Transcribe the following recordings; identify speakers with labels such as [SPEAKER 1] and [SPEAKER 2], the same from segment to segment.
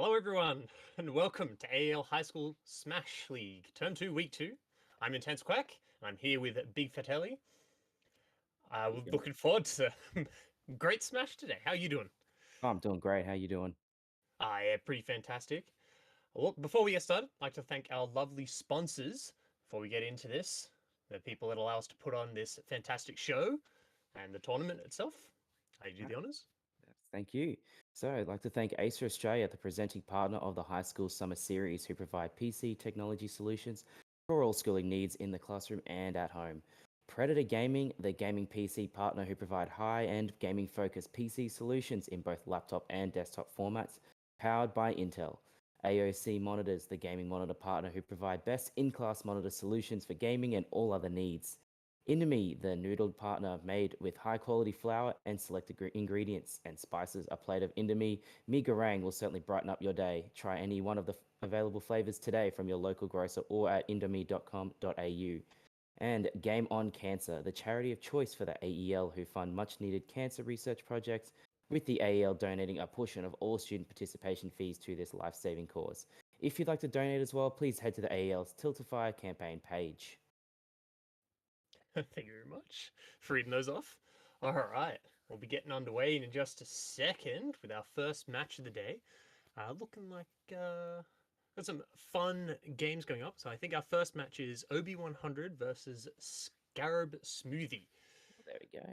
[SPEAKER 1] Hello, everyone, and welcome to AEL High School Smash League, Term 2, Week 2. I'm Intense Quack, and I'm here with Big Fatelli. We're looking forward to great Smash today. How are you doing?
[SPEAKER 2] Oh, I'm doing great. How you doing?
[SPEAKER 1] Yeah, pretty fantastic. Well, before we get started, I'd like to thank our lovely sponsors before we get into this, the people that allow us to put on this fantastic show and the tournament itself. I do the honors.
[SPEAKER 2] Thank you. So I'd like to thank Acer Australia, the presenting partner of the High School Summer Series, who provide PC technology solutions for all schooling needs in the classroom and at home. Predator Gaming, the gaming PC partner who provide high-end gaming-focused PC solutions in both laptop and desktop formats, powered by Intel. AOC Monitors, the gaming monitor partner who provide best in-class monitor solutions for gaming and all other needs. Indomie, the noodle partner made with high-quality flour and selected ingredients and spices. A plate of Indomie mi-goreng will certainly brighten up your day. Try any one of the available flavors today from your local grocer or at indomie.com.au. And Game On Cancer, the charity of choice for the AEL who fund much-needed cancer research projects, with the AEL donating a portion of all student participation fees to this life-saving cause. If you'd like to donate as well, please head to the AEL's Tilt-A-Fire campaign page.
[SPEAKER 1] Thank you very much for reading those off. All right, we'll be getting underway in just a second with our first match of the day. Looking like got some fun games going up. So I think our first match is OB100 versus Scarab Smoothie.
[SPEAKER 2] There we go.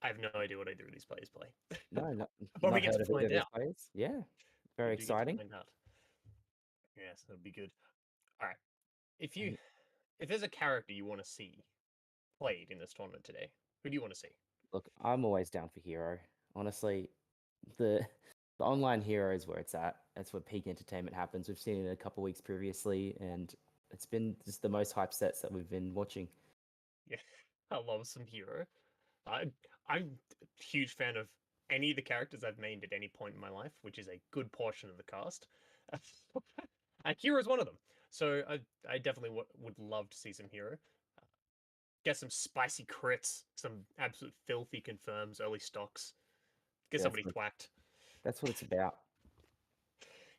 [SPEAKER 1] I have no idea what either of these players play.
[SPEAKER 2] No, not
[SPEAKER 1] But we
[SPEAKER 2] not
[SPEAKER 1] get
[SPEAKER 2] heard
[SPEAKER 1] to
[SPEAKER 2] of either
[SPEAKER 1] find
[SPEAKER 2] of those
[SPEAKER 1] out.
[SPEAKER 2] players. Yeah, very
[SPEAKER 1] We do get to
[SPEAKER 2] exciting.
[SPEAKER 1] find out. Yes, that'll be good. All right, if there's a character you want to see played in this tournament today, who do you want to see?
[SPEAKER 2] Look, I'm always down for hero. Honestly, the the online hero is where it's at. That's where peak entertainment happens. We've seen it a couple weeks previously, and it's been just the most hype sets that we've been watching.
[SPEAKER 1] Yeah, I love some hero. I'm a huge fan of any of the characters I've mained at any point in my life, which is a good portion of the cast. And Hero is one of them. So I definitely would love to see some Hero. Get some spicy crits, some absolute filthy confirms, early stocks. Get
[SPEAKER 2] Yeah,
[SPEAKER 1] somebody thwacked.
[SPEAKER 2] that's what it's about.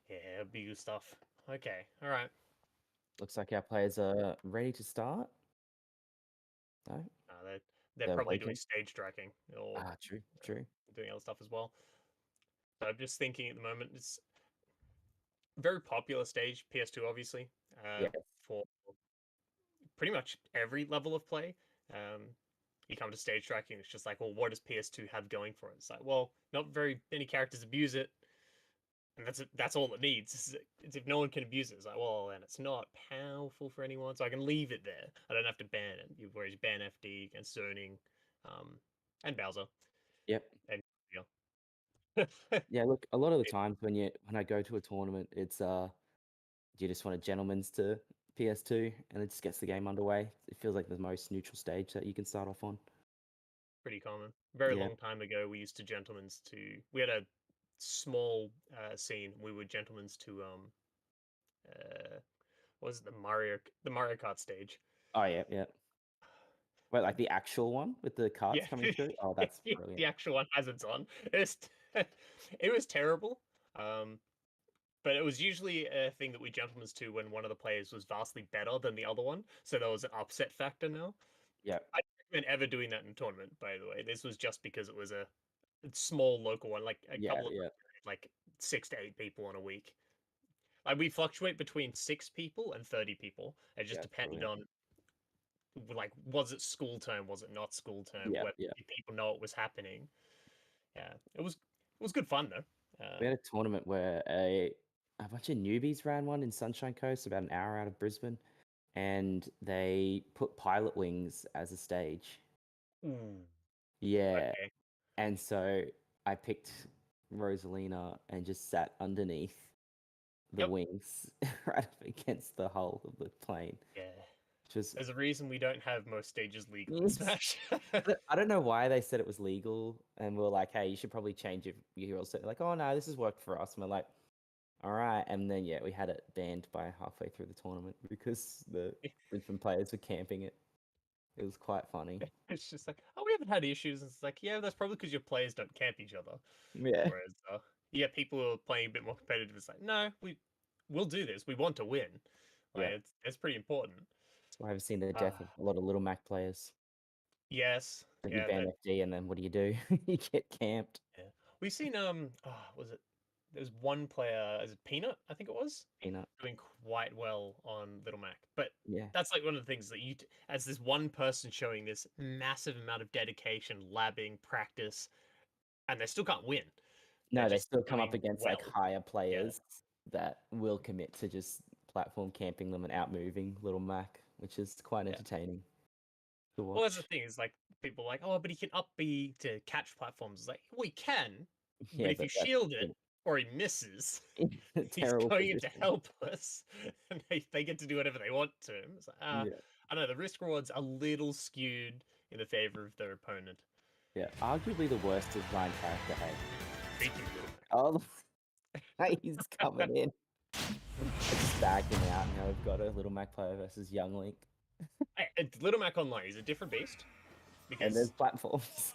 [SPEAKER 1] Yeah, be good stuff. Okay, all right.
[SPEAKER 2] Looks like our players are ready to start. No,
[SPEAKER 1] They're
[SPEAKER 2] they're
[SPEAKER 1] probably doing
[SPEAKER 2] waiting.
[SPEAKER 1] stage tracking or
[SPEAKER 2] True.
[SPEAKER 1] doing other stuff as well. So I'm just thinking at the moment, it's very popular stage, PS2 obviously,
[SPEAKER 2] Yeah,
[SPEAKER 1] for pretty much every level of play. You come to stage tracking, it's just like, well, what does PS2 have going for it? It's like, well, not very many characters abuse it, and that's all it needs. It's if no one can abuse it, it's like, well, then it's not powerful for anyone, so I can leave it there. I don't have to ban it. Whereas you ban FD and Zoning, and Bowser,
[SPEAKER 2] yep.
[SPEAKER 1] and yeah.
[SPEAKER 2] Yeah, look, a lot of the times when I go to a tournament, it's you just want a gentleman's to PS2 and it just gets the game underway. It feels like the most neutral stage that you can start off on.
[SPEAKER 1] Pretty common. Very
[SPEAKER 2] Yeah.
[SPEAKER 1] long time ago, we used to gentlemen's to. We had a small scene. We were gentlemen's to what was it, the Mario Kart stage?
[SPEAKER 2] Oh yeah. Wait, like the actual one with the carts
[SPEAKER 1] Yeah,
[SPEAKER 2] coming through? Oh, that's brilliant.
[SPEAKER 1] the actual one has its on. It was terrible. Um, but it was usually a thing that we gentlemen's to when one of the players was vastly better than the other one, so there was an upset factor now.
[SPEAKER 2] Yeah.
[SPEAKER 1] I don't recommend ever doing that in a tournament, by the way. This was just because it was a small local one, like a couple of
[SPEAKER 2] Yeah.
[SPEAKER 1] like 6 to 8 people in a week. Like we fluctuate between 6 people and 30 people. It just
[SPEAKER 2] Yeah, it's
[SPEAKER 1] depended
[SPEAKER 2] brilliant.
[SPEAKER 1] on like was it school term, was it not school term?
[SPEAKER 2] Yeah,
[SPEAKER 1] What
[SPEAKER 2] yeah.
[SPEAKER 1] did people know it was happening? Yeah, it was good fun though.
[SPEAKER 2] We had a tournament where a bunch of newbies ran one in Sunshine Coast, about an hour out of Brisbane, and they put pilot wings as a stage.
[SPEAKER 1] Ooh,
[SPEAKER 2] Yeah.
[SPEAKER 1] okay.
[SPEAKER 2] And so I picked Rosalina and just sat underneath the
[SPEAKER 1] Yep.
[SPEAKER 2] wings right up against the hull of the plane.
[SPEAKER 1] Yeah.
[SPEAKER 2] Which was
[SPEAKER 1] There's a reason we don't have most stages legal in Smash.
[SPEAKER 2] I don't know why they said it was legal, and we are like, "Hey, you should probably change your hero set." Like, "Oh no, this has worked for us." And we're like, "All right," and then yeah, we had it banned by halfway through the tournament because the different players were camping it. It was quite funny.
[SPEAKER 1] It's just like, oh, we haven't had issues. And it's like, yeah, that's probably because your players don't camp each other.
[SPEAKER 2] Yeah,
[SPEAKER 1] Whereas Yeah, people who are playing a bit more competitive. It's like, no, we'll do this. We want to win. Like
[SPEAKER 2] Yeah.
[SPEAKER 1] it's pretty important.
[SPEAKER 2] So I've seen the death
[SPEAKER 1] Uh,
[SPEAKER 2] of a lot of Little Mac players.
[SPEAKER 1] yes,
[SPEAKER 2] Like you
[SPEAKER 1] yeah,
[SPEAKER 2] ban FD, and then what do? You get camped.
[SPEAKER 1] yeah. We've seen was it? There's one player, is it Peanut? I think it was
[SPEAKER 2] Peanut.
[SPEAKER 1] doing quite well on Little Mac, but
[SPEAKER 2] Yeah.
[SPEAKER 1] that's like one of the things that as this one person showing this massive amount of dedication, labbing, practice, and they still can't win. They're
[SPEAKER 2] No, they
[SPEAKER 1] just
[SPEAKER 2] still come up
[SPEAKER 1] doing
[SPEAKER 2] against like
[SPEAKER 1] well.
[SPEAKER 2] higher
[SPEAKER 1] Yeah,
[SPEAKER 2] players that will commit to just platform camping them and outmoving Little Mac, which is quite
[SPEAKER 1] yeah.
[SPEAKER 2] entertaining to
[SPEAKER 1] Well, that's the
[SPEAKER 2] watch.
[SPEAKER 1] thing is like people are like, oh, but he can up B to catch platforms. It's like, well, he can, but
[SPEAKER 2] Yeah,
[SPEAKER 1] if you
[SPEAKER 2] but that's
[SPEAKER 1] shield it
[SPEAKER 2] still
[SPEAKER 1] or he misses,
[SPEAKER 2] in a
[SPEAKER 1] he's
[SPEAKER 2] terrible
[SPEAKER 1] going into
[SPEAKER 2] position.
[SPEAKER 1] helpless, and they get to do whatever they want to him. It's like,
[SPEAKER 2] Yeah,
[SPEAKER 1] I don't know. The risk reward's a little skewed in the favor of their opponent.
[SPEAKER 2] yeah. Arguably the worst designed character, hey.
[SPEAKER 1] Speaking of Little
[SPEAKER 2] Oh, he's coming in. I just bagged him out. Now we've got a Little Mac player versus Young Link.
[SPEAKER 1] Mac, Little Mac Online is a different beast
[SPEAKER 2] And there's
[SPEAKER 1] because
[SPEAKER 2] platforms.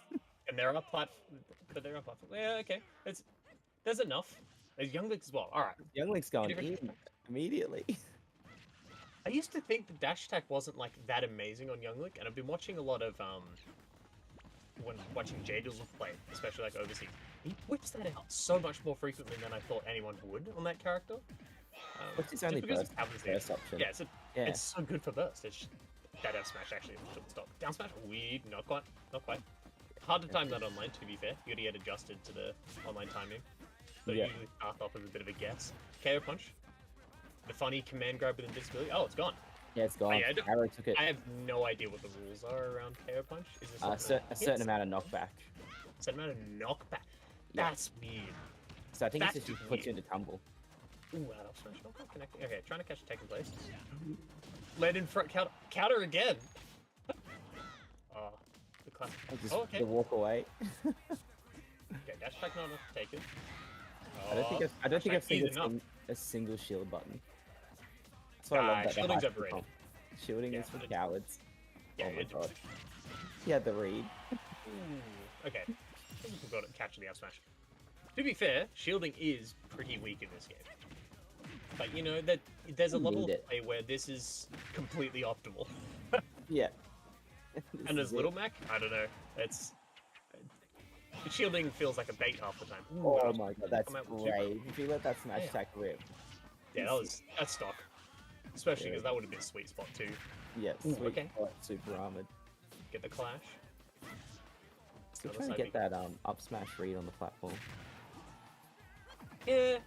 [SPEAKER 1] there are platforms. Yeah, okay. There's enough. There's Young Link as well. All right.
[SPEAKER 2] Young Link's going
[SPEAKER 1] Different-
[SPEAKER 2] in immediately.
[SPEAKER 1] I used to think the dash attack wasn't like that amazing on Young Link, and I've been watching a lot of when watching J-Dizzle play, especially like overseas. He whips that out so much more frequently than I thought anyone would on that character.
[SPEAKER 2] What's his
[SPEAKER 1] just
[SPEAKER 2] only
[SPEAKER 1] because
[SPEAKER 2] burst,
[SPEAKER 1] of Pavin's
[SPEAKER 2] burst option?
[SPEAKER 1] Yeah,
[SPEAKER 2] Yeah.
[SPEAKER 1] it's so good for burst. It's that F smash actually shouldn't stop. Down smash, we not quite. Hard to time that online. To be fair, you got to get adjusted to the online timing. So you
[SPEAKER 2] Yeah.
[SPEAKER 1] usually start off with a bit of a guess. KO punch. The funny command grab with invincibility. Oh, it's gone.
[SPEAKER 2] Yeah, it's gone.
[SPEAKER 1] yeah,
[SPEAKER 2] Arrow took it.
[SPEAKER 1] I have no idea what the rules are around KO punch. Is this
[SPEAKER 2] A certain amount of knockback.
[SPEAKER 1] certain amount of knockback?
[SPEAKER 2] Yeah.
[SPEAKER 1] That's weird.
[SPEAKER 2] So I think it's
[SPEAKER 1] That's
[SPEAKER 2] just puts you into tumble.
[SPEAKER 1] Ooh, out of smash. Not connecting. Okay, trying to catch a taking place. Led in front. Counter again. Oh, the classic.
[SPEAKER 2] Just
[SPEAKER 1] Oh, okay.
[SPEAKER 2] the walk away.
[SPEAKER 1] Okay, dash attack not enough to take it.
[SPEAKER 2] I don't think I've
[SPEAKER 1] dash attack
[SPEAKER 2] seen a single shield button. That's why I love that.
[SPEAKER 1] Shielding's overrated.
[SPEAKER 2] Shielding
[SPEAKER 1] Yeah,
[SPEAKER 2] is for
[SPEAKER 1] but
[SPEAKER 2] cowards.
[SPEAKER 1] Yeah,
[SPEAKER 2] Oh my
[SPEAKER 1] it-
[SPEAKER 2] god. He had the read.
[SPEAKER 1] Ooh, okay. I think we've got it catching the out smash. To be fair, shielding is pretty weak in this game. But you know that there's a
[SPEAKER 2] You
[SPEAKER 1] level
[SPEAKER 2] need
[SPEAKER 1] of
[SPEAKER 2] it.
[SPEAKER 1] play where this is completely optimal.
[SPEAKER 2] Yeah.
[SPEAKER 1] And as Little Mac, I don't know. It's shielding feels like a bait half the time. Ooh,
[SPEAKER 2] Oh
[SPEAKER 1] that
[SPEAKER 2] my
[SPEAKER 1] was-
[SPEAKER 2] god, that's
[SPEAKER 1] come out with two-
[SPEAKER 2] great. If you let that smash
[SPEAKER 1] Yeah.
[SPEAKER 2] attack rip.
[SPEAKER 1] Yeah, that's stock. Especially
[SPEAKER 2] Yeah.
[SPEAKER 1] because that would have been a sweet spot too.
[SPEAKER 2] Yeah,
[SPEAKER 1] Ooh,
[SPEAKER 2] sweet
[SPEAKER 1] okay.
[SPEAKER 2] spot, super armored.
[SPEAKER 1] Get the clash.
[SPEAKER 2] Still
[SPEAKER 1] Other
[SPEAKER 2] trying to
[SPEAKER 1] side
[SPEAKER 2] get that up smash read on the platform.
[SPEAKER 1] Yeah,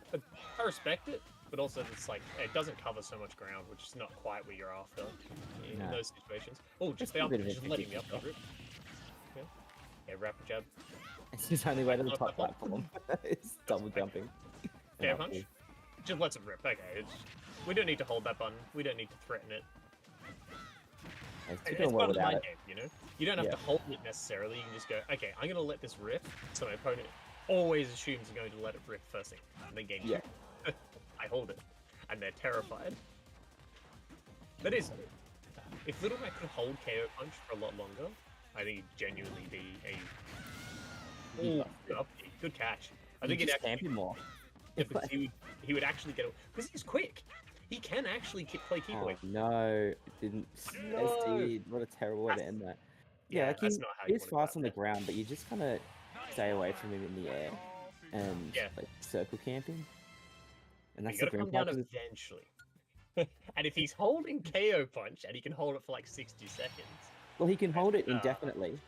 [SPEAKER 1] I respect it, but also it's like it doesn't cover so much ground, which is not quite what you're after in
[SPEAKER 2] No.
[SPEAKER 1] those situations. Oh, just
[SPEAKER 2] It's
[SPEAKER 1] the
[SPEAKER 2] a
[SPEAKER 1] up,
[SPEAKER 2] bit of a
[SPEAKER 1] just letting me up.
[SPEAKER 2] 50-50.
[SPEAKER 1] Yeah, yeah, rapid jab.
[SPEAKER 2] It's his only way to the
[SPEAKER 1] On a
[SPEAKER 2] top platform. It's double
[SPEAKER 1] okay.
[SPEAKER 2] jumping.
[SPEAKER 1] Yeah,
[SPEAKER 2] And
[SPEAKER 1] punch.
[SPEAKER 2] up
[SPEAKER 1] Just lets it rip. Okay, we don't need to hold that button. We don't need to threaten it.
[SPEAKER 2] It's
[SPEAKER 1] It's
[SPEAKER 2] doing
[SPEAKER 1] part
[SPEAKER 2] well
[SPEAKER 1] of the
[SPEAKER 2] without
[SPEAKER 1] mind
[SPEAKER 2] it.
[SPEAKER 1] game, you know? You don't have
[SPEAKER 2] Yeah.
[SPEAKER 1] to hold it necessarily. You can just go, okay, I'm going to let this rip, so my opponent always assumes I'm going to let it rip first thing. And then game
[SPEAKER 2] Yeah.
[SPEAKER 1] two. I hold it. And they're terrified. That is, if Little Mac could hold KO Punch for a lot longer, I think it'd genuinely be a
[SPEAKER 2] He
[SPEAKER 1] Ooh,
[SPEAKER 2] lost it.
[SPEAKER 1] good catch. I
[SPEAKER 2] You
[SPEAKER 1] think it'd
[SPEAKER 2] just
[SPEAKER 1] actually
[SPEAKER 2] camp him more.
[SPEAKER 1] yeah, because he would actually get it because he's quick. He can actually play keep away.
[SPEAKER 2] Oh no, it didn't.
[SPEAKER 1] No.
[SPEAKER 2] SD, what a terrible way to end that. Yeah, like
[SPEAKER 1] that's not how you
[SPEAKER 2] he's
[SPEAKER 1] want to
[SPEAKER 2] fast on the ground, but you just kind of stay away from him in the air and
[SPEAKER 1] Yeah.
[SPEAKER 2] like circle camping. And
[SPEAKER 1] You
[SPEAKER 2] that's the
[SPEAKER 1] gotta
[SPEAKER 2] dream
[SPEAKER 1] come down
[SPEAKER 2] part, 'cause
[SPEAKER 1] eventually. And if he's holding KO Punch and he can hold it for like 60 seconds,
[SPEAKER 2] well, he can hold it
[SPEAKER 1] Uh,
[SPEAKER 2] indefinitely.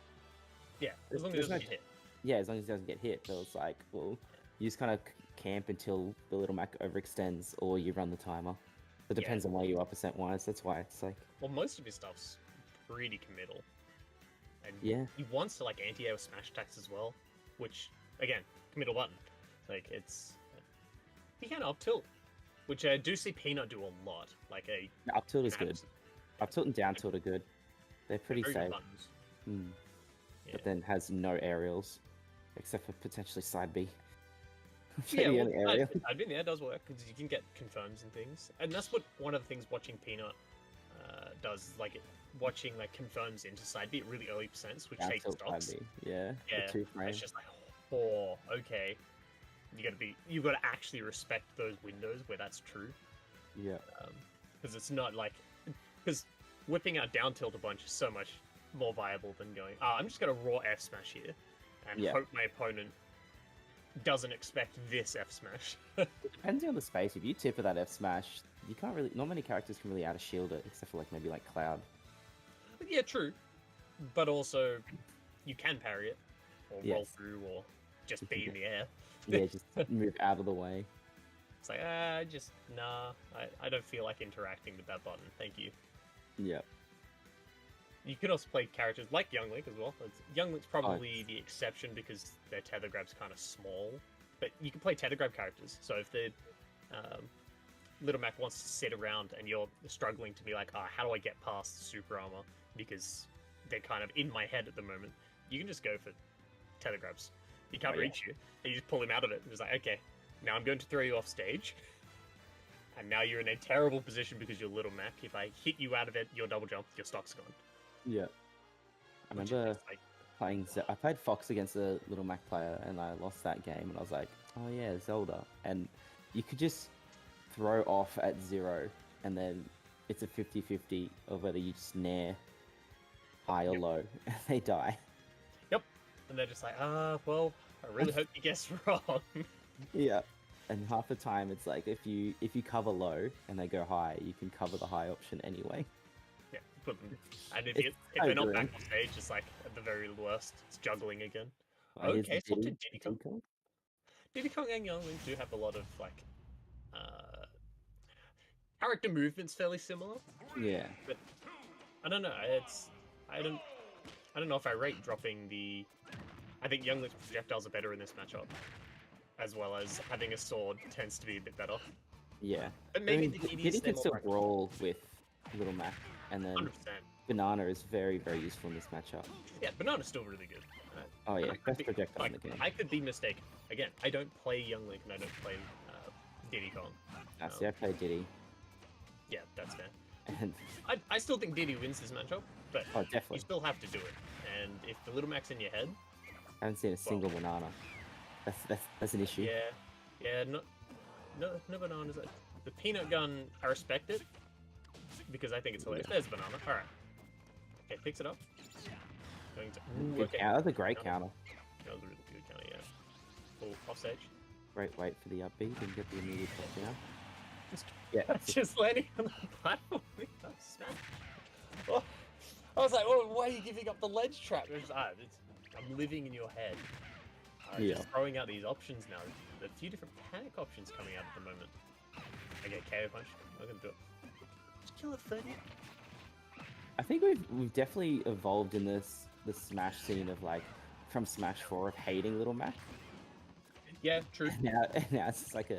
[SPEAKER 1] yeah, as long as
[SPEAKER 2] There's
[SPEAKER 1] he doesn't
[SPEAKER 2] no-
[SPEAKER 1] get hit.
[SPEAKER 2] Yeah, as long as he doesn't get hit. But it's like, well, you just kind of camp until the Little Mac overextends, or you run the timer. It
[SPEAKER 1] Yeah.
[SPEAKER 2] depends on where you are percent wise. That's why it's like,
[SPEAKER 1] Well, most of his stuff's pretty committal. And
[SPEAKER 2] yeah,
[SPEAKER 1] he wants to like anti-air smash attacks as well, which, again, committal button. Like, it's... He can up tilt, which I do see Peanut do a lot. Like a...
[SPEAKER 2] up tilt is
[SPEAKER 1] an
[SPEAKER 2] good.
[SPEAKER 1] abs-
[SPEAKER 2] Up tilt and down tilt are good. They're pretty
[SPEAKER 1] very good
[SPEAKER 2] safe.
[SPEAKER 1] buttons.
[SPEAKER 2] Hmm.
[SPEAKER 1] Yeah.
[SPEAKER 2] But then has no aerials, except for potentially side B.
[SPEAKER 1] Yeah,
[SPEAKER 2] The
[SPEAKER 1] well,
[SPEAKER 2] only aerial.
[SPEAKER 1] I'd been there, does work, because you can get confirms and things. And that's what one of the things watching Peanut does, is like watching like confirms into side B at really early percents, which
[SPEAKER 2] Down
[SPEAKER 1] takes
[SPEAKER 2] tilt side
[SPEAKER 1] stops.
[SPEAKER 2] B. Yeah,
[SPEAKER 1] Yeah,
[SPEAKER 2] the two
[SPEAKER 1] it's
[SPEAKER 2] frame.
[SPEAKER 1] just like, oh, okay. you gotta actually respect those windows where that's true.
[SPEAKER 2] Yeah.
[SPEAKER 1] Because it's not like, because whipping out down tilt a bunch is so much more viable than going, I'm just gonna raw F smash here, and hope my opponent doesn't expect this F smash.
[SPEAKER 2] Depending on the space, if you tip of that F smash, you can't really. Not many characters can really out of shield it, except for like maybe like Cloud.
[SPEAKER 1] Yeah, true. But also, you can parry it, or roll through, or just be in the air.
[SPEAKER 2] Yeah, just move out of the way.
[SPEAKER 1] It's like, nah, I don't feel like interacting with that button. Thank you.
[SPEAKER 2] Yeah.
[SPEAKER 1] You can also play characters like Young Link as well. Young Link's probably the exception because their tether grab's kind of small. But you can play tether grab characters. So if the Little Mac wants to sit around and you're struggling to be like, how do I get past super armor? Because they're kind of in my head at the moment. You can just go for tether grabs. He can't reach you. And you just pull him out of it. And it's like, okay, now I'm going to throw you off stage. And now you're in a terrible position because you're Little Mac. If I hit you out of it, your double jump, your stock's gone.
[SPEAKER 2] Yeah. I remember playing. I played Fox against a Little Mac player, and I lost that game. And I was like, "Oh yeah, Zelda." And you could just throw off at 0, and then it's a 50-50 of whether you just nair high or low, and they die.
[SPEAKER 1] Yep. And they're just like, well, I really hope you guess wrong.
[SPEAKER 2] Yeah. And half the time, it's like if you cover low and they go high, you can cover the high option anyway.
[SPEAKER 1] Yeah, and if they're not back on stage, it's like at the very worst, it's juggling again. Okay, so to Diddy Kong. Diddy Kong and Young Link do have a lot of like character movements fairly similar.
[SPEAKER 2] Yeah.
[SPEAKER 1] But I don't know. I don't know if I rate dropping the. I think Young Link's projectiles are better in this matchup, as well as having a sword tends to be a bit better.
[SPEAKER 2] Yeah.
[SPEAKER 1] But maybe
[SPEAKER 2] Diddy can still roll with Little Mac, and then
[SPEAKER 1] 100%.
[SPEAKER 2] Banana is very, very useful in this matchup.
[SPEAKER 1] Yeah, Banana's still really good.
[SPEAKER 2] Oh yeah, best projectile in the game.
[SPEAKER 1] I could be mistaken. Again, I don't play Young Link and I don't play Diddy Kong.
[SPEAKER 2] See, I play Diddy.
[SPEAKER 1] Yeah, that's fair.
[SPEAKER 2] And
[SPEAKER 1] I still think Diddy wins this matchup, but
[SPEAKER 2] definitely.
[SPEAKER 1] You still have to do it. And if the Little Mac's in your head,
[SPEAKER 2] I haven't seen a single banana. That's an issue.
[SPEAKER 1] Yeah, no bananas. The peanut gun, I respect it because I think it's hilarious. There's a banana. All right. Okay, picks it up. Going to.
[SPEAKER 2] That's a great counter.
[SPEAKER 1] That was a really good counter. Yeah. Oh, off stage.
[SPEAKER 2] Great wait for the upbeat and get the immediate top down.
[SPEAKER 1] Yeah, just landing on the platform. Oh, I was like, well, why are you giving up the ledge trap? I'm living in your head. Just throwing out these options now. There's a few different panic options coming out at the moment. Okay, KO punch. I'm gonna do it. Just kill it 30.
[SPEAKER 2] I think we've definitely evolved in the Smash scene of like from Smash 4 of hating Little Mac.
[SPEAKER 1] Yeah, true.
[SPEAKER 2] Now it's just like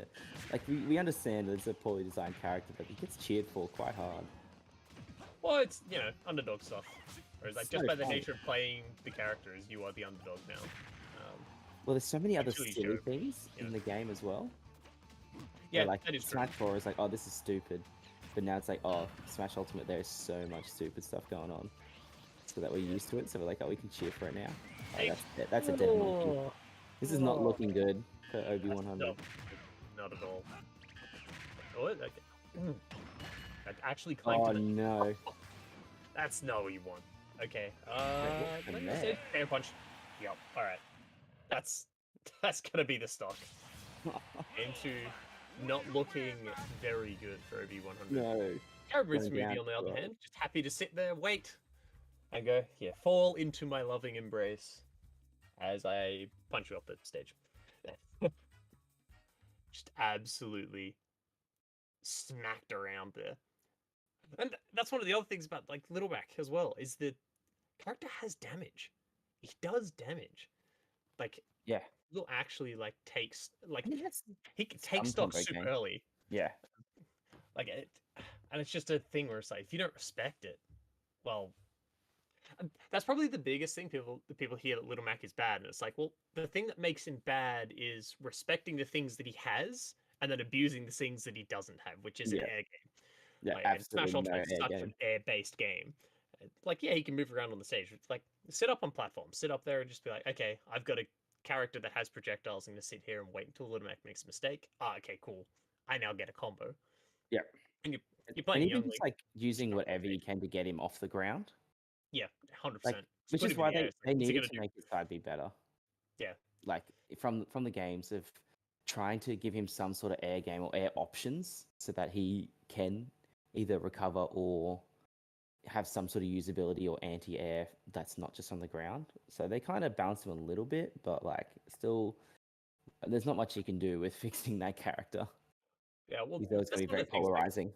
[SPEAKER 2] we understand that it's a poorly designed character, but he gets cheered for quite hard.
[SPEAKER 1] Well, it's underdog stuff. Whereas like just by the nature of playing the characters, you are the underdog now.
[SPEAKER 2] Well, there's so many other silly things in the game as well.
[SPEAKER 1] Yeah,
[SPEAKER 2] like
[SPEAKER 1] that is
[SPEAKER 2] Smash
[SPEAKER 1] true.
[SPEAKER 2] 4 is like, oh, this is stupid, but now it's like, oh, Smash Ultimate, there is so much stupid stuff going on, so that we're used to it. So we're like, oh, we can cheer for it now. Oh, that's a dead monkey. This is not looking good for OB100.
[SPEAKER 1] No, not at all. Oh, that actually clanked.
[SPEAKER 2] Oh no.
[SPEAKER 1] That's not what you want. Okay. Air punch. Yep. All right. That's gonna be the stock. Into not looking very good for OB100.
[SPEAKER 2] No.
[SPEAKER 1] Caribou's movie, on the other hand, just happy to sit there, wait, and go, fall into my loving embrace as I punch you off the stage. Just absolutely smacked around there. And that's one of the other things about like Little Mac as well, is the character has damage. He does damage. Like will actually like takes like he can take stock super early.
[SPEAKER 2] Yeah.
[SPEAKER 1] Like it, and it's just a thing where it's like if you don't respect it, well, that's probably the biggest thing the people hear that Little Mac is bad, and it's like, well, the thing that makes him bad is respecting the things that he has and then abusing the things that he doesn't have, which is an air game.
[SPEAKER 2] Yeah,
[SPEAKER 1] like,
[SPEAKER 2] absolutely.
[SPEAKER 1] Smash Ultimate is such an air-based game. Like, he can move around on the stage. It's like, sit up on platforms. Sit up there and just be like, okay, I've got to character that has projectiles. I'm gonna sit here and wait until Littlemak makes a mistake. Ah, okay, cool. I now get a combo.
[SPEAKER 2] Yeah.
[SPEAKER 1] And you're
[SPEAKER 2] And
[SPEAKER 1] playing
[SPEAKER 2] even
[SPEAKER 1] Young
[SPEAKER 2] just
[SPEAKER 1] League.
[SPEAKER 2] like
[SPEAKER 1] Just
[SPEAKER 2] using
[SPEAKER 1] go for
[SPEAKER 2] whatever you
[SPEAKER 1] it.
[SPEAKER 2] can to get him off the ground.
[SPEAKER 1] Yeah, 100%.
[SPEAKER 2] Like,
[SPEAKER 1] Just
[SPEAKER 2] which
[SPEAKER 1] put
[SPEAKER 2] is
[SPEAKER 1] him in
[SPEAKER 2] why
[SPEAKER 1] the air. It's like,
[SPEAKER 2] they
[SPEAKER 1] what's he
[SPEAKER 2] needed
[SPEAKER 1] gonna
[SPEAKER 2] to
[SPEAKER 1] do?
[SPEAKER 2] make his side be better.
[SPEAKER 1] Yeah,
[SPEAKER 2] Like from the games of trying to give him some sort of air game or air options so that he can either recover or have some sort of usability or anti-air that's not just on the ground. So they kind of balanced him a little bit, but like still, there's not much you can do with fixing that character.
[SPEAKER 1] yeah. Well,
[SPEAKER 2] He's always going
[SPEAKER 1] that's
[SPEAKER 2] to be
[SPEAKER 1] one
[SPEAKER 2] very
[SPEAKER 1] of the things. Like,
[SPEAKER 2] polarizing.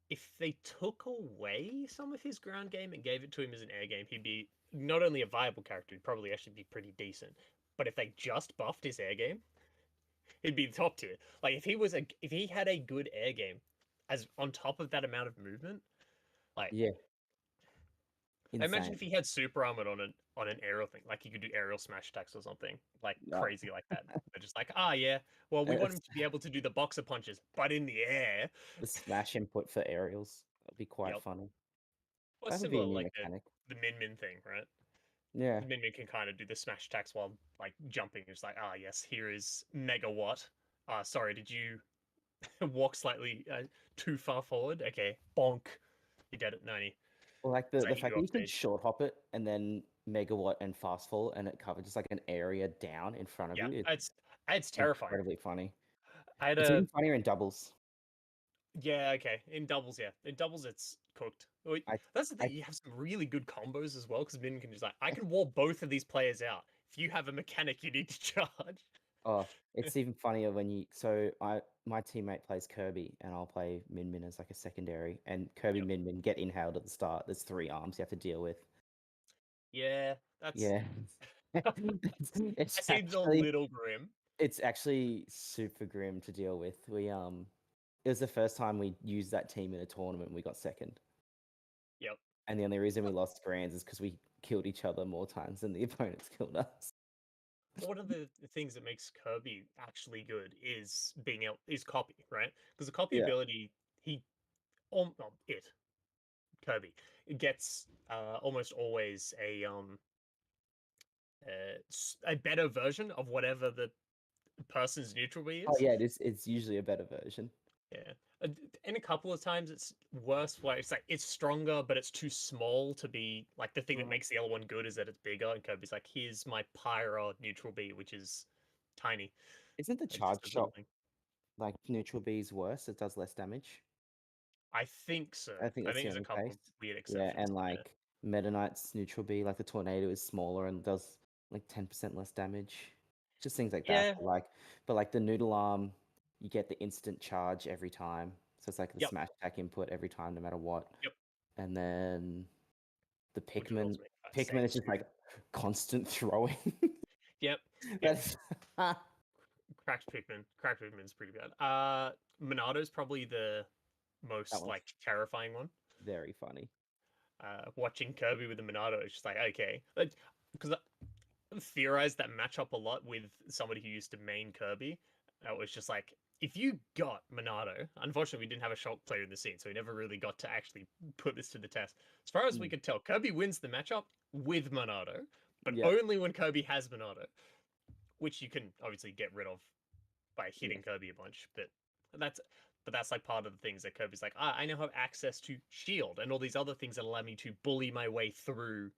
[SPEAKER 1] if they took away some of his ground game and gave it to him as an air game, he'd be not only a viable character, he'd probably actually be pretty decent. But if they just buffed his air game, he'd be top tier. Like if he had a good air game, as on top of that amount of movement, like
[SPEAKER 2] Yeah,
[SPEAKER 1] imagine
[SPEAKER 2] insane.
[SPEAKER 1] if he had super armored on an aerial thing, like he could do aerial smash attacks or something, like
[SPEAKER 2] Uh,
[SPEAKER 1] crazy like that. They're just like, ah, yeah. Well, we
[SPEAKER 2] uh,
[SPEAKER 1] want him to be able to do the boxer punches, but in the air.
[SPEAKER 2] the smash input for aerials would be quite
[SPEAKER 1] Yep.
[SPEAKER 2] funny.
[SPEAKER 1] Well,
[SPEAKER 2] That would be a
[SPEAKER 1] similar
[SPEAKER 2] new
[SPEAKER 1] like
[SPEAKER 2] mechanic.
[SPEAKER 1] the Min Min thing, right?
[SPEAKER 2] Yeah.
[SPEAKER 1] The Min Min can kind of do the smash attacks while like jumping. It's like, ah, yes, here is megawatt. Sorry, did you walk slightly too far forward? Okay, bonk. You're dead at 90.
[SPEAKER 2] Well, like
[SPEAKER 1] So I
[SPEAKER 2] the
[SPEAKER 1] hit
[SPEAKER 2] fact
[SPEAKER 1] you
[SPEAKER 2] that
[SPEAKER 1] off
[SPEAKER 2] you can
[SPEAKER 1] stage.
[SPEAKER 2] short hop it and then megawatt and fast fall and it covers just like an area down in front of
[SPEAKER 1] Yeah,
[SPEAKER 2] you. It's
[SPEAKER 1] it's terrifying.
[SPEAKER 2] incredibly funny.
[SPEAKER 1] I had
[SPEAKER 2] It's
[SPEAKER 1] a
[SPEAKER 2] even funnier in doubles.
[SPEAKER 1] Yeah, okay. In doubles, yeah. In doubles, it's cooked.
[SPEAKER 2] I,
[SPEAKER 1] That's the thing.
[SPEAKER 2] I,
[SPEAKER 1] You have some really good combos as well, because Min can just like, I can wall both of these players out. If you have a mechanic you need to charge.
[SPEAKER 2] oh, it's even funnier when you. So my teammate plays Kirby and I'll play Min Min as like a secondary. And Kirby
[SPEAKER 1] Yep.
[SPEAKER 2] Min Min get inhaled at the start. There's 3 arms you have to deal with.
[SPEAKER 1] Yeah, that's.
[SPEAKER 2] Yeah,
[SPEAKER 1] That seems a
[SPEAKER 2] actually
[SPEAKER 1] little grim.
[SPEAKER 2] it's actually super grim to deal with. It was the first time we used that team in a tournament. And we got second.
[SPEAKER 1] Yep.
[SPEAKER 2] And the only reason we lost grands is because we killed each other more times than the opponents killed us.
[SPEAKER 1] One of the things that makes Kirby actually good is being able is copy, right? Because the copy
[SPEAKER 2] Yeah.
[SPEAKER 1] ability, he, it Kirby, it gets almost always a better version of whatever the person's neutral B
[SPEAKER 2] Oh
[SPEAKER 1] is.
[SPEAKER 2] yeah, it's usually a better version.
[SPEAKER 1] Yeah. And a couple of times it's worse where it's like it's stronger, but it's too small to be like the thing that
[SPEAKER 2] Oh.
[SPEAKER 1] makes the other one good is that it's bigger. And Kirby's like, here's my Pyro neutral B, which is tiny.
[SPEAKER 2] Isn't the
[SPEAKER 1] It just
[SPEAKER 2] charge
[SPEAKER 1] does
[SPEAKER 2] shot
[SPEAKER 1] nothing.
[SPEAKER 2] like neutral B's worse? It does less damage.
[SPEAKER 1] I think so.
[SPEAKER 2] I think
[SPEAKER 1] I
[SPEAKER 2] that's
[SPEAKER 1] think
[SPEAKER 2] the
[SPEAKER 1] there's a
[SPEAKER 2] only
[SPEAKER 1] couple
[SPEAKER 2] case.
[SPEAKER 1] of weird
[SPEAKER 2] Yeah,
[SPEAKER 1] exceptions.
[SPEAKER 2] and
[SPEAKER 1] Yeah.
[SPEAKER 2] like Meta Knight's neutral B, like the tornado is smaller and does like 10% less damage. Just things like that.
[SPEAKER 1] Yeah.
[SPEAKER 2] But like the noodle arm, you get the instant charge every time. So it's like the
[SPEAKER 1] Yep.
[SPEAKER 2] smash attack input every time, no matter what.
[SPEAKER 1] Yep.
[SPEAKER 2] And then the
[SPEAKER 1] Which would
[SPEAKER 2] Pikmin,
[SPEAKER 1] also make
[SPEAKER 2] Pikmin is
[SPEAKER 1] saves
[SPEAKER 2] just
[SPEAKER 1] too.
[SPEAKER 2] like constant throwing.
[SPEAKER 1] Yep. Yep.
[SPEAKER 2] That's
[SPEAKER 1] Cracked Pikmin. Cracked Pikmin's pretty bad. Monato's probably the
[SPEAKER 2] that
[SPEAKER 1] most
[SPEAKER 2] one's
[SPEAKER 1] like terrifying one.
[SPEAKER 2] very funny.
[SPEAKER 1] Watching Kirby with the Monado, it's just like okay, because I theorized that matchup a lot with somebody who used to main Kirby. It was just like if you got Monado, unfortunately we didn't have a Shulk player in the scene, so we never really got to actually put this to the test. As far as we
[SPEAKER 2] Mm,
[SPEAKER 1] could tell, Kirby wins the matchup with Monado, but
[SPEAKER 2] yeah,
[SPEAKER 1] only when Kirby has Monado, which you can obviously get rid of by
[SPEAKER 2] yeah,
[SPEAKER 1] hitting Kirby a bunch. That's that's like part of the things that Kirby's like, I now have access to shield and all these other things that allow me to bully my way through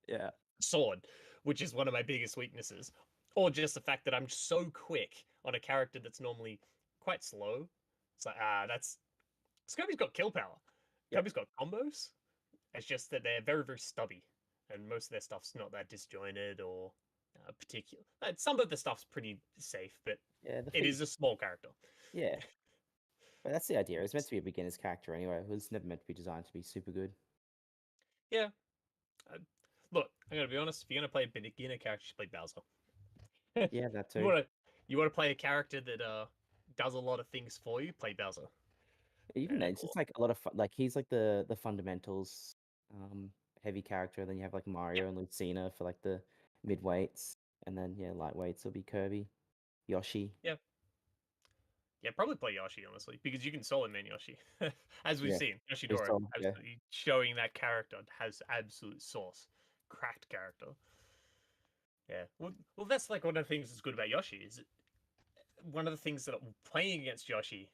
[SPEAKER 2] yeah,
[SPEAKER 1] sword, which is one of my biggest weaknesses. Or just the fact that I'm so quick on a character that's normally quite slow. It's like, that's Kirby's got kill power.
[SPEAKER 2] yeah,
[SPEAKER 1] Kirby's got combos. It's just that they're very, very stubby. And most of their stuff's not that disjointed or particular. Some of the stuff's pretty safe, but
[SPEAKER 2] yeah. The
[SPEAKER 1] it
[SPEAKER 2] feet,
[SPEAKER 1] is a small character.
[SPEAKER 2] yeah. But that's the idea. It was meant to be a beginner's character anyway. It was never meant to be designed to be super good.
[SPEAKER 1] Yeah. Uh, Look, I'm gonna be honest. If you're gonna play a beginner character, you should play Bowser.
[SPEAKER 2] Yeah, that
[SPEAKER 1] you
[SPEAKER 2] too.
[SPEAKER 1] wanna you wanna play a character that does a lot of things for you. Play Bowser.
[SPEAKER 2] Even then, it's
[SPEAKER 1] Or
[SPEAKER 2] just like a lot of like he's like the fundamentals um heavy character. Then you have like
[SPEAKER 1] yeah,
[SPEAKER 2] Mario and Lucina for like the mid weights, and then yeah, lightweights will be Kirby, Yoshi.
[SPEAKER 1] yeah, yeah. Probably play Yoshi honestly, because you can solo main Yoshi, as we've
[SPEAKER 2] Yeah,
[SPEAKER 1] seen. Yoshidoro
[SPEAKER 2] Crystal. Yeah,
[SPEAKER 1] absolutely showing that character has absolute sauce, cracked character. Yeah. Well, that's like one of the things that's good about Yoshi is one of the things that playing against Yoshi,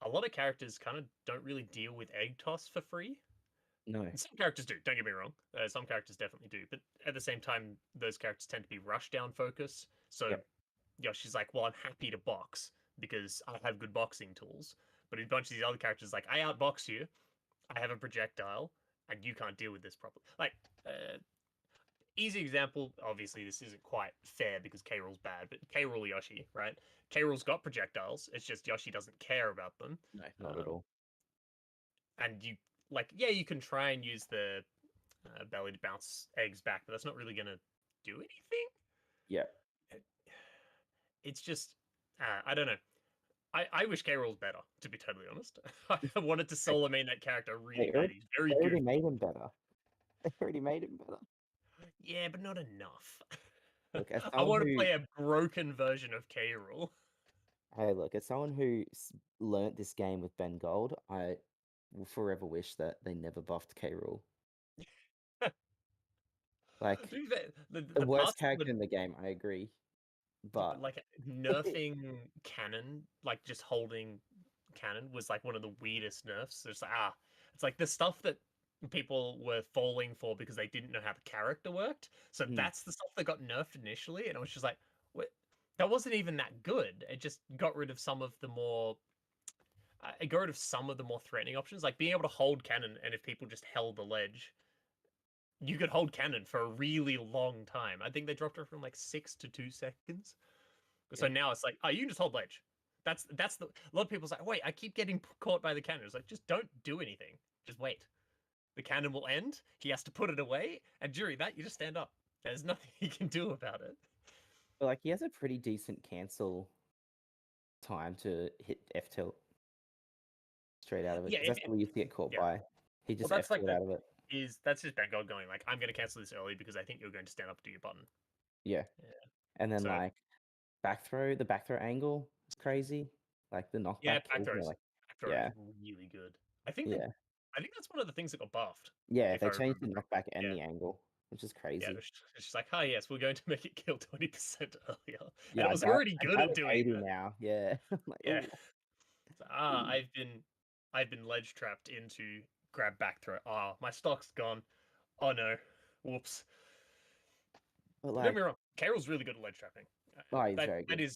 [SPEAKER 1] a lot of characters kind of don't really deal with egg toss for free.
[SPEAKER 2] No.
[SPEAKER 1] And some characters do. Don't get me wrong. Some characters definitely do, but at the same time, those characters tend to be rush down focus. So
[SPEAKER 2] Yep.
[SPEAKER 1] Yoshi's like, well, I'm happy to box because I have good boxing tools. But a bunch of these other characters, like, I outbox you, I have a projectile, and you can't deal with this properly. Like, easy example, obviously this isn't quite fair because K. Rool's bad, but K. Rool Yoshi, right? K. Rool's got projectiles. It's just Yoshi doesn't care about them.
[SPEAKER 2] No, not at
[SPEAKER 1] Um,
[SPEAKER 2] all.
[SPEAKER 1] and you like, yeah, you can try and use the belly to bounce eggs back, but that's not really gonna do anything.
[SPEAKER 2] Yeah.
[SPEAKER 1] It's just, I don't know. I wish K. Rool's better, to be totally honest. I wanted to
[SPEAKER 2] They,
[SPEAKER 1] solo main that character really
[SPEAKER 2] they
[SPEAKER 1] bad.
[SPEAKER 2] already,
[SPEAKER 1] He's very
[SPEAKER 2] they already
[SPEAKER 1] goofy.
[SPEAKER 2] made him better. They already made him better.
[SPEAKER 1] Yeah, but not enough.
[SPEAKER 2] Look, as
[SPEAKER 1] I
[SPEAKER 2] someone
[SPEAKER 1] want to
[SPEAKER 2] who,
[SPEAKER 1] play a broken version of K. Rool.
[SPEAKER 2] hey, look, as someone who learnt this game with Ben Gold, I will forever wish that they never buffed K. Rool. Like the
[SPEAKER 1] The
[SPEAKER 2] worst
[SPEAKER 1] parts that
[SPEAKER 2] character
[SPEAKER 1] would,
[SPEAKER 2] in the game, I agree,
[SPEAKER 1] yeah, but
[SPEAKER 2] but
[SPEAKER 1] like nerfing cannon, like just holding cannon was like one of the weirdest nerfs. It's like, it's like the stuff that people were falling for because they didn't know how the character worked. So
[SPEAKER 2] hmm,
[SPEAKER 1] that's the stuff that got nerfed initially, and I was just like, what? That wasn't even that good. It just got rid of some of the more. It got rid of some of the more threatening options, like being able to hold cannon, and if people just held the ledge, you could hold cannon for a really long time. I think they dropped it from like 6 to 2 seconds. So
[SPEAKER 2] yeah.
[SPEAKER 1] now it's like, oh, you can just hold ledge. That's the a lot of people's like, wait, I keep getting caught by the cannon. It's like, just don't do anything. Just wait. The cannon will end. He has to put it away, and during that, you just stand up. There's nothing he can do about it.
[SPEAKER 2] But like he has a pretty decent cancel time to hit F tilt straight out of it
[SPEAKER 1] Yeah,
[SPEAKER 2] because that's what we used to get caught
[SPEAKER 1] yeah.
[SPEAKER 2] by. He
[SPEAKER 1] Well,
[SPEAKER 2] just
[SPEAKER 1] that's
[SPEAKER 2] F
[SPEAKER 1] like
[SPEAKER 2] tilt out of it.
[SPEAKER 1] that's just Bengal going like, I'm going to cancel this early because I think you're going to stand up to your button.
[SPEAKER 2] Yeah,
[SPEAKER 1] Yeah.
[SPEAKER 2] and then
[SPEAKER 1] So
[SPEAKER 2] like the back throw angle is crazy. Like the
[SPEAKER 1] yeah,
[SPEAKER 2] knockback
[SPEAKER 1] back
[SPEAKER 2] kills me.
[SPEAKER 1] throws.
[SPEAKER 2] Like
[SPEAKER 1] Back throw is
[SPEAKER 2] yeah,
[SPEAKER 1] really good. I think they,
[SPEAKER 2] yeah,
[SPEAKER 1] I think that's one of the things that got buffed,
[SPEAKER 2] yeah.
[SPEAKER 1] if I
[SPEAKER 2] They changed
[SPEAKER 1] remember
[SPEAKER 2] the
[SPEAKER 1] correctly.
[SPEAKER 2] knockback and
[SPEAKER 1] Yeah.
[SPEAKER 2] the angle, which is
[SPEAKER 1] Yeah,
[SPEAKER 2] crazy.
[SPEAKER 1] it's just like, oh yes, we're going to make it kill 20% earlier, and
[SPEAKER 2] Yeah,
[SPEAKER 1] it was already
[SPEAKER 2] I
[SPEAKER 1] good
[SPEAKER 2] died
[SPEAKER 1] at
[SPEAKER 2] at
[SPEAKER 1] doing
[SPEAKER 2] 80
[SPEAKER 1] that.
[SPEAKER 2] now. Yeah, I'm like
[SPEAKER 1] Yeah,
[SPEAKER 2] oh.
[SPEAKER 1] so, I've been ledge trapped into grab back throw. My stock's gone. Oh no, whoops.
[SPEAKER 2] But
[SPEAKER 1] Don't get me
[SPEAKER 2] like,
[SPEAKER 1] wrong, Carol's really good at ledge trapping.
[SPEAKER 2] oh, he's
[SPEAKER 1] That
[SPEAKER 2] very good.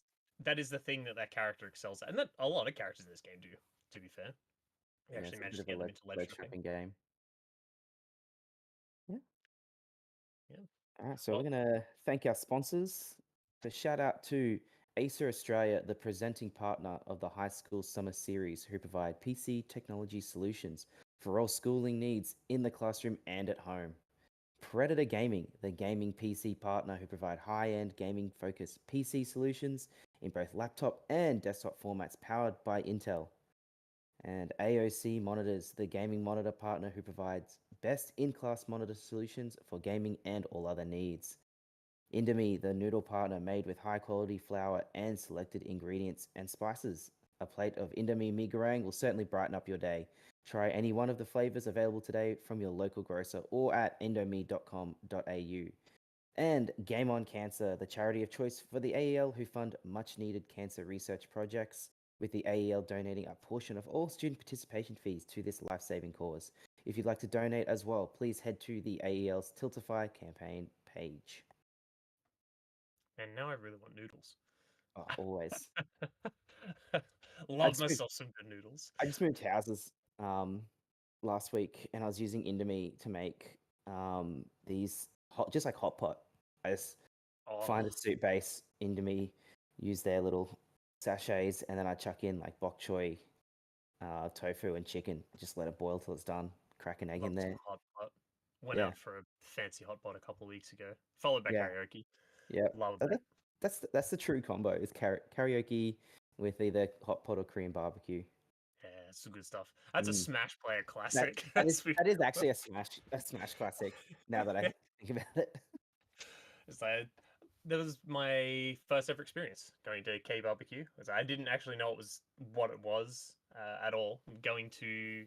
[SPEAKER 1] that is the thing that character excels at, and that a lot of characters in this game do. To be fair, we
[SPEAKER 2] Yeah,
[SPEAKER 1] actually
[SPEAKER 2] it's a bit
[SPEAKER 1] managed to
[SPEAKER 2] of a
[SPEAKER 1] get them into ledge
[SPEAKER 2] ledge
[SPEAKER 1] trapping.
[SPEAKER 2] trapping game. Yeah.
[SPEAKER 1] Yeah.
[SPEAKER 2] All right, so we're
[SPEAKER 1] Well,
[SPEAKER 2] gonna thank our sponsors. So shout out to Acer Australia, the presenting partner of the High School Summer Series, who provide PC technology solutions for all schooling needs in the classroom and at home. Predator Gaming, the gaming PC partner who provide high-end gaming-focused PC solutions in both laptop and desktop formats powered by Intel. And AOC Monitors, the gaming monitor partner who provides best in-class monitor solutions for gaming and all other needs. Indomie, the noodle partner made with high-quality flour and selected ingredients and spices. A plate of Indomie mee goreng will certainly brighten up your day. Try any one of the flavors available today from your local grocer or at indomie.com.au. And Game On Cancer, the charity of choice for the AEL who fund much needed cancer research projects, with the AEL donating a portion of all student participation fees to this life saving cause. If you'd like to donate as well, please head to the AEL's Tiltify campaign page.
[SPEAKER 1] and now I really want noodles.
[SPEAKER 2] Oh, always. I
[SPEAKER 1] Love
[SPEAKER 2] just moved,
[SPEAKER 1] myself some good noodles.
[SPEAKER 2] I just moved houses last week and I was using Indomie to make these just like hot pot. I just
[SPEAKER 1] Oh,
[SPEAKER 2] find a soup base Indomie, use their little sachets, and then I chuck in like bok choy, tofu, and chicken. Just let it boil till it's done. Crack an egg
[SPEAKER 1] love
[SPEAKER 2] in
[SPEAKER 1] some
[SPEAKER 2] there.
[SPEAKER 1] hot pot. Went
[SPEAKER 2] Yeah,
[SPEAKER 1] out for a fancy hot pot a couple of weeks ago. Followed by
[SPEAKER 2] yeah,
[SPEAKER 1] karaoke.
[SPEAKER 2] yeah.
[SPEAKER 1] Love
[SPEAKER 2] Uh,
[SPEAKER 1] that.
[SPEAKER 2] that- that's the true combo. Is karaoke with either hot pot or Korean barbecue.
[SPEAKER 1] Yeah, it's some good stuff. That's a
[SPEAKER 2] Mm.
[SPEAKER 1] Smash Player
[SPEAKER 2] That
[SPEAKER 1] classic.
[SPEAKER 2] that is
[SPEAKER 1] That's for
[SPEAKER 2] that is
[SPEAKER 1] sure.
[SPEAKER 2] actually a smash classic. Now that I think about it.
[SPEAKER 1] It's like that was my first ever experience going to K barbecue. I didn't actually know what it was at all. Going to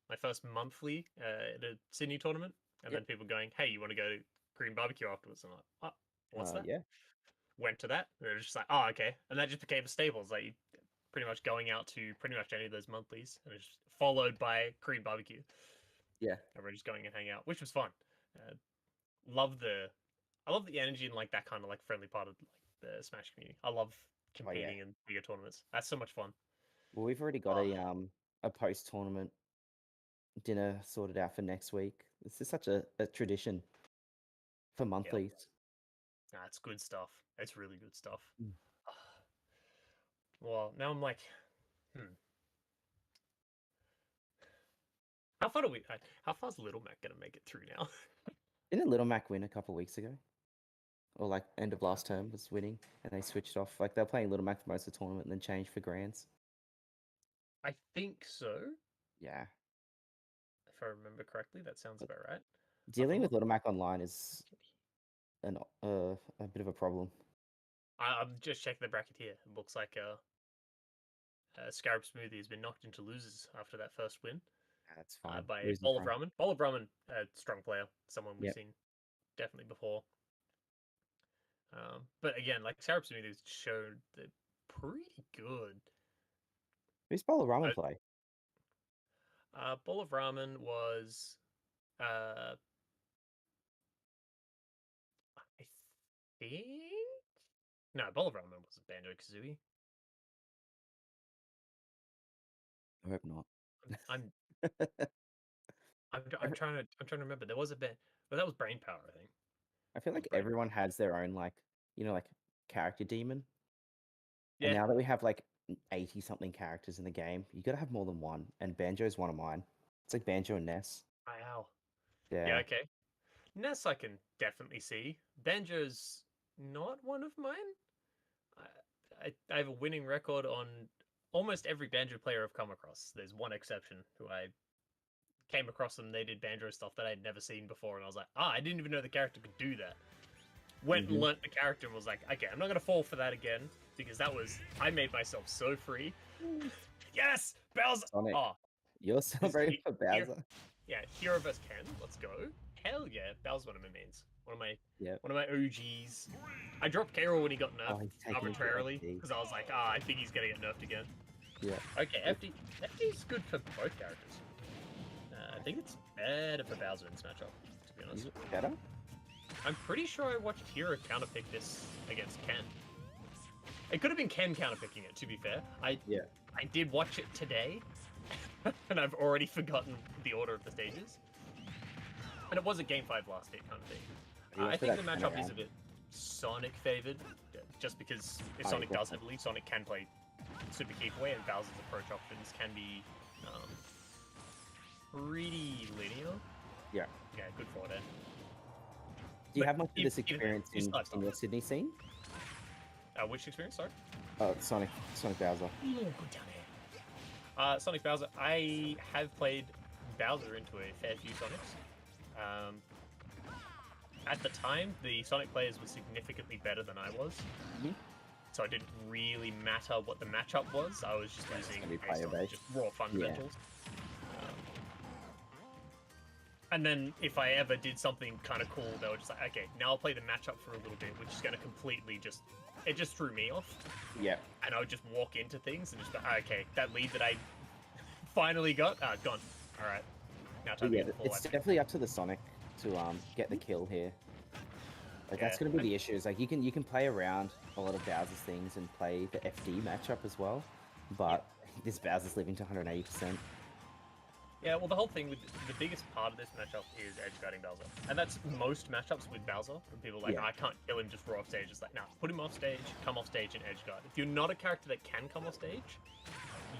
[SPEAKER 1] my first monthly at a Sydney tournament, and
[SPEAKER 2] Yep.
[SPEAKER 1] then people going, "Hey, you want to go to Korean barbecue afterwards?" And I'm like, "Oh." What's that?
[SPEAKER 2] Yeah.
[SPEAKER 1] Went to that, and it was just like, oh, okay. And that just became a staple. It's like you pretty much going out to pretty much any of those monthlies, and it's followed by Korean barbecue.
[SPEAKER 2] Yeah.
[SPEAKER 1] Everyone just going and hang out, which was fun. Uh, love the, I love the energy and like that kind of like friendly part of like the Smash community. I love
[SPEAKER 2] Oh yeah.
[SPEAKER 1] competing in bigger tournaments. That's so much fun.
[SPEAKER 2] Well, we've already got
[SPEAKER 1] Oh,
[SPEAKER 2] a post tournament dinner sorted out for next week. This is such a tradition for
[SPEAKER 1] yep.
[SPEAKER 2] monthlies.
[SPEAKER 1] Nah, it's good stuff. It's really good stuff.
[SPEAKER 2] Mm.
[SPEAKER 1] Well, now I'm like, hmm. How far do we? How far's Little Mac gonna make it through now?
[SPEAKER 2] Didn't Little Mac win a couple of weeks ago? Or like end of last term was winning, and they switched off. Like they were playing Little Mac for most of the tournament, and then changed for grands.
[SPEAKER 1] I think so,
[SPEAKER 2] Yeah.
[SPEAKER 1] if I remember correctly. That sounds
[SPEAKER 2] But
[SPEAKER 1] about right.
[SPEAKER 2] dealing
[SPEAKER 1] I'm
[SPEAKER 2] with
[SPEAKER 1] not.
[SPEAKER 2] Little Mac online is a bit of a problem.
[SPEAKER 1] I'm just checking the bracket here. It looks like Scarab Smoothie has been knocked into losers after that first win
[SPEAKER 2] That's fine.
[SPEAKER 1] by
[SPEAKER 2] Losing
[SPEAKER 1] Bowl of
[SPEAKER 2] time.
[SPEAKER 1] Ramen. Bowl of Ramen, strong player, someone we've
[SPEAKER 2] Yep.
[SPEAKER 1] seen definitely before. But again, like Scarab Smoothie has shown they're pretty good.
[SPEAKER 2] Who's Bowler Ramen play?
[SPEAKER 1] Bowl of Ramen was, I think, no, Bowl of Ramen was Banjo Kazooie.
[SPEAKER 2] I hope not.
[SPEAKER 1] I'm I'm trying to remember. There was a bit, but that was Brain Power, I think.
[SPEAKER 2] I feel
[SPEAKER 1] It was
[SPEAKER 2] like
[SPEAKER 1] Brain
[SPEAKER 2] everyone
[SPEAKER 1] Power.
[SPEAKER 2] has their own like like character demon. And
[SPEAKER 1] Yeah.
[SPEAKER 2] now that we have like 80 something characters in the game, you gotta have more than one. And Banjo's one of mine. It's like Banjo and Ness.
[SPEAKER 1] Wow. Yeah.
[SPEAKER 2] Yeah.
[SPEAKER 1] Okay. Ness, I can definitely see. Banjo's not one of mine. I have a winning record on almost every Banjo player I've come across. There's one exception who I came across them. They did Banjo stuff that I'd never seen before, and I was like, I didn't even know the character could do that. Went and learnt the character and was like, okay, I'm not gonna fall for that again because I made myself so free. Yes, Bowser.
[SPEAKER 2] Sonic.
[SPEAKER 1] Oh,
[SPEAKER 2] You're celebrating for
[SPEAKER 1] here,
[SPEAKER 2] Bowser.
[SPEAKER 1] yeah, Hero vs Ken. Let's go. Hell yeah, Bowser's one of my mains.
[SPEAKER 2] Yep.
[SPEAKER 1] One of my OGs. I dropped K-Rool when he got nerfed
[SPEAKER 2] he's taking
[SPEAKER 1] arbitrarily
[SPEAKER 2] FD.
[SPEAKER 1] because I was like, I think he's gonna get nerfed again.
[SPEAKER 2] Yeah.
[SPEAKER 1] Okay, FD's good for both characters. I think it's better for Bowser in this matchup, to be honest.
[SPEAKER 2] Is it better?
[SPEAKER 1] I'm pretty sure I watched Hero counterpick this against Ken. It could have been Ken counterpicking it, to be fair. I did watch it today, and I've already forgotten the order of the stages. And it was a Game 5 last hit kind of thing. I think the matchup is a bit Sonic favored, just because if Sonic does heavily, Sonic can play super keep away, and Bowser's approach options can be pretty linear.
[SPEAKER 2] Yeah.
[SPEAKER 1] Yeah, good for it.
[SPEAKER 2] Do you have much of this experience in your Sydney scene?
[SPEAKER 1] Which experience, sorry?
[SPEAKER 2] Sonic Bowser.
[SPEAKER 1] Ooh, good down here. Sonic Bowser. I have played Bowser into a fair few Sonics. At the time, the Sonic players were significantly better than I was. So it didn't really matter what the matchup was. I was just using just raw fundamentals. And then if I ever did something kind of cool, they were just like, okay, now I'll play the matchup for a little bit, which is going to completely it just threw me off.
[SPEAKER 2] Yeah.
[SPEAKER 1] And I would just walk into things and just be, okay, that lead that I finally got, gone. All right. Now time to get the full
[SPEAKER 2] it's definitely up to the Sonic to get the kill here. Like that's going to be the issue. Is like you can play around a lot of Bowser's things and play the FD matchup as well, but this Bowser's living to 180%.
[SPEAKER 1] Yeah, well, the whole thing with the biggest part of this matchup is edge guarding Bowser, and that's most matchups with Bowser. When people are like, I can't kill him just raw off stage. It's like, nah, put him off stage, come off stage, and edge guard. If you're not a character that can come off stage,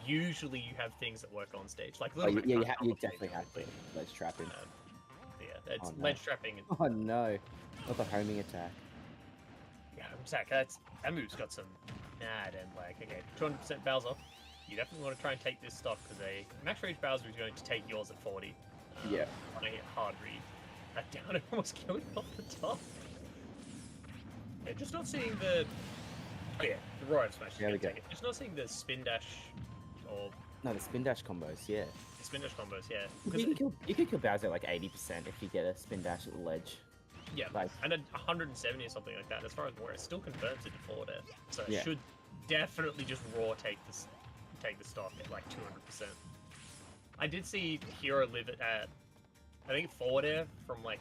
[SPEAKER 1] usually you have things that work on stage. Like
[SPEAKER 2] you definitely have to ledge trap him.
[SPEAKER 1] Yeah, it's ledge trapping.
[SPEAKER 2] Oh no, not the homing attack.
[SPEAKER 1] Yeah, attack. That move's got some mad and like, okay, 200% Bowser. You definitely want to try and take this stock because a max range Bowser is going to take yours at 40. On a hard read. That down and almost killing off the top. Yeah, just not seeing the. Oh yeah, the Roar Smash.
[SPEAKER 2] There we go.
[SPEAKER 1] Just not seeing the spin dash or.
[SPEAKER 2] No, the spin dash combos, yeah.
[SPEAKER 1] The spin dash combos, yeah.
[SPEAKER 2] You can kill Bowser at like 80% if you get a spin dash at the ledge.
[SPEAKER 1] Yeah,
[SPEAKER 2] Like,
[SPEAKER 1] and at 170 or something like that, as far as where it still confirms it to forward air. So it
[SPEAKER 2] yeah,
[SPEAKER 1] should definitely just raw take the stock at like 200%. I did see Hero live it at, I think forward air from like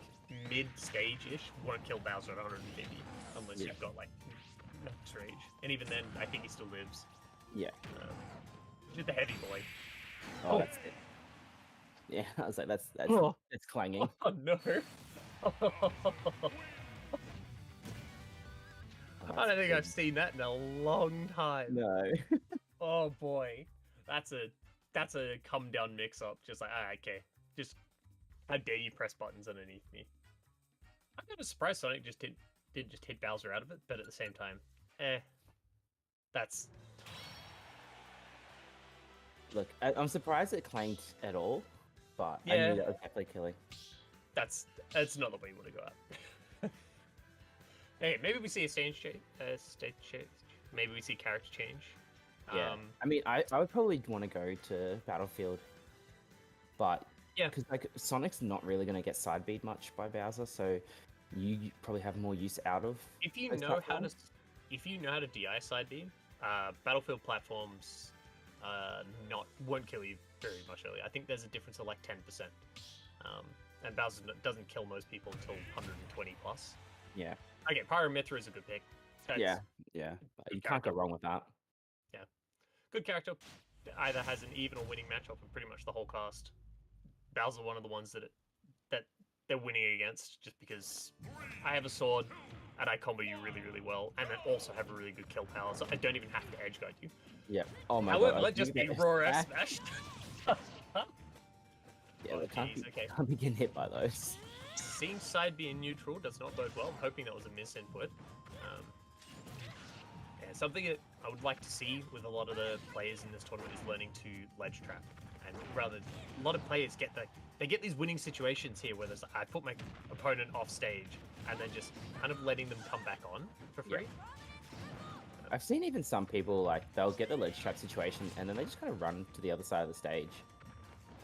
[SPEAKER 1] mid stage ish won't kill Bowser at 150 unless
[SPEAKER 2] yeah,
[SPEAKER 1] you've got like max rage, and even then I think he still lives.
[SPEAKER 2] yeah.
[SPEAKER 1] Um, just the heavy boy.
[SPEAKER 2] Oh, that's it. Yeah, I was like,
[SPEAKER 1] Oh,
[SPEAKER 2] that's clanging.
[SPEAKER 1] oh no!
[SPEAKER 2] Oh,
[SPEAKER 1] I
[SPEAKER 2] that's
[SPEAKER 1] don't think I've
[SPEAKER 2] crazy.
[SPEAKER 1] seen that in a long time.
[SPEAKER 2] No.
[SPEAKER 1] Oh boy, that's a come down mix up. Just like okay, just how dare you press buttons underneath me? I'm kind of surprised Sonic just didn't just hit Bowser out of it, but at the same time, that's
[SPEAKER 2] Look, I'm surprised it clanged at all, but I
[SPEAKER 1] yeah,
[SPEAKER 2] knew that was definitely killing.
[SPEAKER 1] that's not the way you want to go out. Hey, maybe we see a stage change. Maybe we see character change.
[SPEAKER 2] Yeah. I mean, I would probably want to go to Battlefield, but
[SPEAKER 1] Yeah,
[SPEAKER 2] because like Sonic's not really going to get side beat much by Bowser, so you probably have more use out of
[SPEAKER 1] if you
[SPEAKER 2] those
[SPEAKER 1] know how to
[SPEAKER 2] platforms.
[SPEAKER 1] if you know how to DI side beam, Battlefield platforms not won't kill you very much early. I think there's a difference of like 10%. And Bowser doesn't kill most people until 120 plus.
[SPEAKER 2] Yeah,
[SPEAKER 1] Okay, Pyro Mithra is a good pick. That's
[SPEAKER 2] yeah, yeah.
[SPEAKER 1] good
[SPEAKER 2] You can't
[SPEAKER 1] character.
[SPEAKER 2] go wrong with that.
[SPEAKER 1] Yeah, good character. Either has an even or winning matchup in pretty much the whole cast. Bowser one of the ones that they're winning against just because I have a sword and I combo you really, really well, and then also have a really good kill power, so I don't even have to edge guard you.
[SPEAKER 2] Yeah. Oh my
[SPEAKER 1] However,
[SPEAKER 2] god.
[SPEAKER 1] let's just be raw F smash.
[SPEAKER 2] Yeah,
[SPEAKER 1] Oh
[SPEAKER 2] they
[SPEAKER 1] geez, okay.
[SPEAKER 2] can't be getting hit by those.
[SPEAKER 1] Seeing side being neutral does not bode well. I'm hoping that was a misinput. Um, yeah, something that I would like to see with a lot of the players in this tournament is learning to ledge trap, and rather a lot of players they get these winning situations here where there's I put my opponent off stage and then just kind of letting them come back on for
[SPEAKER 2] Yeah.
[SPEAKER 1] free.
[SPEAKER 2] I've seen even some people like they'll get the ledge trap situation and then they just kind of run to the other side of the stage.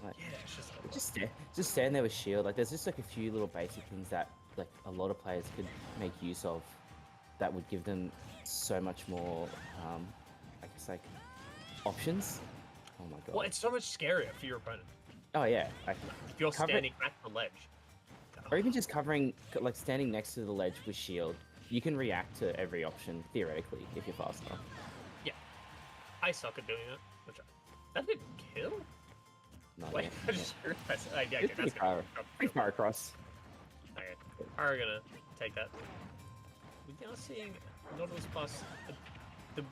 [SPEAKER 2] Like,
[SPEAKER 1] Yeah, it's just like,
[SPEAKER 2] just stand there with shield. Like there's just like a few little basic things that like a lot of players could make use of that would give them so much more I guess like options. Oh my god.
[SPEAKER 1] well, it's so much scarier for your opponent
[SPEAKER 2] Oh yeah. Like
[SPEAKER 1] if you're
[SPEAKER 2] cover it,
[SPEAKER 1] standing at the ledge.
[SPEAKER 2] or even just covering like standing next to the ledge with shield. You can react to every option theoretically if you're fast enough.
[SPEAKER 1] Yeah, I suck at doing that. That didn't kill.
[SPEAKER 2] Not
[SPEAKER 1] Wait,
[SPEAKER 2] yet.
[SPEAKER 1] I just realized. Okay,
[SPEAKER 2] It's pretty
[SPEAKER 1] that's gonna
[SPEAKER 2] pretty far across.
[SPEAKER 1] Okay, are gonna take that. We're now seeing Nautilus plus the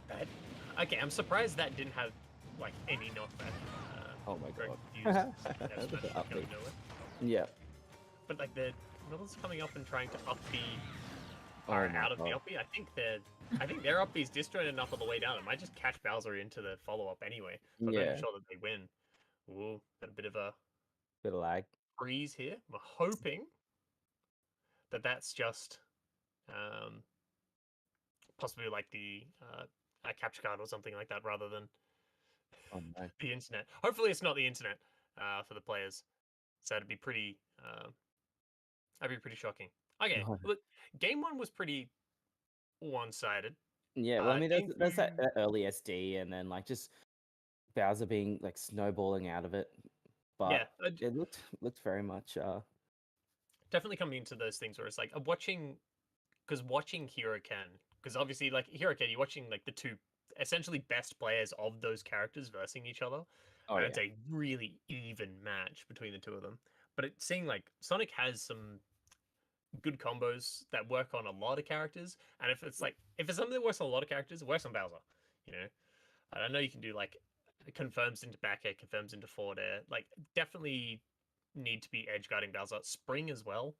[SPEAKER 1] bad. Okay, I'm surprised that didn't have like any knockback.
[SPEAKER 2] Oh my
[SPEAKER 1] very
[SPEAKER 2] god.
[SPEAKER 1] confused. F
[SPEAKER 2] The
[SPEAKER 1] smash
[SPEAKER 2] upbeat.
[SPEAKER 1] going nowhere.
[SPEAKER 2] Yeah.
[SPEAKER 1] But like the Nautilus coming up and trying to up B
[SPEAKER 2] Oh
[SPEAKER 1] are
[SPEAKER 2] my
[SPEAKER 1] out of the
[SPEAKER 2] god.
[SPEAKER 1] up B. I think their up B is disjointed enough on the way down. It might just catch Bowser into the follow up anyway. So I'm not
[SPEAKER 2] Yeah.
[SPEAKER 1] even sure that they win. Ooh, got a bit of a
[SPEAKER 2] Bit of lag.
[SPEAKER 1] freeze here. We're hoping that that's just um, possibly like the a capture card or something like that rather than
[SPEAKER 2] Oh no.
[SPEAKER 1] the internet. Hopefully, it's not the internet for the players. So that'd be pretty shocking. Okay,
[SPEAKER 2] God.
[SPEAKER 1] look, game one was pretty one-sided.
[SPEAKER 2] Yeah, well, I mean,
[SPEAKER 1] Game
[SPEAKER 2] there's that
[SPEAKER 1] two,
[SPEAKER 2] early SD, and then like just Bowser being like snowballing out of it,
[SPEAKER 1] yeah,
[SPEAKER 2] but it looked very much
[SPEAKER 1] definitely coming into those things where it's like watching Hero Ken, because obviously like Hero Ken, you're watching like the two essentially best players of those characters versing each other,
[SPEAKER 2] oh
[SPEAKER 1] and
[SPEAKER 2] yeah,
[SPEAKER 1] it's a really even match between the two of them. But it seeing like Sonic has some good combos that work on a lot of characters, and if it's something that works on a lot of characters, it works on Bowser. You know, and I know you can do like confirms into back air, confirms into forward air. Like definitely need to be edge guarding Bowser. Spring as well.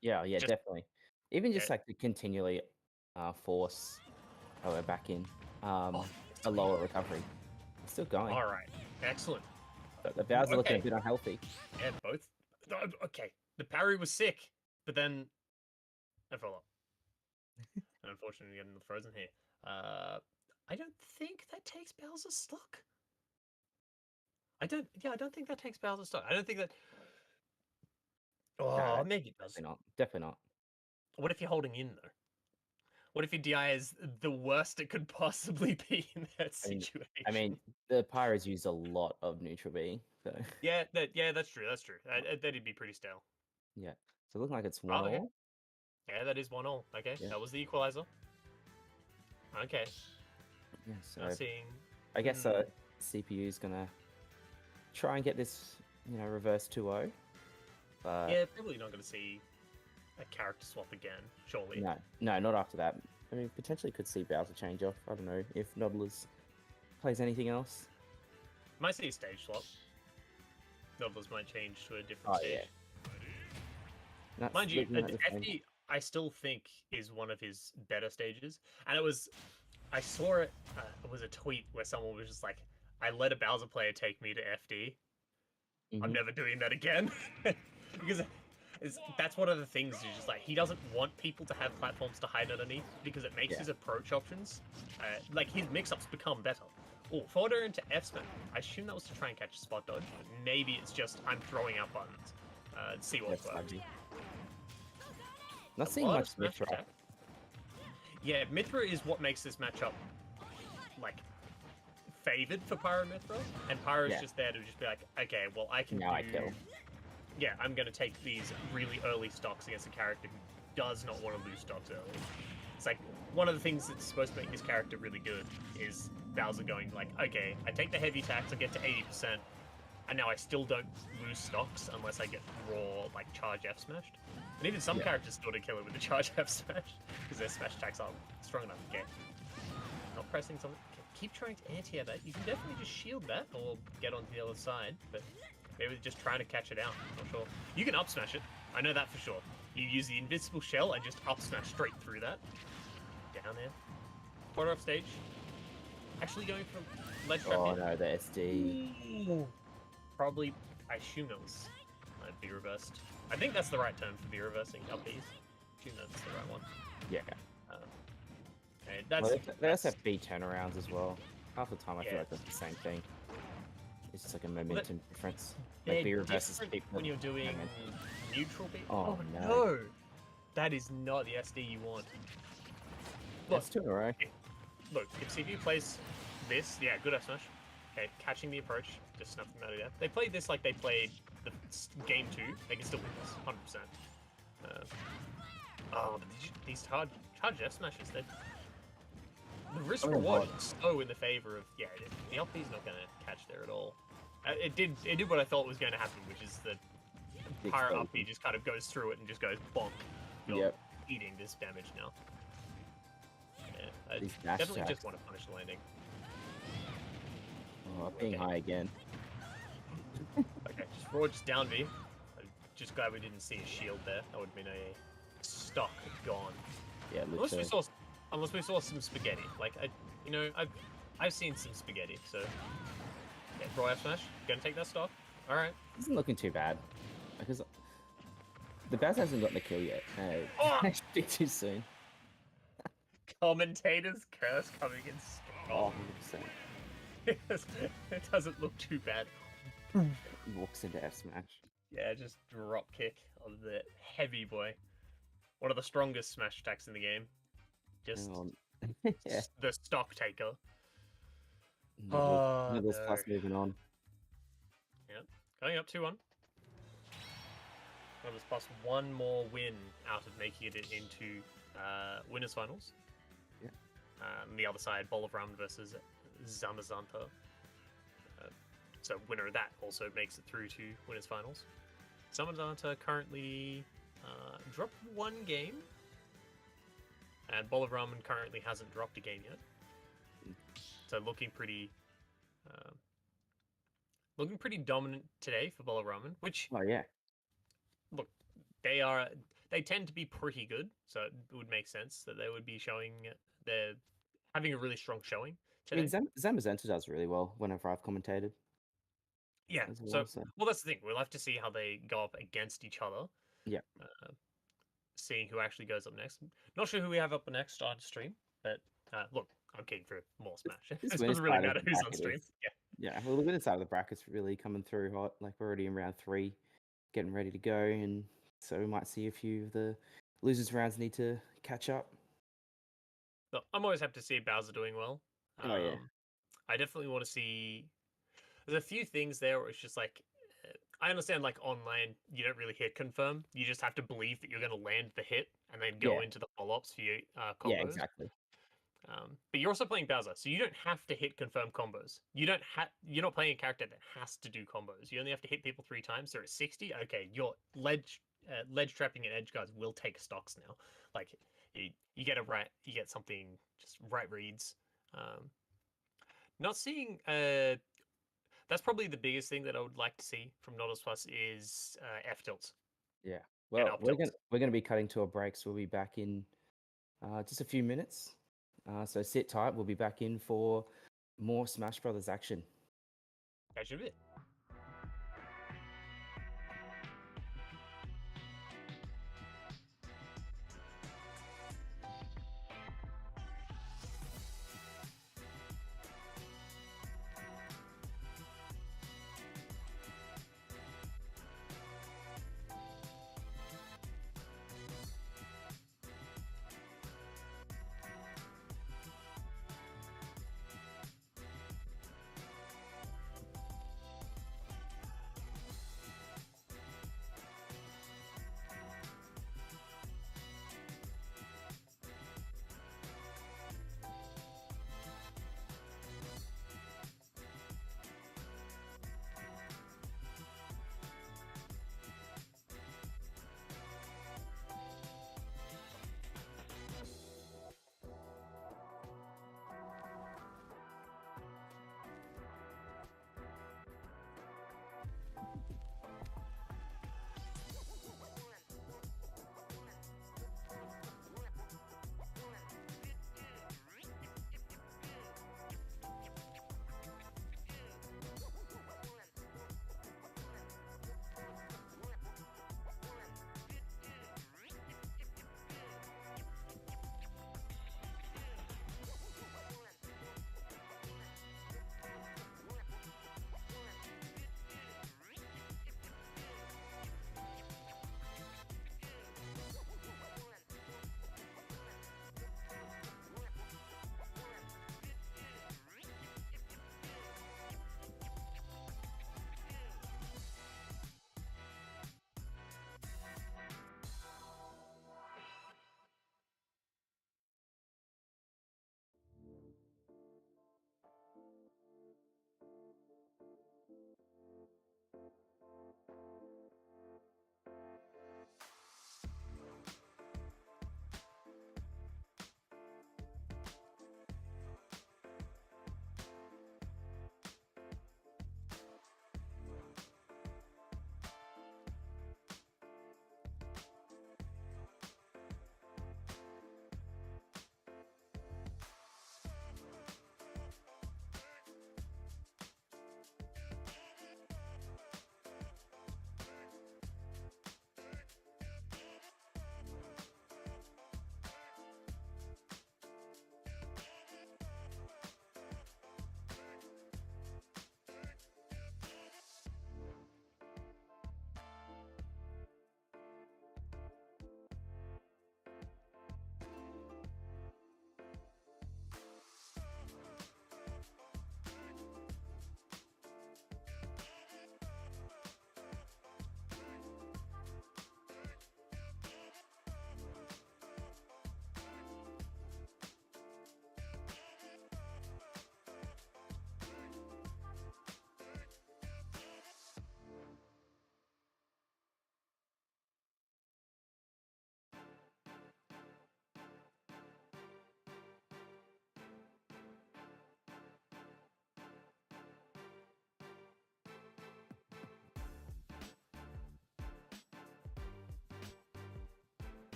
[SPEAKER 2] yeah,
[SPEAKER 1] Just
[SPEAKER 2] definitely. Even
[SPEAKER 1] yeah.
[SPEAKER 2] just like to continually force we're back in
[SPEAKER 1] Oh,
[SPEAKER 2] a
[SPEAKER 1] sweet.
[SPEAKER 2] lower recovery. It's still going.
[SPEAKER 1] All right, excellent.
[SPEAKER 2] But the Bowser looking a
[SPEAKER 1] Okay,
[SPEAKER 2] bit unhealthy.
[SPEAKER 1] yeah, both. No, okay, the parry was sick, but then I fell up. And unfortunately, getting the frozen here. Uh, I don't think that takes Bowser's stock. I don't. Yeah, I don't think that takes Bowser's stock. I don't think that. Oh, maybe it does.
[SPEAKER 2] Definitely not. Definitely not.
[SPEAKER 1] What if you're holding in though? What if your DI is the worst it could possibly be in that
[SPEAKER 2] I mean,
[SPEAKER 1] situation?
[SPEAKER 2] the Pyros use a lot of neutral B, so
[SPEAKER 1] Yeah, that's true. That's true. That'd be pretty stale.
[SPEAKER 2] yeah. So looking like it's one
[SPEAKER 1] Oh, okay.
[SPEAKER 2] all.
[SPEAKER 1] Yeah, that is 1-1. Okay,
[SPEAKER 2] Yeah.
[SPEAKER 1] that was the equalizer. Okay,
[SPEAKER 2] Yeah.
[SPEAKER 1] now
[SPEAKER 2] So
[SPEAKER 1] seeing.
[SPEAKER 2] I guess
[SPEAKER 1] Hmm.
[SPEAKER 2] CPU is gonna try and get this, reverse 2-0. But
[SPEAKER 1] Yeah, probably not going to see a character swap again. Surely.
[SPEAKER 2] no, not after that. I mean, potentially could see Bowser change off. I don't know if Noddlers plays anything else.
[SPEAKER 1] Might see a stage swap. Novels might change to a different
[SPEAKER 2] Oh
[SPEAKER 1] stage.
[SPEAKER 2] yeah. That's
[SPEAKER 1] Mind you,
[SPEAKER 2] looking like the same.
[SPEAKER 1] FD I still think is one of his better stages, and I saw it. It was a tweet where someone was just like, "I let a Bowser player take me to FD. I'm
[SPEAKER 2] Mhm.
[SPEAKER 1] never doing that again," because that's one of the things. Is just like he doesn't want people to have platforms to hide underneath because it makes
[SPEAKER 2] Yeah.
[SPEAKER 1] his approach options, like his mix-ups become better. Oh, forward air into F smash. I assume that was to try and catch a spot dodge, but maybe it's just I'm throwing out buttons. See what
[SPEAKER 2] That's
[SPEAKER 1] works.
[SPEAKER 2] lovely. Not
[SPEAKER 1] A
[SPEAKER 2] seeing
[SPEAKER 1] lot of
[SPEAKER 2] much
[SPEAKER 1] smash
[SPEAKER 2] Mithra.
[SPEAKER 1] attack. Yeah, Mithra is what makes this matchup like favored for Pyro Mithra, and Pyro's
[SPEAKER 2] Yeah.
[SPEAKER 1] just there to just be like, okay, well I can
[SPEAKER 2] Now I
[SPEAKER 1] do.
[SPEAKER 2] kill.
[SPEAKER 1] Yeah, I'm gonna take these really early stocks against a character who does not want to lose stocks early. It's like one of the things that's supposed to make this character really good is Bowser going like, okay, I take the heavy attacks, I get to 80%, and now I still don't lose stocks unless I get raw like charge F smashed. And even some
[SPEAKER 2] Yeah.
[SPEAKER 1] characters still do kill it with the charge F smash because their smash attacks aren't strong enough. Okay, not pressing something. Okay. Keep trying to anti-air that. You can definitely just shield that or get onto the other side, but maybe just trying to catch it out. Not sure. You can up smash it. I know that for sure. You use the invincible shell and just up smash straight through that. Down there. Quarter off stage. Actually going for ledge trap
[SPEAKER 2] Oh
[SPEAKER 1] in.
[SPEAKER 2] no, the SD.
[SPEAKER 1] Ooh. Probably, I assume that was might be reversed. I think that's the right term for be reversing up Bs. I assume that's the right one.
[SPEAKER 2] Yeah.
[SPEAKER 1] Okay, that's,
[SPEAKER 2] Well, they also have B turnarounds as well. Half the time I feel
[SPEAKER 1] Yeah.
[SPEAKER 2] like that's the same thing. It's just like a momentum difference.
[SPEAKER 1] they're
[SPEAKER 2] Like B reverses
[SPEAKER 1] different
[SPEAKER 2] people.
[SPEAKER 1] when you're doing
[SPEAKER 2] momentum.
[SPEAKER 1] neutral B.
[SPEAKER 2] Oh, no.
[SPEAKER 1] no! That is not the SD you want. Look,
[SPEAKER 2] That's 2 in a row.
[SPEAKER 1] look, if CPU plays this, yeah, good F smash. Okay, catching the approach, just snap them out of there. They played this like they played the game 2, they can still win this, 100%. Oh, but these charge F smashes, the risk reward is so in the favor of, yeah, the up B's not going to catch there at all. It did what I thought was going to happen, which is that Pyro up B just kind of goes through it and just goes bonk. You're eating this damage now. Yeah, I
[SPEAKER 2] These dash
[SPEAKER 1] definitely
[SPEAKER 2] attacks.
[SPEAKER 1] just want to punish the landing.
[SPEAKER 2] Oh, up being high again.
[SPEAKER 1] Okay, just forward, just down B. I'm just glad we didn't see a shield there. That would have been a stock gone.
[SPEAKER 2] Yeah,
[SPEAKER 1] Unless
[SPEAKER 2] literally.
[SPEAKER 1] we saw some spaghetti. Like I've seen some spaghetti. So yeah, raw F smash. Gonna take that stock. All right.
[SPEAKER 2] Isn't looking too bad. Because the Baz hasn't gotten a kill yet.
[SPEAKER 1] Oh!
[SPEAKER 2] Actually, too soon.
[SPEAKER 1] Commentator's curse coming in
[SPEAKER 2] Oh,
[SPEAKER 1] strong.
[SPEAKER 2] 100%.
[SPEAKER 1] It doesn't look too bad.
[SPEAKER 2] He walks into F smash.
[SPEAKER 1] Yeah, just drop kick of the heavy boy. One of the strongest smash attacks in the game. Just
[SPEAKER 2] Yeah.
[SPEAKER 1] the stock taker.
[SPEAKER 2] Noodles
[SPEAKER 1] no.
[SPEAKER 2] plus moving on.
[SPEAKER 1] Yep. Going up 2-1. Noodles plus one more win out of making it into winners finals.
[SPEAKER 2] Yeah.
[SPEAKER 1] The other side, Bowl of Ramen versus Zamazanta. So winner of that also makes it through to winners finals. Zamazanta currently dropped one game, and Bowl of Ramen currently hasn't dropped a game yet. So looking pretty dominant today for Bowl of Ramen, which
[SPEAKER 2] Oh, yeah.
[SPEAKER 1] look, they tend to be pretty good, so it would make sense that they would be showing they're having a really strong showing
[SPEAKER 2] I mean,
[SPEAKER 1] today.
[SPEAKER 2] Zamazenta does really well whenever I've commentated.
[SPEAKER 1] Yeah,
[SPEAKER 2] As
[SPEAKER 1] so
[SPEAKER 2] well, so.
[SPEAKER 1] well that's the thing. We'll have to see how they go up against each other.
[SPEAKER 2] Yeah.
[SPEAKER 1] Seeing who actually goes up next. Not sure who we have up next on stream, but look, I'm keen for more Smash. It doesn't really matter who's on stream.
[SPEAKER 2] Yeah, well, the winner side of the bracket's really coming through hot. Like, we're already in round 3, getting ready to go, and So we might see a few of the losers rounds need to catch up.
[SPEAKER 1] But I'm always happy to see Bowser doing well.
[SPEAKER 2] Oh yeah,
[SPEAKER 1] I definitely want to see. There's a few things there where it's just like I understand like online you don't really hit confirm. You just have to believe that you're going to land the hit and then go
[SPEAKER 2] yeah,
[SPEAKER 1] into the follow-ups for your
[SPEAKER 2] yeah,
[SPEAKER 1] combos.
[SPEAKER 2] exactly.
[SPEAKER 1] But you're also playing Bowser, so you don't have to hit confirm combos. You're not playing a character that has to do combos. You only have to hit people 3 times. So at 60, okay, your ledge trapping and edge guards will take stocks now. Like you get a right, you get something just right reads. Um, not seeing that's probably the biggest thing that I would like to see from Nautilus Plus is F tilts
[SPEAKER 2] Yeah.
[SPEAKER 1] and
[SPEAKER 2] Well,
[SPEAKER 1] up tilts.
[SPEAKER 2] we're gonna be cutting to a break, so we'll be back in just a few minutes. So sit tight. We'll be back in for more Smash Brothers action.
[SPEAKER 1] That should be it.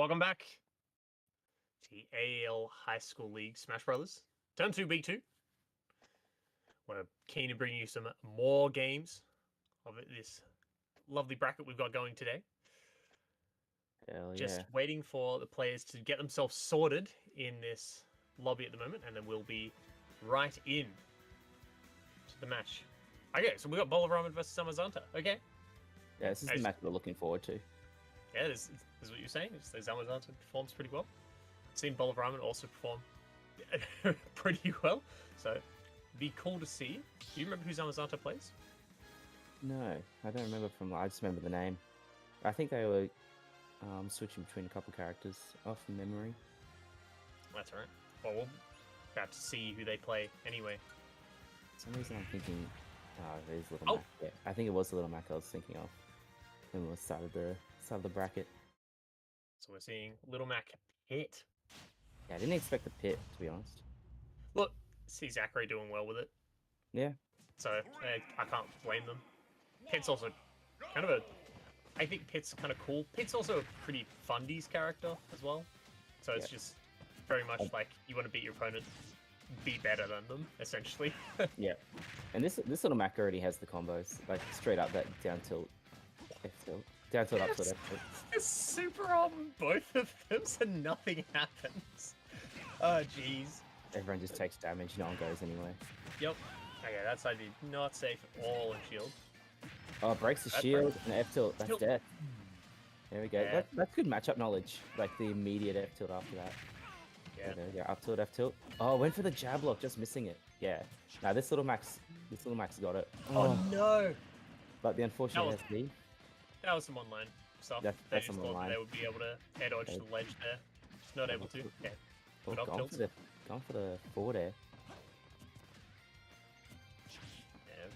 [SPEAKER 1] Welcome back to the AEL High School League Smash Brothers. Turn 2 B2. We're keen to bring you some more games of this lovely bracket we've got going today.
[SPEAKER 2] Hell
[SPEAKER 1] Just
[SPEAKER 2] yeah.
[SPEAKER 1] waiting for the players to get themselves sorted in this lobby at the moment, and then we'll be right in to the match. Okay, so we got Bowl of Ramen versus Zamazanta. Okay.
[SPEAKER 2] Yeah, this is the match we're looking forward to.
[SPEAKER 1] Yeah, this is what you're saying. Zamazanta performs pretty well. I've seen Bowl of Ramen also perform pretty well, so it'd be cool to see. Do you remember who Zamazanta plays?
[SPEAKER 2] No, I don't remember I just remember the name. I think they were switching between a couple characters off memory.
[SPEAKER 1] That's right. Well, we're about to see who they play anyway.
[SPEAKER 2] For some reason I'm thinking, it is Little Mac. Yeah, I think it was the Little Mac I was thinking of when we started the bracket.
[SPEAKER 1] So we're seeing Little Mac Pit.
[SPEAKER 2] Yeah, I didn't expect the Pit, to be honest.
[SPEAKER 1] Look, see Zachary doing well with it.
[SPEAKER 2] Yeah.
[SPEAKER 1] So I can't blame them. Pit's also kind of a... I think Pit's kind of cool. Pit's also a pretty fundies character as well. So it's just very much like you want to beat your opponent, be better than them, essentially.
[SPEAKER 2] Yeah. And this Little Mac already has the combos. Like, straight up that down tilt, F tilt. Down tilt, up tilt, F tilt.
[SPEAKER 1] It's super on both of them, so nothing happens. Oh, jeez.
[SPEAKER 2] Everyone just takes damage, no one goes anywhere.
[SPEAKER 1] Yep. Okay, that side is not safe at all in shield.
[SPEAKER 2] Oh, breaks the shield and F tilt. That's death. There we go.
[SPEAKER 1] Yeah.
[SPEAKER 2] That's good matchup knowledge. Like the immediate F tilt after that.
[SPEAKER 1] Yeah.
[SPEAKER 2] There we go. Up tilt, F tilt. Oh, went for the jab lock, just missing it. Yeah. Now this little Max got it.
[SPEAKER 1] Oh no!
[SPEAKER 2] But the unfortunate SD.
[SPEAKER 1] That was some online stuff.
[SPEAKER 2] That's
[SPEAKER 1] they just
[SPEAKER 2] some
[SPEAKER 1] thought
[SPEAKER 2] online.
[SPEAKER 1] they would be able to air dodge the ledge there. Just not able to. Okay.
[SPEAKER 2] Oh,
[SPEAKER 1] Good up tilts.
[SPEAKER 2] gone for the forward air.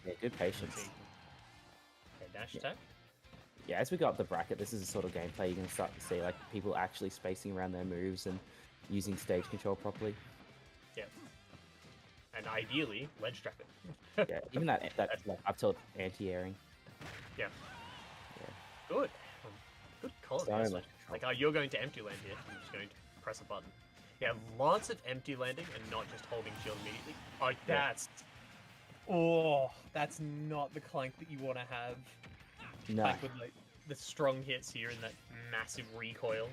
[SPEAKER 2] Yeah, good patience.
[SPEAKER 1] Okay, dash attack.
[SPEAKER 2] Yeah, as we go up the bracket, this is the sort of gameplay you're going to start to see, like people actually spacing around their moves and using stage control properly.
[SPEAKER 1] Yeah. And ideally, ledge trap it.
[SPEAKER 2] Yeah, even that like, up tilt anti-airing.
[SPEAKER 1] Yeah. Good. Good call.
[SPEAKER 2] So much
[SPEAKER 1] like, oh, you're going to empty land here. I'm just going to press a button. Yeah, lots of empty landing and not just holding shield immediately. Oh, that's... Oh, that's not the clank that you want to have.
[SPEAKER 2] No.
[SPEAKER 1] Like with like the strong hits here and that massive recoil.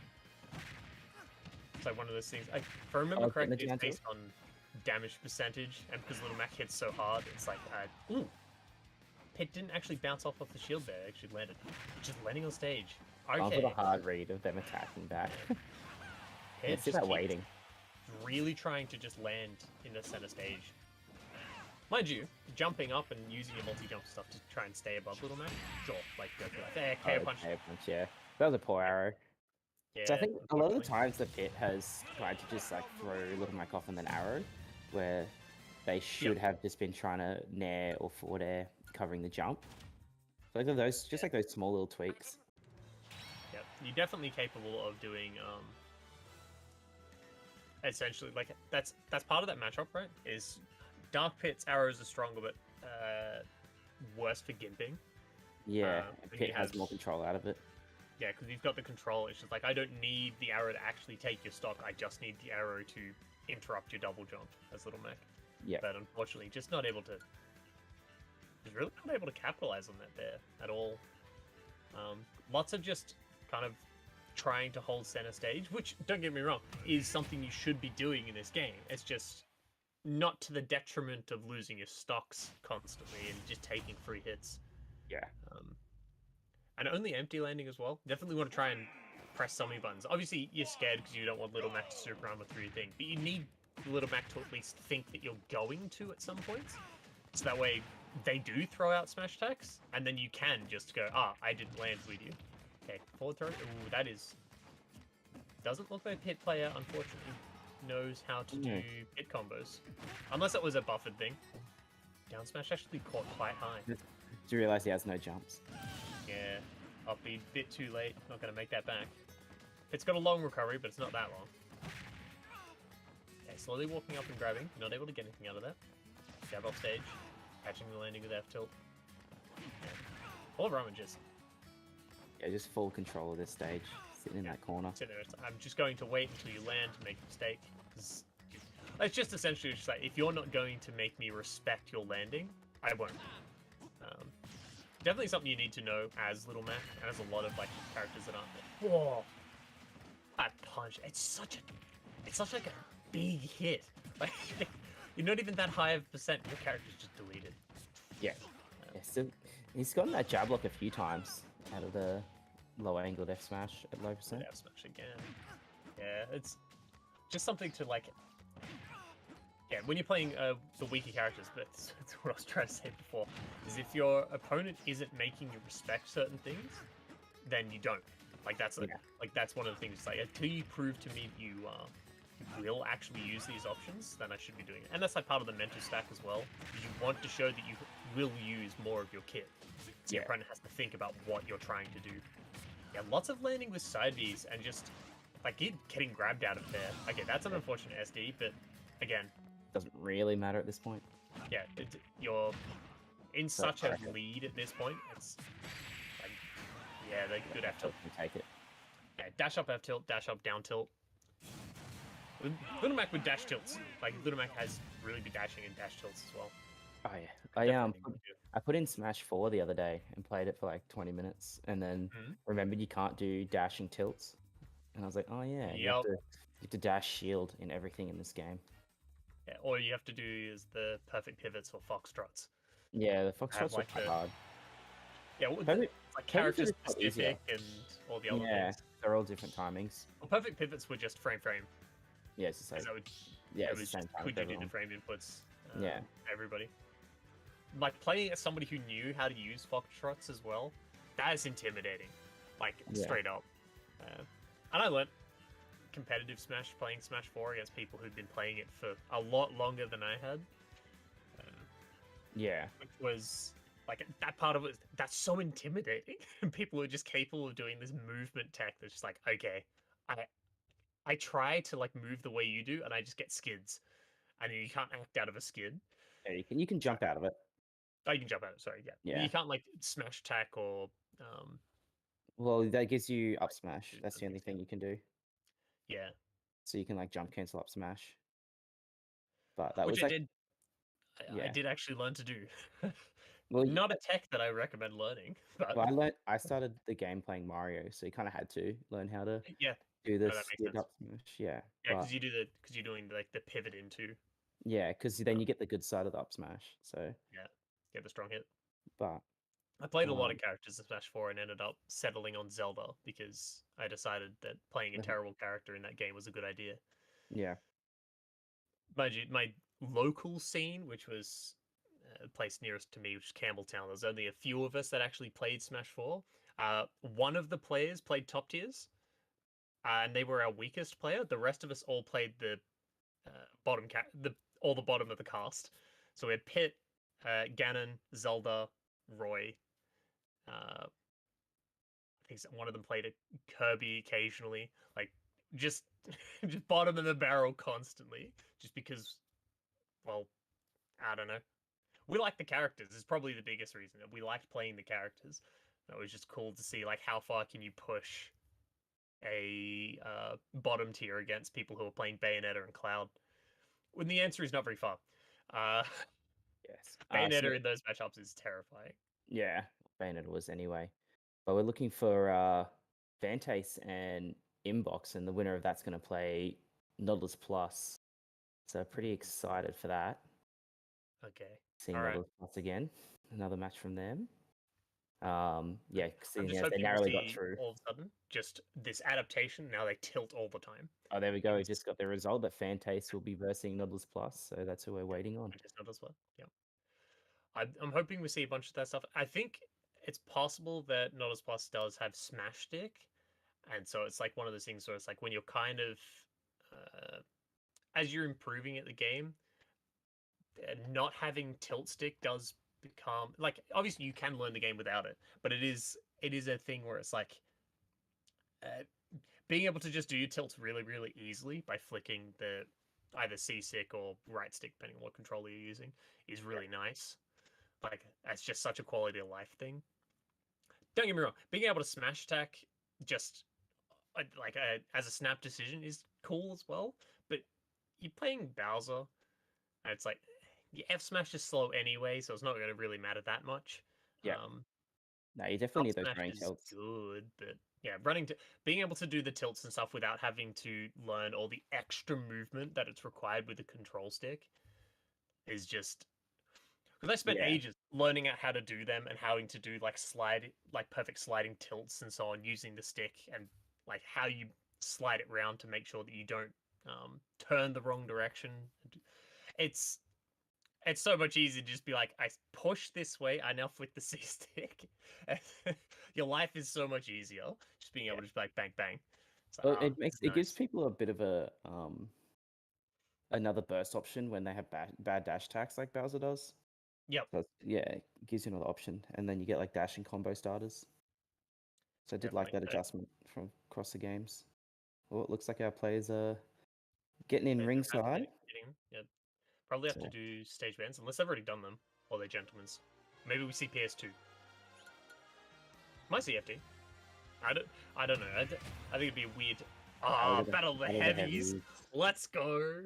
[SPEAKER 1] It's like one of those things. If I remember correctly, it's based on damage percentage, and because Little Mac hits so hard, it's like, ooh. Pit didn't actually bounce off the shield there, it actually landed. Just landing on stage. Okay.
[SPEAKER 2] I'll put a hard read of them attacking back. Yeah, see that waiting.
[SPEAKER 1] Really trying to just land in the center stage. Mind you, jumping up and using your multi-jump stuff to try and stay above Little Mac. Sure, like go for that. KO punch.
[SPEAKER 2] KO punch, yeah. That was a poor arrow.
[SPEAKER 1] Yeah,
[SPEAKER 2] so I think a lot of the times the Pit has tried to just like throw Little Mac off and then arrow, where they should have just been trying to nair or forward air covering the jump. So like those, just like those small little tweaks.
[SPEAKER 1] Yep, you're definitely capable of doing essentially like that's part of that matchup, right? Is Dark Pit's arrows are stronger, but worse for gimping.
[SPEAKER 2] Yeah, Pit has more control out of it.
[SPEAKER 1] Yeah, because you've got the control. It's just like, I don't need the arrow to actually take your stock. I just need the arrow to interrupt your double jump as Little Mac.
[SPEAKER 2] Yeah.
[SPEAKER 1] But unfortunately, just not able to... Just really not able to capitalize on that there at all. Lots of just kind of trying to hold center stage, which, don't get me wrong, is something you should be doing in this game. It's just not to the detriment of losing your stocks constantly and just taking free hits.
[SPEAKER 2] Yeah.
[SPEAKER 1] And only empty landing as well. Definitely want to try and press so many buttons. Obviously, you're scared because you don't want Little Mac to super armor through your thing, but you need Little Mac to at least think that you're going to at some points. So that way, they do throw out smash attacks, and then you can just go, I didn't land with you. Okay, forward throw. Ooh, that is... Doesn't look like Pit player, unfortunately, knows how to do Pit combos. Unless it was a buffered thing. Down smash actually caught quite high.
[SPEAKER 2] Do you realize he has no jumps?
[SPEAKER 1] Yeah, I'll be a bit too late. Not going to make that back. It's got a long recovery, but it's not that long. Okay, slowly walking up and grabbing. Not able to get anything out of that. Jab off stage. Catching the landing with F tilt. Yeah. All of Ramen just...
[SPEAKER 2] Yeah, just full control of this stage. sitting in that corner.
[SPEAKER 1] So I'm just going to wait until you land to make a mistake. It's just essentially just like, if you're not going to make me respect your landing, I won't. Definitely something you need to know as Little Mac, and as a lot of like characters that aren't. Whoa, that punch! It's such like a big hit. Like you're not even that high of percent. Your character's just deleted.
[SPEAKER 2] Yeah. So he's gotten that jab lock a few times out of the low angled F smash at low percent.
[SPEAKER 1] F smash again. Yeah, it's just something to like. Yeah, when you're playing the weaker characters, but that's what I was trying to say before, is if your opponent isn't making you respect certain things, then you don't. Like that's that's one of the things. Like until you prove to me that you will actually use these options, then I should be doing it. And that's like part of the mental stack as well. You want to show that you will use more of your kit, so your opponent has to think about what you're trying to do. Yeah, lots of landing with side Bs and just like getting grabbed out of there. Okay, that's an unfortunate SD, but again.
[SPEAKER 2] Doesn't really matter at this point.
[SPEAKER 1] Yeah, you're in such a lead at this point. It's like, yeah, they good F tilt.
[SPEAKER 2] Take it.
[SPEAKER 1] Yeah, dash up F tilt, dash up down tilt. Little Mac with dash tilts. Like Little Mac has really good dashing and dash tilts as well.
[SPEAKER 2] Oh yeah, I put in Smash 4 the other day and played it for like 20 minutes, and then remembered you can't do dashing tilts, and I was like, oh yeah, you have to dash shield in everything in this game.
[SPEAKER 1] Yeah, all you have to do is the perfect pivots or foxtrots.
[SPEAKER 2] Yeah, the foxtrots are quite hard.
[SPEAKER 1] Yeah, like character specific and all the other things.
[SPEAKER 2] Yeah, they're all different timings.
[SPEAKER 1] Well, perfect pivots were just frame.
[SPEAKER 2] Yeah, it's the same.
[SPEAKER 1] It's the same time. Could you do the frame inputs? Everybody. Like playing as somebody who knew how to use foxtrots as well, that is intimidating. Like straight up. And I learned competitive Smash playing Smash 4 against people who'd been playing it for a lot longer than I had. Which was like that part of it. That's so intimidating. And people who are just capable of doing this movement tech. That's just like, okay, I try to like move the way you do, and I just get skids, and you can't act out of a skid.
[SPEAKER 2] Yeah, you can jump out of it.
[SPEAKER 1] Oh, you can jump out. Sorry, yeah. You can't like smash attack or.
[SPEAKER 2] Well, that gives you up smash. That's the only thing you can do.
[SPEAKER 1] Yeah.
[SPEAKER 2] So you can like jump cancel up smash. But that
[SPEAKER 1] Which
[SPEAKER 2] was
[SPEAKER 1] I
[SPEAKER 2] like,
[SPEAKER 1] did. I did actually learn to do.
[SPEAKER 2] Well,
[SPEAKER 1] not a tech that I recommend learning. But...
[SPEAKER 2] Well, I started the game playing Mario, so you kind of had to learn how to do this up smash. Yeah.
[SPEAKER 1] Yeah, because you're doing like the pivot into.
[SPEAKER 2] Yeah, because then you get the good side of the up smash. So
[SPEAKER 1] yeah, get the strong hit.
[SPEAKER 2] But
[SPEAKER 1] I played a lot of characters in Smash 4 and ended up settling on Zelda because I decided that playing a terrible character in that game was a good idea.
[SPEAKER 2] Yeah.
[SPEAKER 1] My local scene, which was the place nearest to me, which is Campbelltown, there's only a few of us that actually played Smash 4. One of the players played top tiers, and they were our weakest player. The rest of us all played the bottom of the cast. So we had Pit, Ganon, Zelda, Roy. I think one of them played a Kirby occasionally, like just bottom of the barrel constantly, just because, well, I don't know. We liked the characters. Is probably the biggest reason. We liked playing the characters. It was just cool to see like how far can you push a bottom tier against people who are playing Bayonetta and Cloud. When the answer is not very far.
[SPEAKER 2] Yes.
[SPEAKER 1] Bayonetta in those matchups is terrifying.
[SPEAKER 2] Yeah, Bayonetta was anyway. But we're looking for Vantace and Inbox, and the winner of that's going to play Nautilus Plus. So pretty excited for that.
[SPEAKER 1] Okay.
[SPEAKER 2] Seeing Nautilus Plus again. Another match from them. Yeah,
[SPEAKER 1] I'm just hoping they narrowly got through. All of a sudden, just this adaptation. Now they tilt all the time.
[SPEAKER 2] Oh, there we go. We just got the result that Fantace will be versing Nautilus Plus, so that's who we're waiting on.
[SPEAKER 1] Nautilus Plus. Yeah. I'm hoping we see a bunch of that stuff. I think it's possible that Nautilus Plus does have Smash Stick, and so it's like one of those things where it's like when you're kind of as you're improving at the game, not having tilt stick does become like, obviously you can learn the game without it, but it is a thing where it's like being able to just do your tilts really easily by flicking the either C stick or right stick depending on what controller you're using is really nice. Like that's just such a quality of life thing. Don't get me wrong, being able to smash attack just like as a snap decision is cool as well. But you're playing Bowser, and it's like your F smash is slow anyway, so it's not going to really matter that much.
[SPEAKER 2] Yeah.
[SPEAKER 1] Um,
[SPEAKER 2] No, you definitely
[SPEAKER 1] Up
[SPEAKER 2] need those
[SPEAKER 1] smash
[SPEAKER 2] running
[SPEAKER 1] is
[SPEAKER 2] tilts.
[SPEAKER 1] good, but yeah, being able to do the tilts and stuff without having to learn all the extra movement that it's required with the control stick is just because I spent
[SPEAKER 2] Yeah.
[SPEAKER 1] ages learning out how to do them and how to do like perfect sliding tilts and so on using the stick and like how you slide it round to make sure that you don't turn the wrong direction. It's it's so much easier to just be like, I push this way, I now flick the C stick. Your life is so much easier just being able
[SPEAKER 2] Yeah.
[SPEAKER 1] to just be like bang bang. So
[SPEAKER 2] Well, it gives
[SPEAKER 1] nice.
[SPEAKER 2] people a bit of a another burst option when they have bad dash attacks like Bowser does.
[SPEAKER 1] Yep,
[SPEAKER 2] So yeah, it gives you another option, and then you get like dash and combo starters. So I did like
[SPEAKER 1] definitely.
[SPEAKER 2] that adjustment from across the games. Well, it looks like our players are getting in
[SPEAKER 1] They're
[SPEAKER 2] ringside.
[SPEAKER 1] getting him. Yeah, probably have to
[SPEAKER 2] So
[SPEAKER 1] do stage bans unless they've already done them or they're gentlemen's. Maybe we see PS2. Might see FD. I don't. I don't know. I think it'd be a weird.
[SPEAKER 2] Battle of the,
[SPEAKER 1] Battle of the
[SPEAKER 2] Battle of the
[SPEAKER 1] Heavies.
[SPEAKER 2] Heavies.
[SPEAKER 1] Let's go.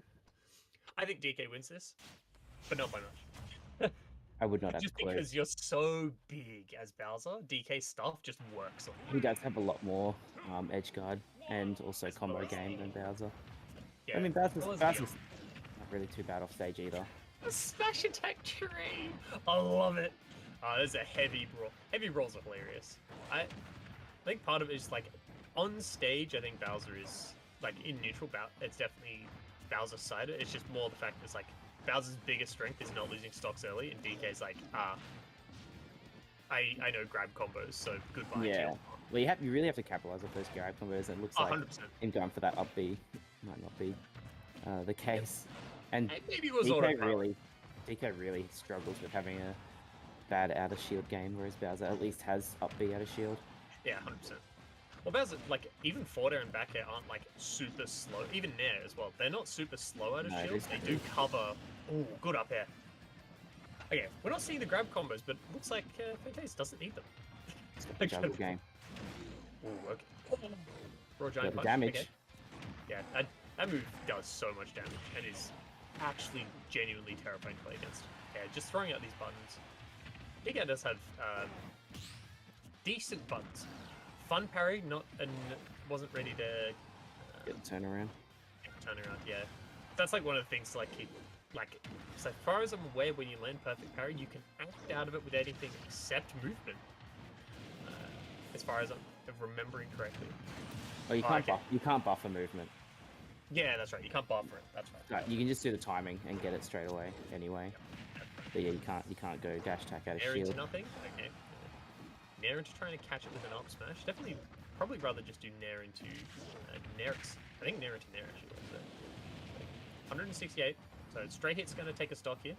[SPEAKER 1] I think DK wins this, but not by much.
[SPEAKER 2] I would not have a
[SPEAKER 1] Just
[SPEAKER 2] clue.
[SPEAKER 1] because you're so big as Bowser, DK stuff just works on
[SPEAKER 2] He
[SPEAKER 1] you.
[SPEAKER 2] does have a lot more edge guard and also
[SPEAKER 1] As
[SPEAKER 2] combo
[SPEAKER 1] well as
[SPEAKER 2] game than Bowser.
[SPEAKER 1] yeah,
[SPEAKER 2] I mean,
[SPEAKER 1] as well as the
[SPEAKER 2] Bowser's not really too bad off stage either.
[SPEAKER 1] a smash attack tree. I love it. There's a heavy brawl. Heavy brawls are hilarious. I think part of it is like on stage. I think Bowser is like in neutral. It's definitely Bowser's side. It's just more the fact that it's like Bowser's biggest strength is not losing stocks early, and DK's like I know grab combos, so goodbye.
[SPEAKER 2] Yeah.
[SPEAKER 1] Chill.
[SPEAKER 2] Well, you really have to capitalize on those grab combos, and it looks like
[SPEAKER 1] 100%.
[SPEAKER 2] him going for that up B might not be the case. And
[SPEAKER 1] Maybe it was
[SPEAKER 2] DK
[SPEAKER 1] autopower.
[SPEAKER 2] really struggles with having a bad out of shield game, whereas Bowser at least has up B out of shield.
[SPEAKER 1] Yeah, 100%. Well, Bowser, like, even forward air and back air aren't, like, super slow. Even Nair as well. They're not super slow out of
[SPEAKER 2] No, it
[SPEAKER 1] shield.
[SPEAKER 2] is
[SPEAKER 1] They
[SPEAKER 2] true.
[SPEAKER 1] do cover. Ooh, good up air. Okay, we're not seeing the grab combos, but it looks like Fantaise doesn't need them.
[SPEAKER 2] It's got the juggle game.
[SPEAKER 1] Ooh, okay. Raw
[SPEAKER 2] Got
[SPEAKER 1] giant
[SPEAKER 2] the
[SPEAKER 1] punch.
[SPEAKER 2] damage.
[SPEAKER 1] Okay. Yeah, that move does so much damage and is actually genuinely terrifying to play against. Yeah, just throwing out these buttons. Big Ed does have decent buttons. Fun parry, wasn't ready to
[SPEAKER 2] Get the turnaround.
[SPEAKER 1] turn around. Yeah, that's like one of the things to like keep like. So far as I'm aware, when you land perfect parry, you can act out of it with anything except movement. As far as I'm remembering correctly.
[SPEAKER 2] Oh, you can't buff. You can't buffer movement.
[SPEAKER 1] Yeah, that's right. You can't buffer it. That's right.
[SPEAKER 2] You can just do the timing and get it straight away anyway. But yeah, you can't go dash attack out of
[SPEAKER 1] Nair
[SPEAKER 2] shield.
[SPEAKER 1] into nothing. Okay. Nair into trying to catch it with an up smash. Definitely, probably rather just do Nair into Nair. I think Nair into Nair actually. So, 168. So straight hit's going to take a stock here.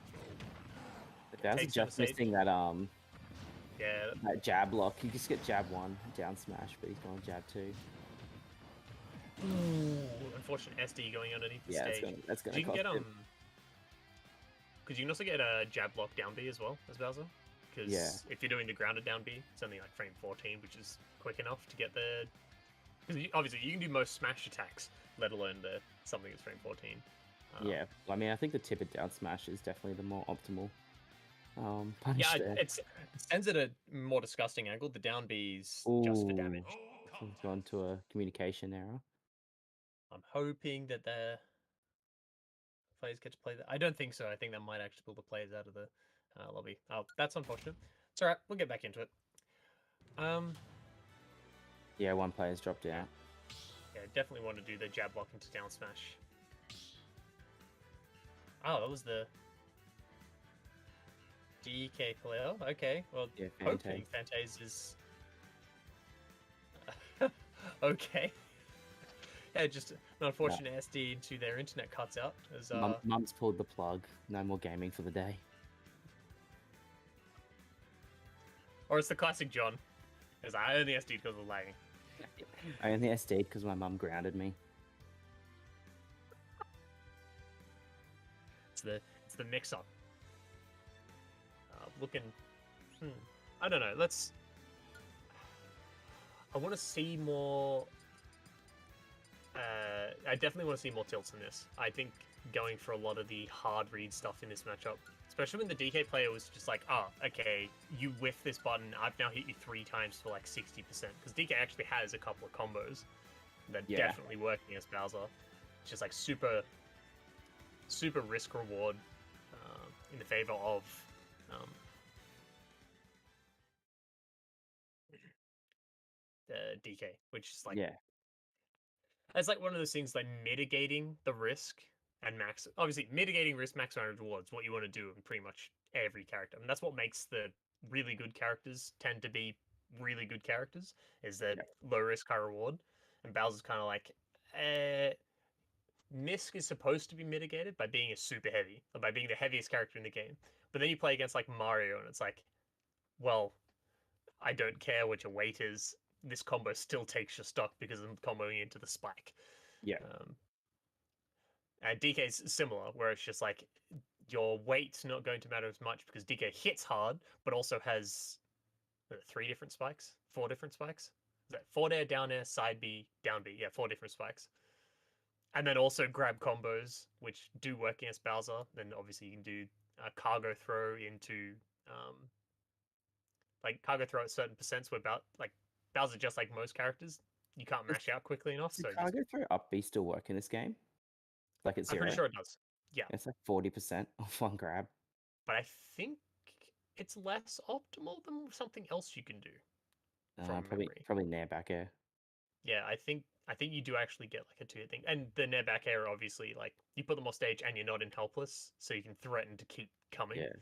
[SPEAKER 2] But Bowser
[SPEAKER 1] Takes down
[SPEAKER 2] just
[SPEAKER 1] the stage.
[SPEAKER 2] missing that
[SPEAKER 1] Yeah.
[SPEAKER 2] that jab lock. You just get jab 1 down smash, but he's going jab 2.
[SPEAKER 1] Ooh, unfortunate SD going underneath the
[SPEAKER 2] Yeah,
[SPEAKER 1] stage.
[SPEAKER 2] that's gonna
[SPEAKER 1] You can
[SPEAKER 2] cost
[SPEAKER 1] get
[SPEAKER 2] him.
[SPEAKER 1] because you can also get a jab block down B as well as Bowser. Because
[SPEAKER 2] Yeah.
[SPEAKER 1] if you're doing the grounded down B, it's only like frame 14, which is quick enough to get the. Because obviously you can do most smash attacks, let alone something that's frame 14.
[SPEAKER 2] Yeah, I mean, I think the tippet down smash is definitely the more optimal punish
[SPEAKER 1] Yeah,
[SPEAKER 2] there.
[SPEAKER 1] it sends at a more disgusting angle. The down B's just for damage.
[SPEAKER 2] He's gone to a communication error.
[SPEAKER 1] I'm hoping that the players get to play that. I don't think so. I think that might actually pull the players out of the lobby. Oh, that's unfortunate. It's alright. We'll get back into it.
[SPEAKER 2] Yeah, one player's dropped out.
[SPEAKER 1] Yeah, definitely want to do the jab block into down smash. Oh, that was the DK player. Okay, well,
[SPEAKER 2] Yeah,
[SPEAKER 1] hopefully Fantaise is okay. Yeah, just an unfortunate SD into their internet cuts out. As
[SPEAKER 2] Mum's pulled the plug. No more gaming for the day.
[SPEAKER 1] or it's the classic John. As I only SD because of lagging.
[SPEAKER 2] I only SD'd because my mum grounded me.
[SPEAKER 1] It's the mix up. Looking, I don't know. I want to see more I definitely want to see more tilts in this. I think going for a lot of the hard read stuff in this matchup, especially when the DK player was just like, okay, you whiff this button, I've now hit you 3 times for like 60%. Because DK actually has a couple of combos that definitely work against Bowser. It's just like super risk reward in the favor of the DK, which is like it's like one of those things like mitigating the risk and obviously mitigating risk, maximizing rewards, what you want to do in pretty much every character. And that's what makes the really good characters tend to be really good characters, is that low risk, high reward. And Bowser's kind of like, Misk is supposed to be mitigated by being a super heavy, or by being the heaviest character in the game. But then you play against like Mario and it's like, well, I don't care what your weight is. This combo still takes your stock because I'm comboing into the spike. And DK's similar, where it's just like your weight's not going to matter as much because DK hits hard, but also has 3 different spikes, 4 different spikes. Is that forward air, down air, side B, down B? Yeah, 4 different spikes. And then also grab combos, which do work against Bowser. Then obviously you can do a cargo throw into like cargo throw at certain percents where Bowser, just like most characters, you can't mash out quickly enough.
[SPEAKER 2] Does
[SPEAKER 1] So
[SPEAKER 2] cargo throw up B still work in this game? Like it's 0?
[SPEAKER 1] I'm pretty sure it does. Yeah.
[SPEAKER 2] It's like 40% off one grab.
[SPEAKER 1] But I think it's less optimal than something else you can do. From
[SPEAKER 2] probably nair back air.
[SPEAKER 1] Yeah, I think you do actually get like a 2-hit thing. And the nair back air, obviously, like you put them on stage and you're not in helpless, so you can threaten to keep coming.
[SPEAKER 2] Yeah.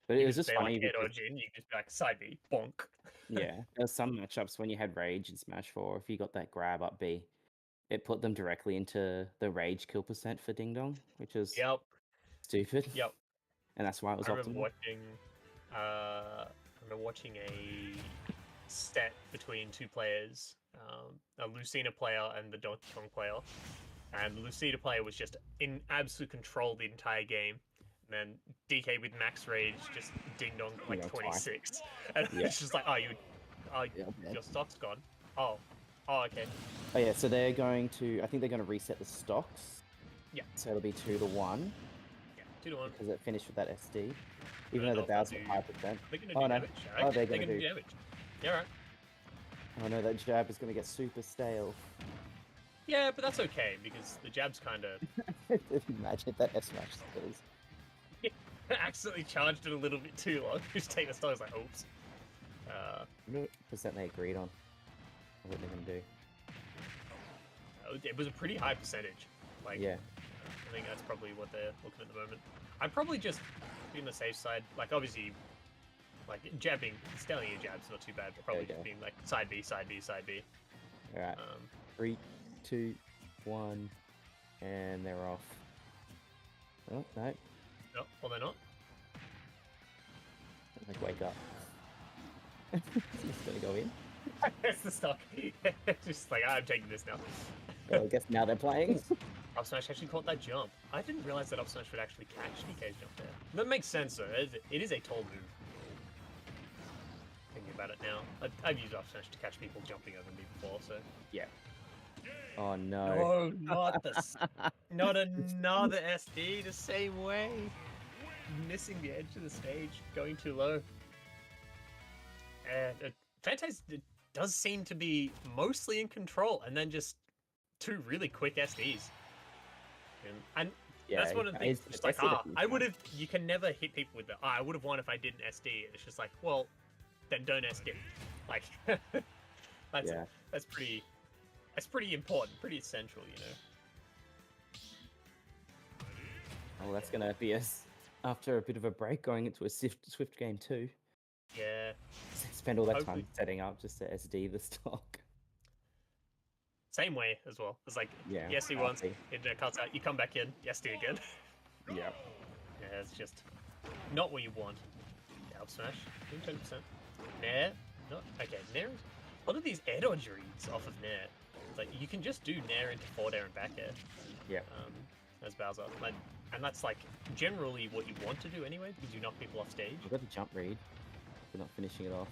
[SPEAKER 2] But it was just funny
[SPEAKER 1] like
[SPEAKER 2] because
[SPEAKER 1] dodge in, you just be like side B, bonk.
[SPEAKER 2] there were some matchups when you had Rage in Smash 4, if you got that grab up B, it put them directly into the Rage kill percent for Ding Dong, which is stupid.
[SPEAKER 1] Yep.
[SPEAKER 2] And that's why it was optimal.
[SPEAKER 1] I remember watching a set between 2 players, a Lucina player and the Donkey Kong player. And the Lucina player was just in absolute control the entire game. And then DK with max rage just ding dong like 26. And it's just like, your stock's gone. Oh, okay.
[SPEAKER 2] Oh yeah, so they're going to, I think they're going to reset the stocks.
[SPEAKER 1] Yeah.
[SPEAKER 2] So it'll be 2-1.
[SPEAKER 1] Yeah, 2-1.
[SPEAKER 2] Because it finished with that SD. Even though the Bowser at 5%.
[SPEAKER 1] They're going to do damage.
[SPEAKER 2] They're going to do
[SPEAKER 1] damage. Yeah, right.
[SPEAKER 2] Oh no, that jab is going to get super stale.
[SPEAKER 1] Yeah, but that's okay, because the jab's kind of...
[SPEAKER 2] Imagine that S-Smash skills.
[SPEAKER 1] Accidentally charged it a little bit too long. Just take the stock, it's like, oops.
[SPEAKER 2] What percent they agreed on? What they're going to do?
[SPEAKER 1] It was a pretty high percentage. Like,
[SPEAKER 2] yeah.
[SPEAKER 1] I think that's probably what they're looking at the moment. I'd probably just be on the safe side. Like, obviously, like, jabbing, stealing your jab's not too bad, but probably just being like, side B, side B, side B.
[SPEAKER 2] Alright. 3, 2, 1, and they're off. Oh, no.
[SPEAKER 1] No, well, they're not.
[SPEAKER 2] Like, wake up. He's gonna go in.
[SPEAKER 1] It's the stock. Just like, I'm taking this now.
[SPEAKER 2] Well, I guess now they're playing.
[SPEAKER 1] Up smash actually caught that jump. I didn't realize that up smash would actually catch DK's jump there. That makes sense though. It is a tall move. Thinking about it now, I've used up smash to catch people jumping over me before, so
[SPEAKER 2] yeah. Oh no!
[SPEAKER 1] No, not another SD the same way. Missing the edge of the stage, going too low. And Fantasy does seem to be mostly in control, and then just 2 really quick SDs. And that's one of the things. Just like, I would have. You can never hit people with the. I would have won if I didn't SD. It's just like, well, then don't SD. Like, that's pretty. That's pretty important, pretty essential, you know.
[SPEAKER 2] Oh, that's gonna be us after a bit of a break, going into a Swift game 2.
[SPEAKER 1] Yeah.
[SPEAKER 2] Spend all that time setting up just to SD the stock.
[SPEAKER 1] Same way as well. It's like, SD once, it cuts out, you come back in, SD again.
[SPEAKER 2] Yeah.
[SPEAKER 1] Yeah, it's just not what you want. Yeah, up smash, 20%. Nair, not okay. Nair. A lot of these air dodge reads off of Nair. Like, you can just do Nair into forward air and back air.
[SPEAKER 2] Yeah.
[SPEAKER 1] As Bowser. And that's like generally what you want to do anyway, because you knock people off stage.
[SPEAKER 2] You've got the jump read. We're not finishing it off.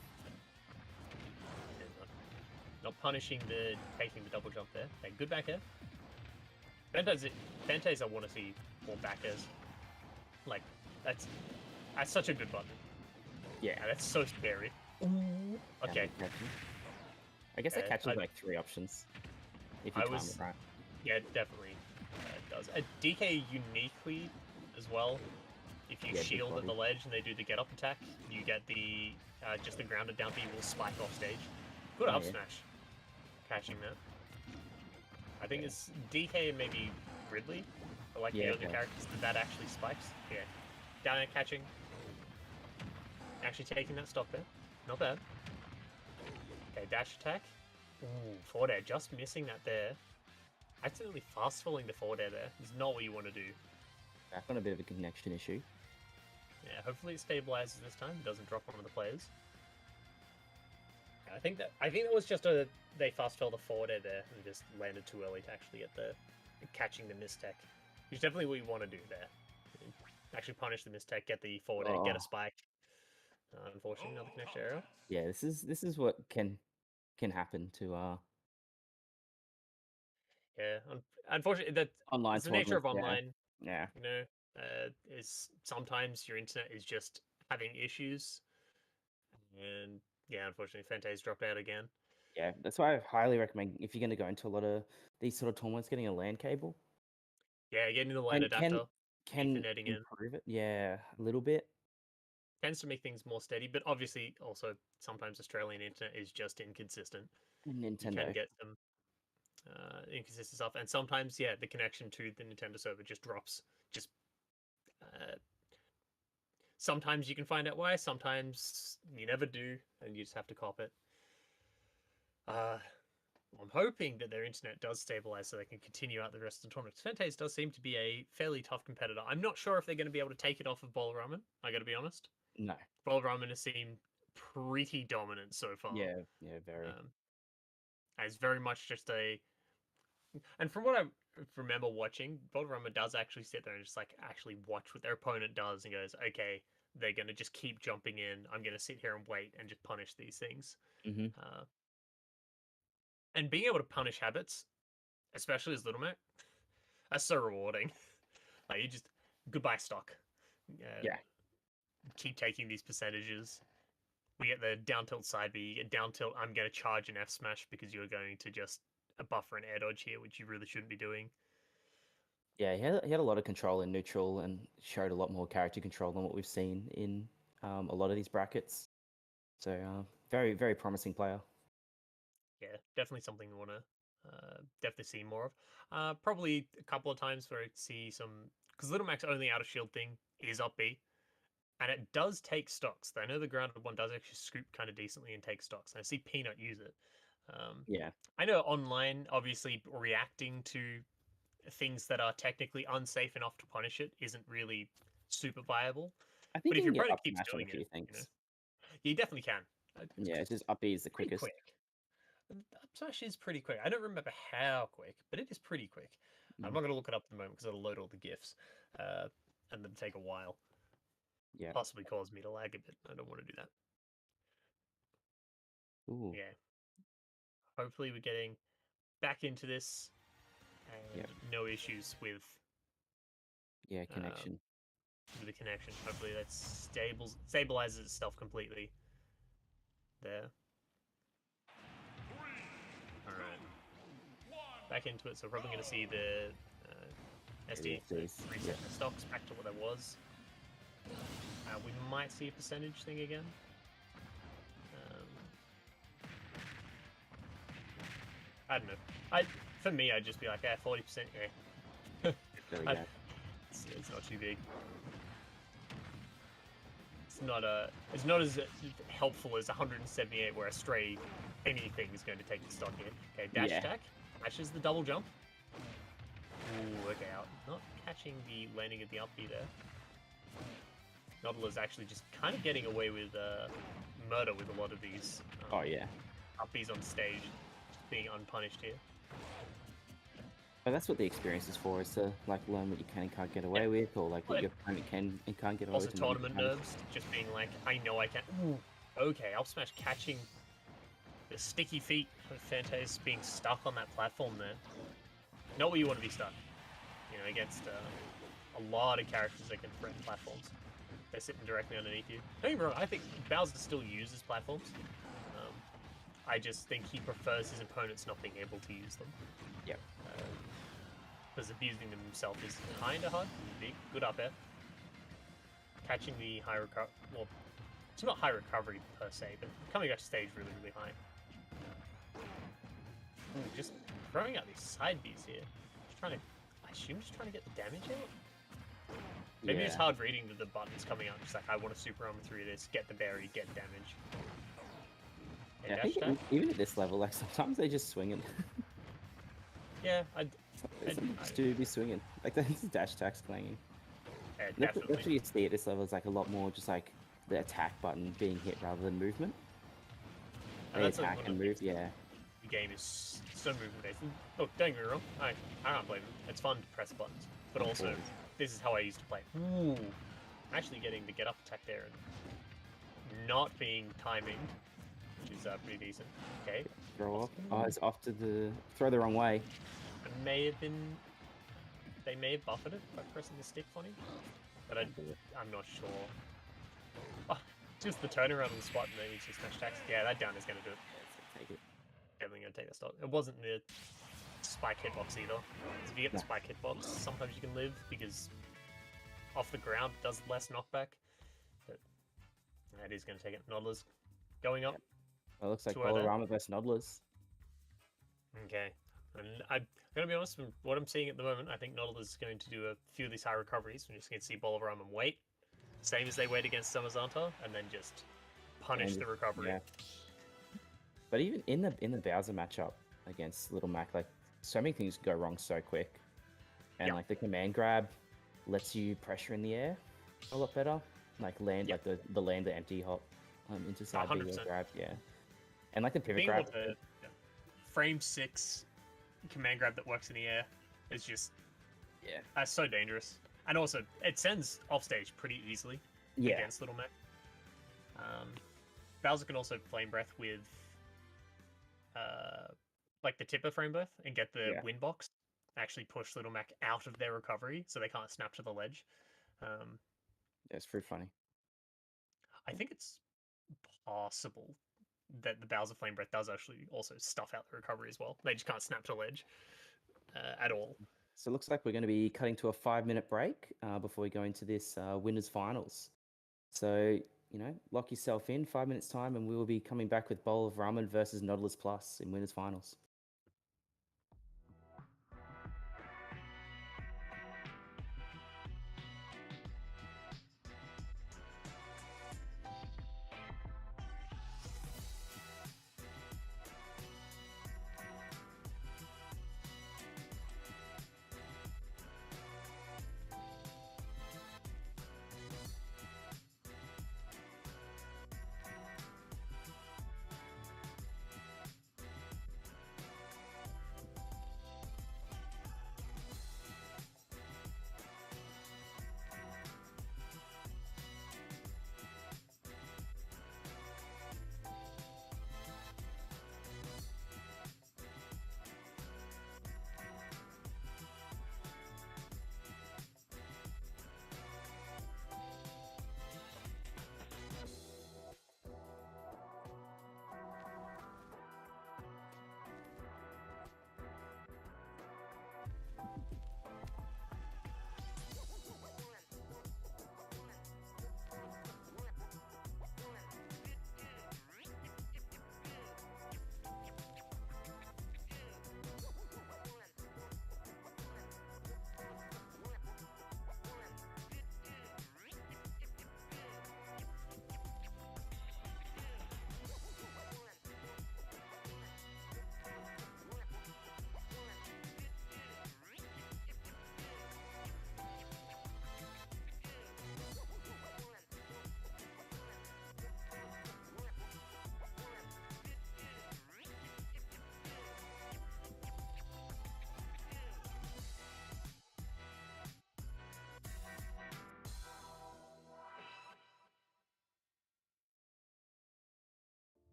[SPEAKER 1] Not punishing the taking the double jump there. Okay, good back air. Fantays I want to see more backers. Like, that's such a good button.
[SPEAKER 2] Yeah.
[SPEAKER 1] That's so scary. Ooh. Okay.
[SPEAKER 2] I guess that catches
[SPEAKER 1] I-
[SPEAKER 2] like 3 options. If you
[SPEAKER 1] I
[SPEAKER 2] time
[SPEAKER 1] was-
[SPEAKER 2] it right.
[SPEAKER 1] Yeah, definitely it does. DK uniquely as well. If you
[SPEAKER 2] Yeah, big
[SPEAKER 1] shield at the
[SPEAKER 2] body.
[SPEAKER 1] ledge and they do the get up attack, you get the just the grounded down B will spike off stage. Good up
[SPEAKER 2] yeah.
[SPEAKER 1] smash. Catching that. I think
[SPEAKER 2] Yeah.
[SPEAKER 1] it's DK and maybe Ridley, but like the
[SPEAKER 2] Yeah,
[SPEAKER 1] other
[SPEAKER 2] okay.
[SPEAKER 1] characters that actually spikes. Yeah. Down air catching. Actually taking that stock there. Not bad. Okay, dash attack. Ooh, forward air. Just missing that there. Accidentally fast falling the forward air there. Is not what you want to do.
[SPEAKER 2] Back on a bit of a connection issue.
[SPEAKER 1] Yeah, hopefully it stabilizes this time. It doesn't drop one of the players. Yeah, I think that was just they fast fell the forward air there and just landed too early to actually get the catching the mistech. Which is definitely what you want to do there. Actually punish the mistech, get the forward air, get a spike. Unfortunately, another connection error.
[SPEAKER 2] Yeah, this is what can happen to
[SPEAKER 1] Yeah, unfortunately, that's
[SPEAKER 2] online
[SPEAKER 1] the nature of
[SPEAKER 2] tournaments.
[SPEAKER 1] online.
[SPEAKER 2] Yeah.
[SPEAKER 1] You know, is sometimes your internet is just having issues, and yeah, unfortunately, Fantasy's dropped out again.
[SPEAKER 2] Yeah, that's why I highly recommend if you're going to go into a lot of these sort of tournaments, getting a LAN cable.
[SPEAKER 1] Yeah, getting the LAN adapter,
[SPEAKER 2] Can
[SPEAKER 1] Etherneting in,
[SPEAKER 2] improve it. Yeah, a little bit.
[SPEAKER 1] tends to make things more steady, but obviously, also sometimes Australian internet is just inconsistent. You can
[SPEAKER 2] Nintendo.
[SPEAKER 1] get some inconsistent stuff, and sometimes, yeah, the connection to the Nintendo server just drops. Just sometimes you can find out why, sometimes you never do, and you just have to cop it. I'm hoping that their internet does stabilize so they can continue out the rest of the tournament. Fantays does seem to be a fairly tough competitor. I'm not sure if they're going to be able to take it off of Bowl Ramen. I got to be honest.
[SPEAKER 2] No.
[SPEAKER 1] Bowl Ramen has seemed pretty dominant so far.
[SPEAKER 2] Yeah, very.
[SPEAKER 1] It's very much just a. And from what I remember watching, Bowl Ramen does actually sit there and just like actually watch what their opponent does and goes, okay, they're going to just keep jumping in. I'm going to sit here and wait and just punish these things.
[SPEAKER 2] Mm-hmm.
[SPEAKER 1] And being able to punish habits, especially as Little Mac, that's so rewarding. Like you just goodbye stock.
[SPEAKER 2] Yeah.
[SPEAKER 1] Keep taking these percentages. We get the down tilt side B. You get down tilt. I'm going to charge an F smash because you're going to just buffer an air dodge here, which you really shouldn't be doing.
[SPEAKER 2] Yeah, he had a lot of control in neutral and showed a lot more character control than what we've seen in a lot of these brackets. So very, very promising player.
[SPEAKER 1] Yeah, definitely something we want to definitely see more of. Probably a couple of times where I see some, because Little Mac's only out of shield thing is up B, and it does take stocks. I know the grounded one does actually scoop kind of decently and take stocks. And I see Peanut use it.
[SPEAKER 2] Yeah.
[SPEAKER 1] I know online, obviously, reacting to things that are technically unsafe enough to punish it isn't really super viable.
[SPEAKER 2] I think
[SPEAKER 1] But
[SPEAKER 2] you
[SPEAKER 1] if
[SPEAKER 2] can
[SPEAKER 1] your
[SPEAKER 2] get
[SPEAKER 1] opponent
[SPEAKER 2] up
[SPEAKER 1] keeps
[SPEAKER 2] smash on a
[SPEAKER 1] doing
[SPEAKER 2] few
[SPEAKER 1] it,
[SPEAKER 2] things.
[SPEAKER 1] you definitely can.
[SPEAKER 2] Yeah, it's just up B is the
[SPEAKER 1] Pretty
[SPEAKER 2] quickest.
[SPEAKER 1] quick. Up smash is pretty quick. I don't remember how quick, but it is pretty quick. I'm not going to look it up at the moment because it'll load all the GIFs, and then take a while.
[SPEAKER 2] Yeah.
[SPEAKER 1] Possibly cause me to lag a bit. I don't want to do that.
[SPEAKER 2] Ooh.
[SPEAKER 1] Yeah. Hopefully we're getting back into this and no issues with
[SPEAKER 2] connection.
[SPEAKER 1] with the connection. Hopefully that stabilizes itself completely. There. Alright. Back into it, so we're probably going to see the SD reset the stocks back to what there was. We might see a percentage thing again. I don't know. For me, I'd just be like, 40%, yeah. It's not too big. It's not as helpful as 178 where a stray anything is going to take the stock in. Okay, dash attack. Matches the double jump. Ooh, okay, out. Not catching the landing of the up B there. Noddle is actually just kind of getting away with murder with a lot of these.
[SPEAKER 2] Oh, yeah.
[SPEAKER 1] Up Bs on stage, just being unpunished here.
[SPEAKER 2] But that's what the experience is for, is to like learn what you can and can't get away with, or like what your opponent can and can't get away with.
[SPEAKER 1] Also tournament nerves, just being like, I know I can. Ooh, okay, up smash catching the sticky feet of Fantas being stuck on that platform there. Not where you want to be stuck. against a lot of characters that can threaten platforms. They're sitting directly underneath you. Don't get me wrong, I think Bowser still uses platforms. I just think he prefers his opponents not being able to use them.
[SPEAKER 2] Yep.
[SPEAKER 1] Because abusing them himself is kinda hard. Big, good up air. Catching the high recovery, well, it's not high recovery per se, but coming up to stage really, really high. Just throwing out these side Bs here. Just trying to, I assume just trying to get the damage out? Maybe it's hard reading the buttons coming out. Just like, I want to super armor through this, get the berry, get damage.
[SPEAKER 2] Yeah, I think even at this level, like sometimes they just swinging.
[SPEAKER 1] Yeah,
[SPEAKER 2] Just do be swinging. Like those dash attacks clanging.
[SPEAKER 1] Yeah,
[SPEAKER 2] That's
[SPEAKER 1] definitely.
[SPEAKER 2] what you see at this level is like a lot more just like the attack button being hit rather than movement.
[SPEAKER 1] And
[SPEAKER 2] They
[SPEAKER 1] that's
[SPEAKER 2] attack and move, yeah.
[SPEAKER 1] The game is so movement based. Look, don't get me wrong, I can't blame them. It's fun to press buttons, but also this is how I used to play. Ooh, actually getting the get up attack there and not being timing, which is pretty decent. Okay.
[SPEAKER 2] Throw off. Oh, it's off to the throw the wrong way.
[SPEAKER 1] It may have been. They may have buffered it by pressing the stick funny, but I'm not sure. Oh, just the turnaround on the spot and then you just smash attacks. Yeah, that down is going to do it.
[SPEAKER 2] Take it.
[SPEAKER 1] Definitely going to take that stock. It wasn't the spike hitbox either. So if you get the spike hitbox, sometimes you can live because off the ground it does less knockback. But that is going to take it. Noddler's going up.
[SPEAKER 2] Well, it looks like Bolorama versus Noddlers.
[SPEAKER 1] Okay. And I'm going to be honest, with what I'm seeing at the moment, I think Noddler's going to do a few of these high recoveries. We're just going to see Bolorama wait. Same as they wait against Samazanta, and then just punish the recovery.
[SPEAKER 2] Yeah. But even in the Bowser matchup against Little Mac, like so many things go wrong so quick, and like the command grab lets you pressure in the air a lot better. Like land, like the land the empty hop into side B grab, and like the pivot grab.
[SPEAKER 1] The frame 6 command grab that works in the air is just that's so dangerous. And also, it sends off stage pretty easily against Little Mac. Bowser can also flame breath with like the tipper frame breath and get the win box. Actually push Little Mac out of their recovery so they can't snap to the ledge.
[SPEAKER 2] It's pretty funny.
[SPEAKER 1] I think it's possible that the Bowser flame breath does actually also stuff out the recovery as well. They just can't snap to ledge at all.
[SPEAKER 2] So it looks like we're going to be cutting to a 5-minute break before we go into this winners finals. So, lock yourself in 5 minutes time and we will be coming back with Bowl of Ramen versus Noddlers Plus in winners finals.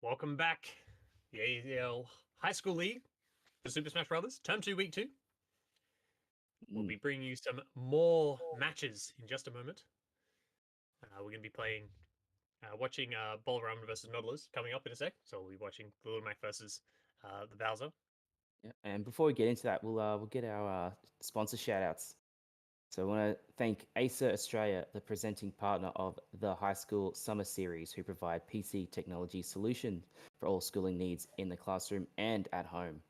[SPEAKER 1] Welcome back. The AEL High School League for Super Smash Bros. Term 2, Week 2. We'll be bringing you some more matches in just a moment. We're going to be playing, watching Bolraman versus Nautilus coming up in a sec. So we'll be watching the Little Mac versus the Bowser.
[SPEAKER 2] Yeah, and before we get into that, we'll get our sponsor shout-outs. So I want to thank Acer Australia, the presenting partner of the High School Summer Series, who provide PC technology solutions for all schooling needs in the classroom and at home.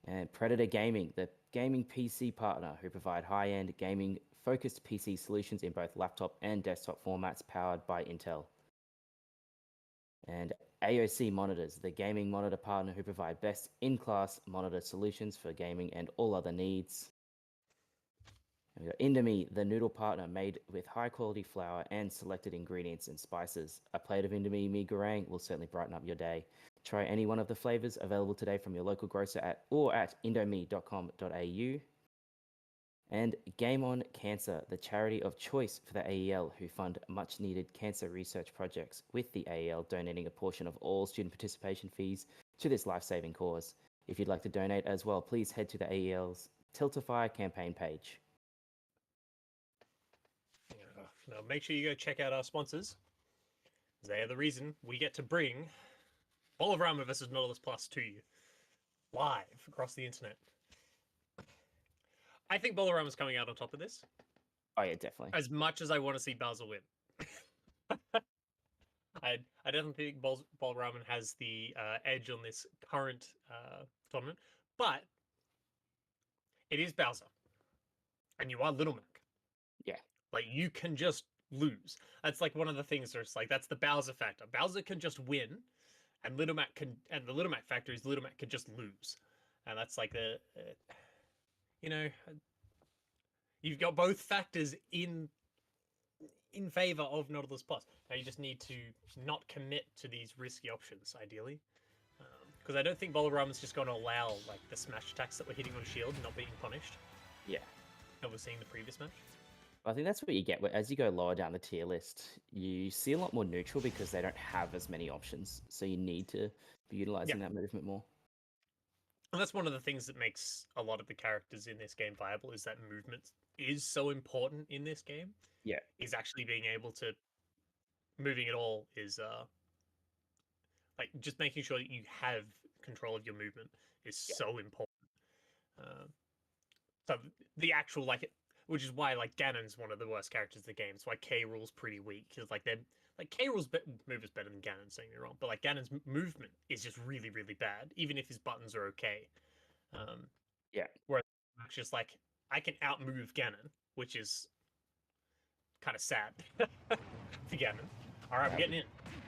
[SPEAKER 2] And Predator Gaming, the gaming PC partner, who provide high-end gaming-focused PC solutions in both laptop and desktop formats powered by Intel. And AOC Monitors, the gaming monitor partner who provide best in-class monitor solutions for gaming and all other needs. And we've got Indomie, the noodle partner made with high-quality flour and selected ingredients and spices. A plate of Indomie mee goreng will certainly brighten up your day. Try any one of the flavors available today from your local grocer at indomie.com.au. And Game On Cancer, the charity of choice for the AEL, who fund much-needed cancer research projects, with the AEL donating a portion of all student participation fees to this life-saving cause. If you'd like to donate as well, please head to the AEL's Tiltify campaign page.
[SPEAKER 1] Now, make sure you go check out our sponsors. They are the reason we get to bring Bolraman versus Nautilus Plus to you live across the internet. I think Bolraman's coming out on top of this.
[SPEAKER 2] Oh yeah, definitely.
[SPEAKER 1] As much as I want to see Bowser win. I definitely think Bolraman has the edge on this current tournament, but it is Bowser, and you are Little Mac.
[SPEAKER 2] Yeah.
[SPEAKER 1] Like, you can just lose. That's like one of the things where it's like, that's the Bowser factor. Bowser can just win, and Little Mac can, and the Little Mac factor is Little Mac can just lose. And that's like you've got both factors in favor of Nautilus Plus. Now you just need to not commit to these risky options, ideally. Because I don't think Bolraman's just going to allow like the smash attacks that we're hitting on shield not being punished.
[SPEAKER 2] Yeah.
[SPEAKER 1] That we're seeing the previous match.
[SPEAKER 2] I think that's what you get as you go lower down the tier list. You see a lot more neutral because they don't have as many options. So you need to be utilizing that movement more.
[SPEAKER 1] And that's one of the things that makes a lot of the characters in this game viable, is that movement is so important in this game.
[SPEAKER 2] Yeah.
[SPEAKER 1] Is actually being able to moving at all is like just making sure that you have control of your movement is so important. So the actual which is why like Ganon's one of the worst characters in the game. It's why K. Rool's pretty weak, because like K. Rool's move is better than Ganon, saying me wrong, but like Ganon's movement is just really, really bad, even if his buttons are okay. Whereas it's just like, I can outmove Ganon, which is kind of sad for Ganon. All right, we're getting in.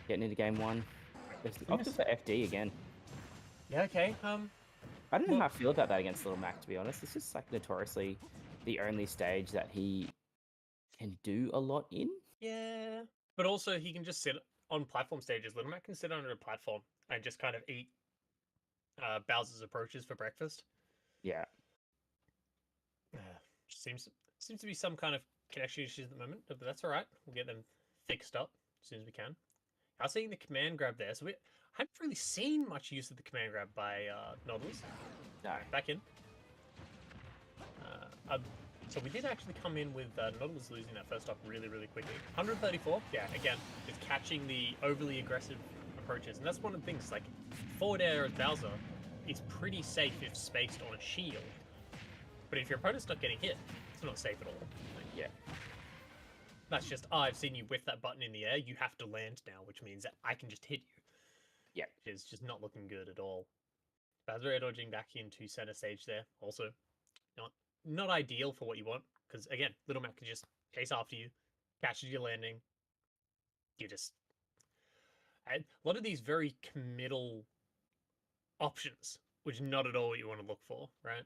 [SPEAKER 2] Getting into game one. Opted for FD again.
[SPEAKER 1] Yeah, okay.
[SPEAKER 2] I don't know how I feel about that against Little Mac, to be honest. It's just like notoriously the only stage that he can do a lot in.
[SPEAKER 1] Yeah, but also he can just sit on platform stages. Little Mac can sit under a platform and just kind of eat Bowser's approaches for breakfast.
[SPEAKER 2] Yeah.
[SPEAKER 1] Seems to be some kind of connection issues at the moment, but that's all right. We'll get them fixed up as soon as we can. I was seeing the command grab there, so we haven't really seen much use of the command grab by Nautilus.
[SPEAKER 2] No.
[SPEAKER 1] Back in. So we did actually come in with Nautilus losing that first up really, really quickly. 134, yeah, again, just catching the overly aggressive approaches. And that's one of the things, like, forward air at Bowser is pretty safe if spaced on a shield. But if your opponent's not getting hit, it's not safe at all. Like, yeah. That's just, I've seen you whiff that button in the air, you have to land now, which means that I can just hit you.
[SPEAKER 2] Yeah.
[SPEAKER 1] Which is just not looking good at all. Bowser air dodging back into center stage there, also. Not ideal for what you want, because again, Little Mac can just chase after you, catches you landing. You just... A lot of these very committal options, which is not at all what you want to look for, right?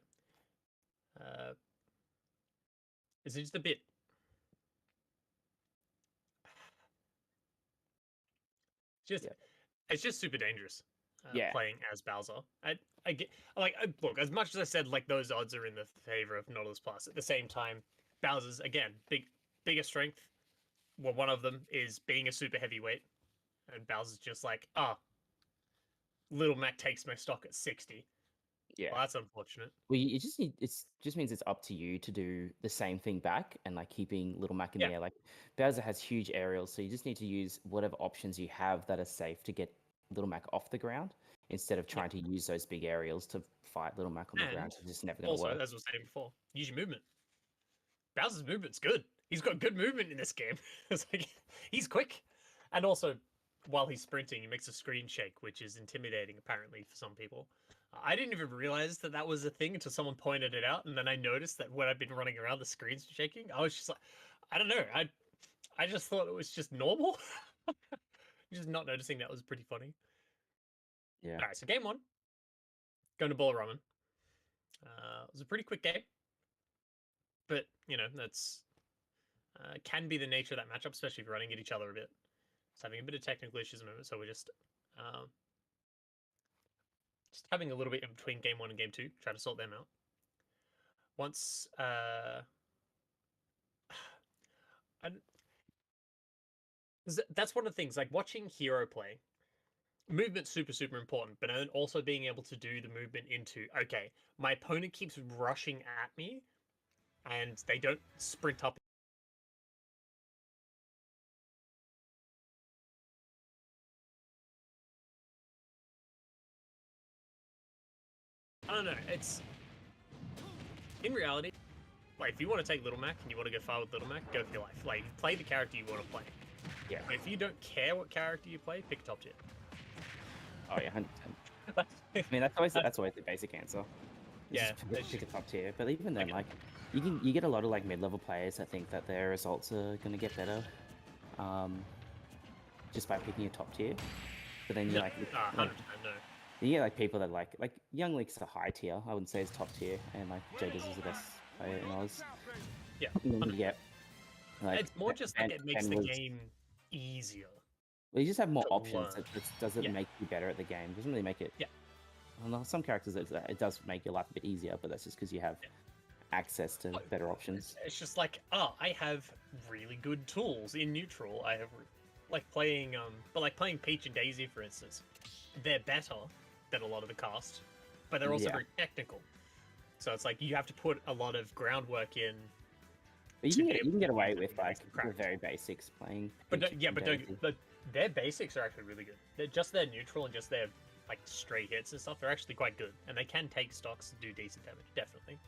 [SPEAKER 1] It's just a bit... It's just super dangerous. Playing as Bowser. I get, like, look, as much as I said, like, those odds are in the favor of Nautilus Plus, at the same time, Bowser's, again, biggest strength, well, one of them is being a super heavyweight, and Bowser's just like, Little Mac takes my stock at 60.
[SPEAKER 2] Yeah.
[SPEAKER 1] Well, that's unfortunate.
[SPEAKER 2] Well, you just need just means it's up to you to do the same thing back and like keeping Little Mac in
[SPEAKER 1] Yeah.
[SPEAKER 2] the air. Like Bowser has huge aerials, so you just need to use whatever options you have that are safe to get Little Mac off the ground instead of trying to use those big aerials to fight Little Mac on the ground.
[SPEAKER 1] And
[SPEAKER 2] It's just never going to
[SPEAKER 1] also,
[SPEAKER 2] work.
[SPEAKER 1] as I was saying before, use your movement. Bowser's movement's good. He's got good movement in this game. It's like he's quick, and also while he's sprinting, he makes a screen shake, which is intimidating apparently for some people. I didn't even realize that that was a thing until someone pointed it out, and then I noticed that when I've been running around, the screen's shaking. I was just like, I don't know. I just thought it was just normal. Just not noticing that was pretty funny.
[SPEAKER 2] Yeah.
[SPEAKER 1] All right, so game one, going to Bowl of Ramen. It was a pretty quick game, but you know that's can be the nature of that matchup, especially if you're running at each other a bit. It's having a bit of technical issues at the moment, so we're just having a little bit in between game one and game two, try to sort them out. Once that's one of the things, like watching Hero play, movement's super important, but then also being able to do the movement into, okay, my opponent keeps rushing at me and they don't sprint up. I don't know, it's in reality, like if you want to take Little Mac and you want to go far with Little Mac, go for your life. Like play the character you want to play.
[SPEAKER 2] Yeah.
[SPEAKER 1] But if you don't care what character you play, pick top tier.
[SPEAKER 2] Oh yeah, 100%. I mean, that's always the basic answer.
[SPEAKER 1] Yeah,
[SPEAKER 2] just pick a top tier. But even then, like you get a lot of like mid-level players that think that their results are gonna get better, just by picking a top tier. But then you
[SPEAKER 1] 100% no.
[SPEAKER 2] you get like people that like Young Leak's a high tier. I wouldn't say it's top tier, and like Jadis is the best player in Oz.
[SPEAKER 1] Yeah,
[SPEAKER 2] And then you get like
[SPEAKER 1] it's more just like it makes the game easier.
[SPEAKER 2] Well, you just have more
[SPEAKER 1] to
[SPEAKER 2] options.
[SPEAKER 1] learn.
[SPEAKER 2] It doesn't make you better at the game. It doesn't really make it.
[SPEAKER 1] Yeah.
[SPEAKER 2] Well, some characters it does make your life a bit easier, but that's just because you have access to better options.
[SPEAKER 1] It's just like, oh, I have really good tools in neutral. I have like playing but like playing Peach and Daisy, for instance, they're better than a lot of the cast, but they're also very technical. So it's like you have to put a lot of groundwork in.
[SPEAKER 2] But you can get away with like the very basics playing.
[SPEAKER 1] But their basics are actually really good. They're just their neutral and just their like stray hits and stuff. They're actually quite good, and they can take stocks and do decent damage, definitely.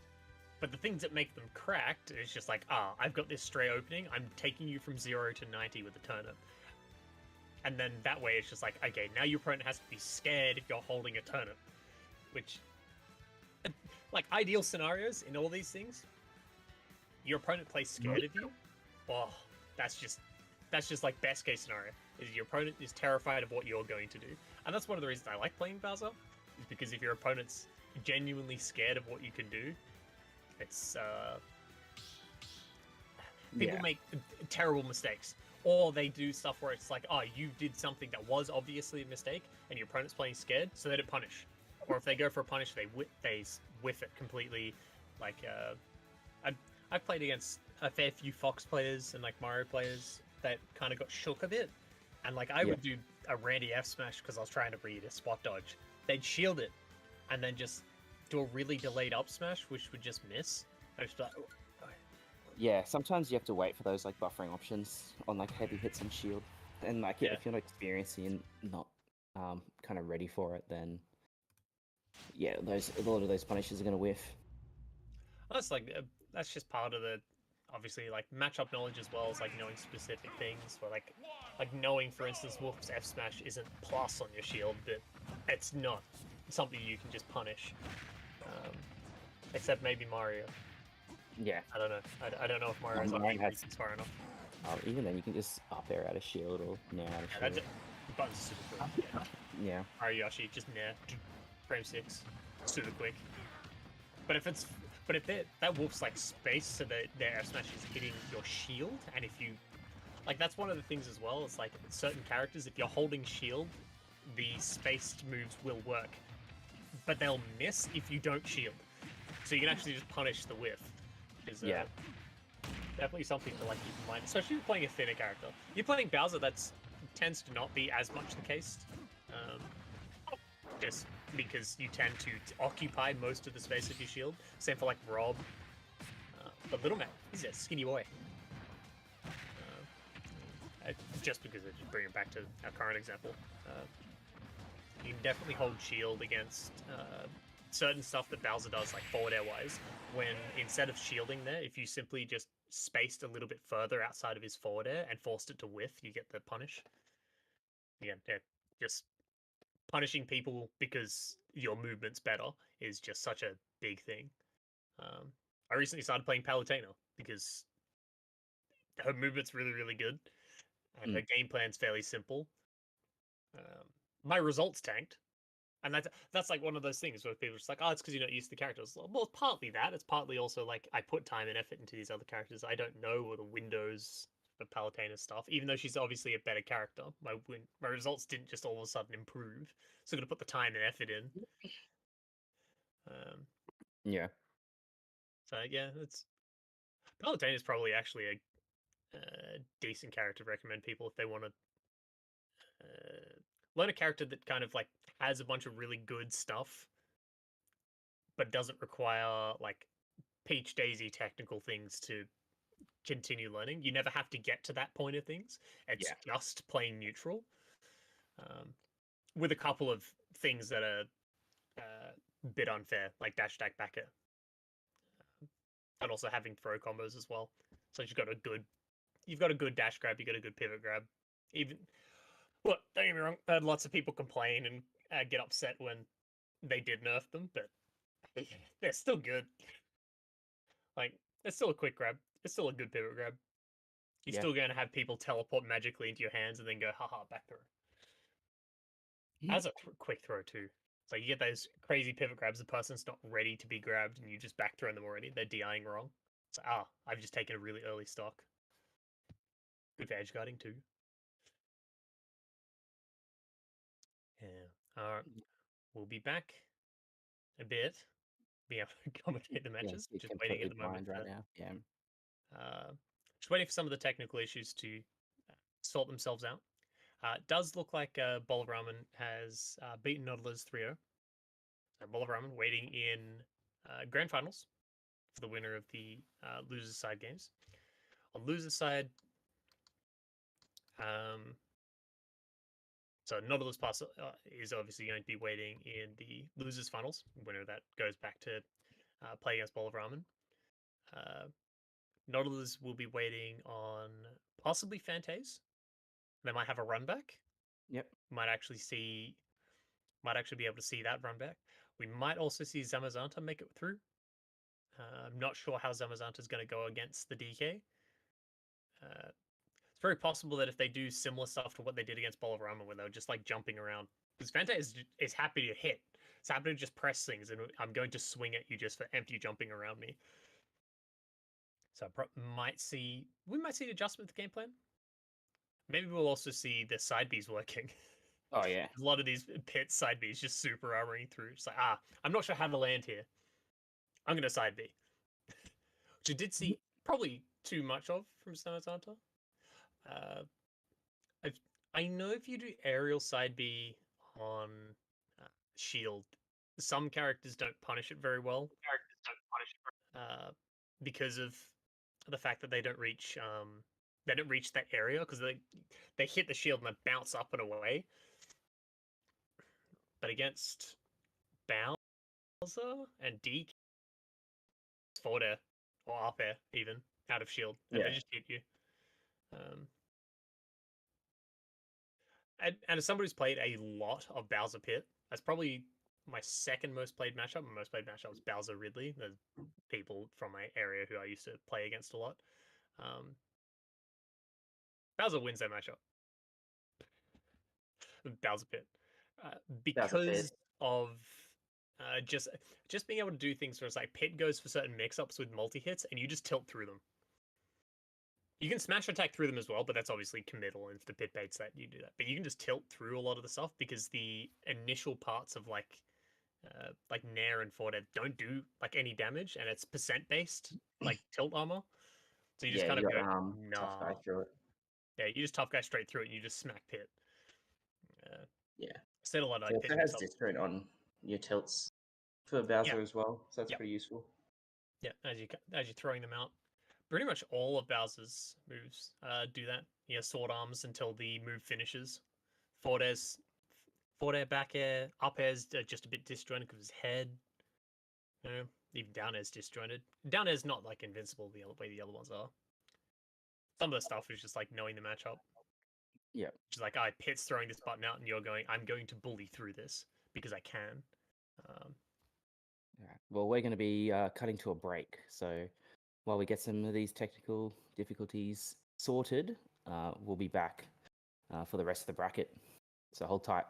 [SPEAKER 1] But the things that make them cracked is just like, I've got this stray opening. I'm taking you from 0 to 90 with a turnip. And then that way it's just like, okay, now your opponent has to be scared if you're holding a turnip. Which, like, ideal scenarios in all these things, your opponent plays scared of you. Oh, that's just like best case scenario. Is your opponent is terrified of what you're going to do. And that's one of the reasons I like playing Bowser, is because if your opponent's genuinely scared of what you can do, it's people make terrible mistakes, or they do stuff where it's like, oh, you did something that was obviously a mistake, and your opponent's playing scared, so they don't punish. Or if they go for a punish, they whiff it completely. Like I've played against a fair few Fox players and like Mario players that kind of got shook a bit, and like I would do a Randy F smash because I was trying to read a spot dodge. They'd shield it, and then just do a really delayed up smash, which would just miss. I was like,
[SPEAKER 2] yeah, sometimes you have to wait for those like buffering options on like heavy hits and shield, and like if you're not experienced and not kind of ready for it, then a lot of those punishes are gonna whiff.
[SPEAKER 1] That's like that's just part of the obviously like matchup knowledge as well as like knowing specific things. Or like knowing, for instance, Wolf's F smash isn't plus on your shield, but it's not something you can just punish. Except maybe Mario.
[SPEAKER 2] Yeah.
[SPEAKER 1] I don't know. I don't know if Mario's not far enough.
[SPEAKER 2] Even then, you can just up air out of shield or nair out of shield.
[SPEAKER 1] Button's super quick.
[SPEAKER 2] Yeah.
[SPEAKER 1] Mario Yoshi, just nair. Frame 6. Super quick. But if that wolf's like space, so that their F smash is hitting your shield, and if you like, that's one of the things as well. It's like certain characters, if you're holding shield, the spaced moves will work, but they'll miss if you don't shield. So you can actually just punish the whiff. Is definitely something to like keep in mind, especially if you're playing a thinner character. You're playing Bowser, that's tends to not be as much the case. just because you tend to occupy most of the space of your shield. Same for like Rob. But Little Man, he's a skinny boy. Just because of just bringing it back to our current example. You can definitely hold shield against certain stuff that Bowser does, like forward air wise, when instead of shielding there, if you simply just spaced a little bit further outside of his forward air and forced it to whiff, you get the punish. Again, yeah, just punishing people because your movement's better is just such a big thing. I recently started playing Palutena because her movement's really, really good, and her game plan's fairly simple. My results tanked, and that's like one of those things where people are just like, oh, it's because you're not used to the characters. Well, it's partly that. It's partly also like I put time and effort into these other characters. I don't know the windows for Palutena stuff, even though she's obviously a better character. My results didn't just all of a sudden improve. So I'm gonna put the time and effort in.
[SPEAKER 2] Yeah.
[SPEAKER 1] So yeah, it's Palutena is probably actually a decent character to recommend people if they want to learn a character that kind of like has a bunch of really good stuff, but doesn't require like Peach Daisy technical things to continue learning. You never have to get to that point of things. It's just playing neutral, with a couple of things that are a bit unfair, like dash attack backer, and also having throw combos as well. So you've got a good dash grab, you got a good pivot grab. Even, look, don't get me wrong, I had lots of people complain and get upset when they did nerf them, but they're still good. Like, it's still a quick grab. It's still a good pivot grab. You're still going to have people teleport magically into your hands and then go, haha, back throw. As a quick throw, too. So you get those crazy pivot grabs, the person's not ready to be grabbed, and you just back throw them already. They're DIing wrong. It's like, I've just taken a really early stock. Good for edge guarding, too. Yeah. Alright. We'll be back a bit. Be able to commentate the
[SPEAKER 2] Yeah,
[SPEAKER 1] matches.
[SPEAKER 2] you're
[SPEAKER 1] Just waiting at
[SPEAKER 2] completely
[SPEAKER 1] the moment
[SPEAKER 2] blind right
[SPEAKER 1] for
[SPEAKER 2] now. Yeah.
[SPEAKER 1] just waiting for some of the technical issues to sort themselves out. It does look like Bowl of Ramen has beaten Nautilus 3-0. So Bowl of Ramen waiting in grand finals for the winner of the losers side games. On losers side, so Nautilus Plus is obviously going to be waiting in the losers finals. Winner of that goes back to play against Bowl of Ramen. Nautilus will be waiting on possibly Fantaise. They might have a run back.
[SPEAKER 2] Yep.
[SPEAKER 1] Might actually be able to see that run back. We might also see Zamazanta make it through. I'm not sure how Zamazanta is going to go against the DK. It's very possible that if they do similar stuff to what they did against Bolorama, where they were just like jumping around, because Fanta is happy to hit. It's happy to just press things, and I'm going to swing at you just for empty jumping around me. So we might see an adjustment to the game plan. Maybe we'll also see the side Bs working.
[SPEAKER 2] Oh yeah.
[SPEAKER 1] A lot of these pit side Bs just super armoring through. It's like, I'm not sure how to land here. I'm gonna side B. Which I did see probably too much of from Sanatanta. I know if you do aerial side B on shield, some characters don't punish it very well. Because of the fact that they don't reach that area because they hit the shield and they bounce up and away. But against Bowser and DK, forward air or up air even out of shield, and they just hit you. And as somebody who's played a lot of Bowser Pit, that's probably my second most played matchup. My most played matchup was Bowser Ridley. There's people from my area who I used to play against a lot. Bowser wins that matchup. Bowser Pit. Because of just being able to do things where it's like Pit goes for certain mix-ups with multi-hits and you just tilt through them. You can smash attack through them as well, but that's obviously committal, and if the pit baits that, you do that. But you can just tilt through a lot of the stuff because the initial parts of like Nair and Forward don't do like any damage, and it's percent based like tilt armor. So you just kind of go,
[SPEAKER 2] tough guy
[SPEAKER 1] nah.
[SPEAKER 2] through it.
[SPEAKER 1] Yeah, you just tough guy straight through it and you just smack pit.
[SPEAKER 2] Yeah.
[SPEAKER 1] Instead of like
[SPEAKER 2] So it
[SPEAKER 1] pitching
[SPEAKER 2] has
[SPEAKER 1] yourself.
[SPEAKER 2] distro on your tilts for
[SPEAKER 1] Yeah,
[SPEAKER 2] Bowser as well, so that's
[SPEAKER 1] yeah,
[SPEAKER 2] pretty useful.
[SPEAKER 1] yeah. As you're throwing them out, pretty much all of Bowser's moves do that. He has sword arms until the move finishes. Forward airs, forward air, back air, up airs are just a bit disjointed because his head. You know, even down air's disjointed. Down air's not like invincible the way the other ones are. Some of the stuff is just like knowing the matchup.
[SPEAKER 2] Yeah.
[SPEAKER 1] Which is like, Pit's throwing this button out, and you're going, I'm going to bully through this because I can. Um,
[SPEAKER 2] Alright. Well, we're going to be cutting to a break. So while we get some of these technical difficulties sorted, we'll be back for the rest of the bracket. So hold tight.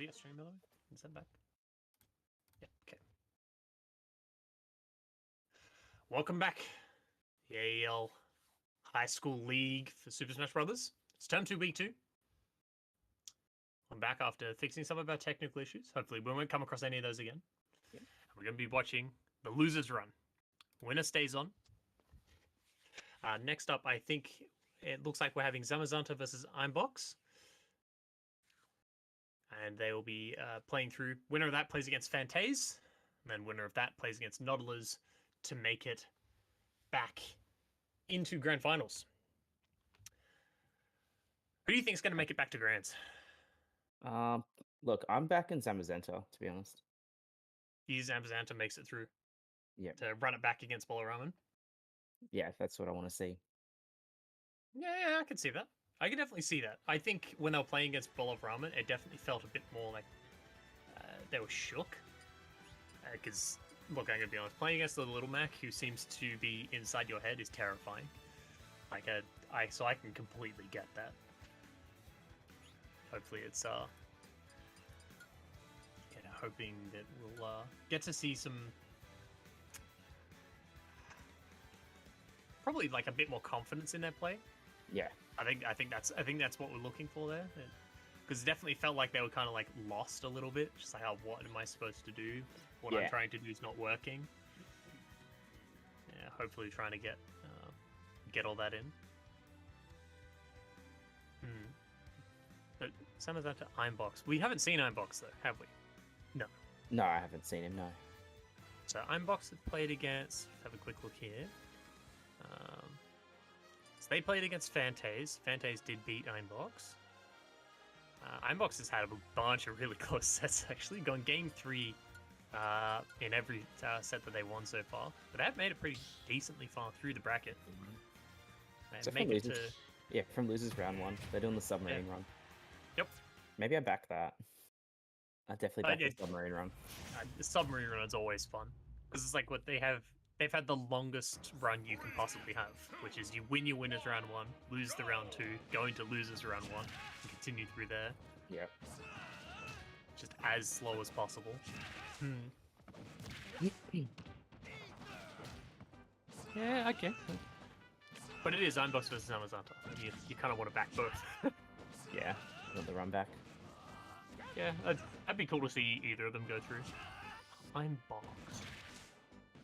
[SPEAKER 1] we get stream by the way? Is that back? Yeah, okay. Welcome back. The AEL High School League for Super Smash Brothers. It's turn 2, week 2. I'm back after fixing some of our technical issues. Hopefully we won't come across any of those again.
[SPEAKER 2] Yeah.
[SPEAKER 1] And we're going to be watching the losers run. Winner stays on. Next up, I think it looks like we're having Zamazanta versus Ironbox. And they will be playing through. Winner of that plays against Fantaise. And then winner of that plays against Noddlers to make it back into Grand Finals. Who do you think is going to make it back to Grands?
[SPEAKER 2] Look, I'm back in Zamazenta, to be honest.
[SPEAKER 1] Zamazanta makes it through.
[SPEAKER 2] Yeah.
[SPEAKER 1] To run it back against Bolaraman.
[SPEAKER 2] Yeah, that's what I want to see.
[SPEAKER 1] Yeah, I can see that. I can definitely see that. I think when they were playing against Bolaraman, it definitely felt a bit more like they were shook. Because, look, I'm going to be honest, playing against the Little Mac, who seems to be inside your head, is terrifying. Like, so I can completely get that. Hopefully it's, hoping that we'll get to see some, probably like a bit more confidence in their play.
[SPEAKER 2] Yeah.
[SPEAKER 1] I think that's what we're looking for there. Because it definitely felt like they were kind of like lost a little bit. Just like, oh, what am I supposed to do? What I'm trying to do is not working. Yeah, hopefully trying to get all that in. But some of that to Ironbox. We haven't seen Ironbox though, have we? No.
[SPEAKER 2] No, I haven't seen him, no.
[SPEAKER 1] So Ironbox have played against, let's have a quick look here. So they played against Fantaise. Fantaise did beat Ironbox. Ironbox has had a bunch of really close sets actually. Gone game 3 in every set that they won so far. But they have made it pretty decently far through the bracket.
[SPEAKER 2] So from losers round 1. They're doing the submarine run.
[SPEAKER 1] Yep.
[SPEAKER 2] Maybe I back that. I definitely back the submarine run.
[SPEAKER 1] The submarine run is always fun. Because it's like what they have. They've had the longest run you can possibly have, which is you win your winners round 1, lose the round 2, go into losers round 1, and continue through there.
[SPEAKER 2] Yep.
[SPEAKER 1] Just as slow as possible. Yeah, okay. But it is Ironbox versus Amazanta. You kind of want to back both.
[SPEAKER 2] Yeah, I want the run back.
[SPEAKER 1] Yeah, that'd be cool to see either of them go through. Ironbox.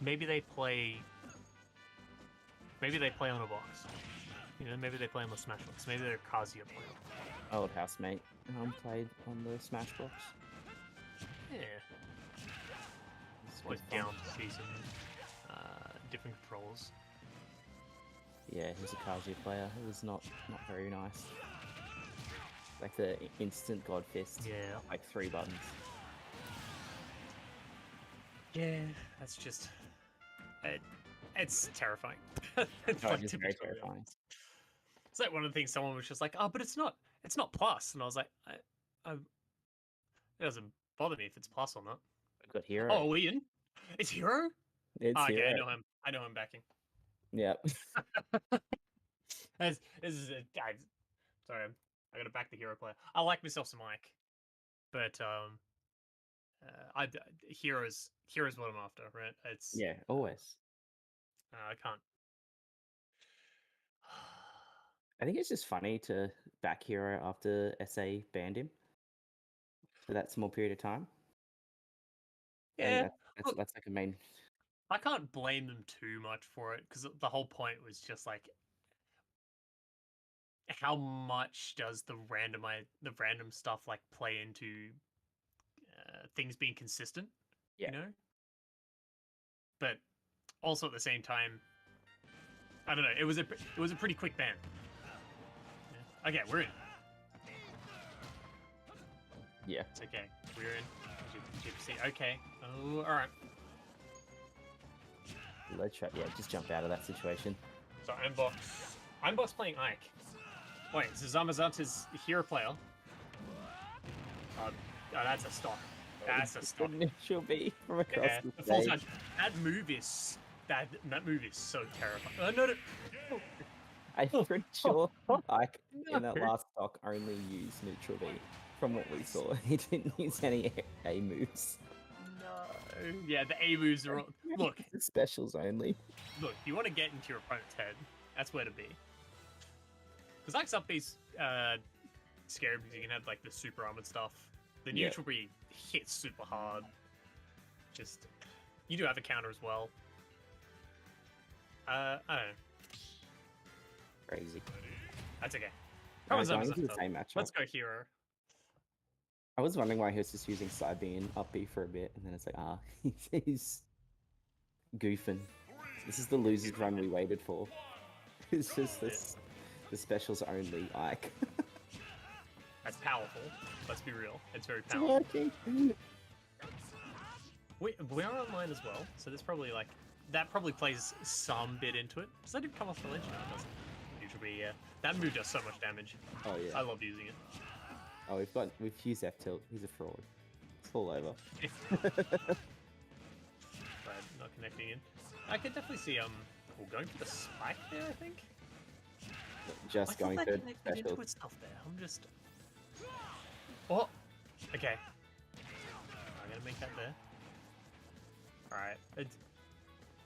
[SPEAKER 1] Maybe they play on a box. You know, maybe they play on the Smash Box. Maybe they're Kazuya player.
[SPEAKER 2] Old housemate played on the Smash Box.
[SPEAKER 1] Yeah. It's always down to see some different controls.
[SPEAKER 2] Yeah, he was a Kazuya player. It was not very nice. Like the instant God Fist.
[SPEAKER 1] Yeah.
[SPEAKER 2] Like 3 buttons.
[SPEAKER 1] Yeah, that's just... it's terrifying.
[SPEAKER 2] It's very terrifying.
[SPEAKER 1] It's like one of the things someone was just like, oh, but it's not plus. And I was like, it doesn't bother me if it's plus or not.
[SPEAKER 2] I've got Hero.
[SPEAKER 1] Oh, Ian? It's Hero?
[SPEAKER 2] It's
[SPEAKER 1] okay,
[SPEAKER 2] Hero.
[SPEAKER 1] I know him backing.
[SPEAKER 2] Yep.
[SPEAKER 1] This is sorry, I gotta back the Hero player. I like myself some Ike, but Hero's what I'm after, right? It's
[SPEAKER 2] always.
[SPEAKER 1] I can't.
[SPEAKER 2] I think it's just funny to back Hero after SA banned him for that small period of time.
[SPEAKER 1] Yeah,
[SPEAKER 2] that's like a main.
[SPEAKER 1] I can't blame them too much for it because the whole point was just like, how much does the random stuff like play into things being consistent?
[SPEAKER 2] Yeah.
[SPEAKER 1] You know. But also at the same time, I don't know. It was a pretty quick ban. Yeah. Okay, we're in.
[SPEAKER 2] Yeah.
[SPEAKER 1] It's okay. We're in. Gypsy. Okay. Oh, all right.
[SPEAKER 2] Let's try. Yeah, just jump out of that situation.
[SPEAKER 1] So Ironbox playing Ike. Wait, so Zamazanta's Hero player. Oh, that's a stock. That's a stock.
[SPEAKER 2] She'll be from across the
[SPEAKER 1] full
[SPEAKER 2] stage.
[SPEAKER 1] That move is so terrifying. No.
[SPEAKER 2] I'm pretty sure Ike in that last stock only used neutral B. From what we saw, he didn't use any A moves.
[SPEAKER 1] No. Yeah, the A moves are all... Look,
[SPEAKER 2] The specials only.
[SPEAKER 1] look, you want to get into your opponent's head. That's where to be. Because like up B's scary because you can have like the super armored stuff. The
[SPEAKER 2] Yeah.
[SPEAKER 1] neutral B hits super hard. Just you do have a counter as well. I don't know.
[SPEAKER 2] Crazy.
[SPEAKER 1] That's okay.
[SPEAKER 2] Alright,
[SPEAKER 1] Problems
[SPEAKER 2] going to the same matchup.
[SPEAKER 1] Let's go hero.
[SPEAKER 2] I was wondering why he was just using side B and up B for a bit, and then it's like, he's goofing. This is the losers run we waited for. It's just this, the specials only Ike.
[SPEAKER 1] That's powerful. Let's be real. It's very
[SPEAKER 2] It's
[SPEAKER 1] powerful.
[SPEAKER 2] working.
[SPEAKER 1] We're online as well, so there's probably like that probably plays some bit into it. Does that even come off the ledge? No, it doesn't. Usually, yeah. That move does so much damage.
[SPEAKER 2] Oh yeah.
[SPEAKER 1] I love using it.
[SPEAKER 2] Oh, we've used F tilt. He's a fraud. It's all over.
[SPEAKER 1] But not connecting in. I could definitely see we're going for the spike there. I think.
[SPEAKER 2] Just going
[SPEAKER 1] I
[SPEAKER 2] for
[SPEAKER 1] thought that connected into
[SPEAKER 2] special.
[SPEAKER 1] itself there. I'm just. Oh, okay. I'm gonna make that there. All right.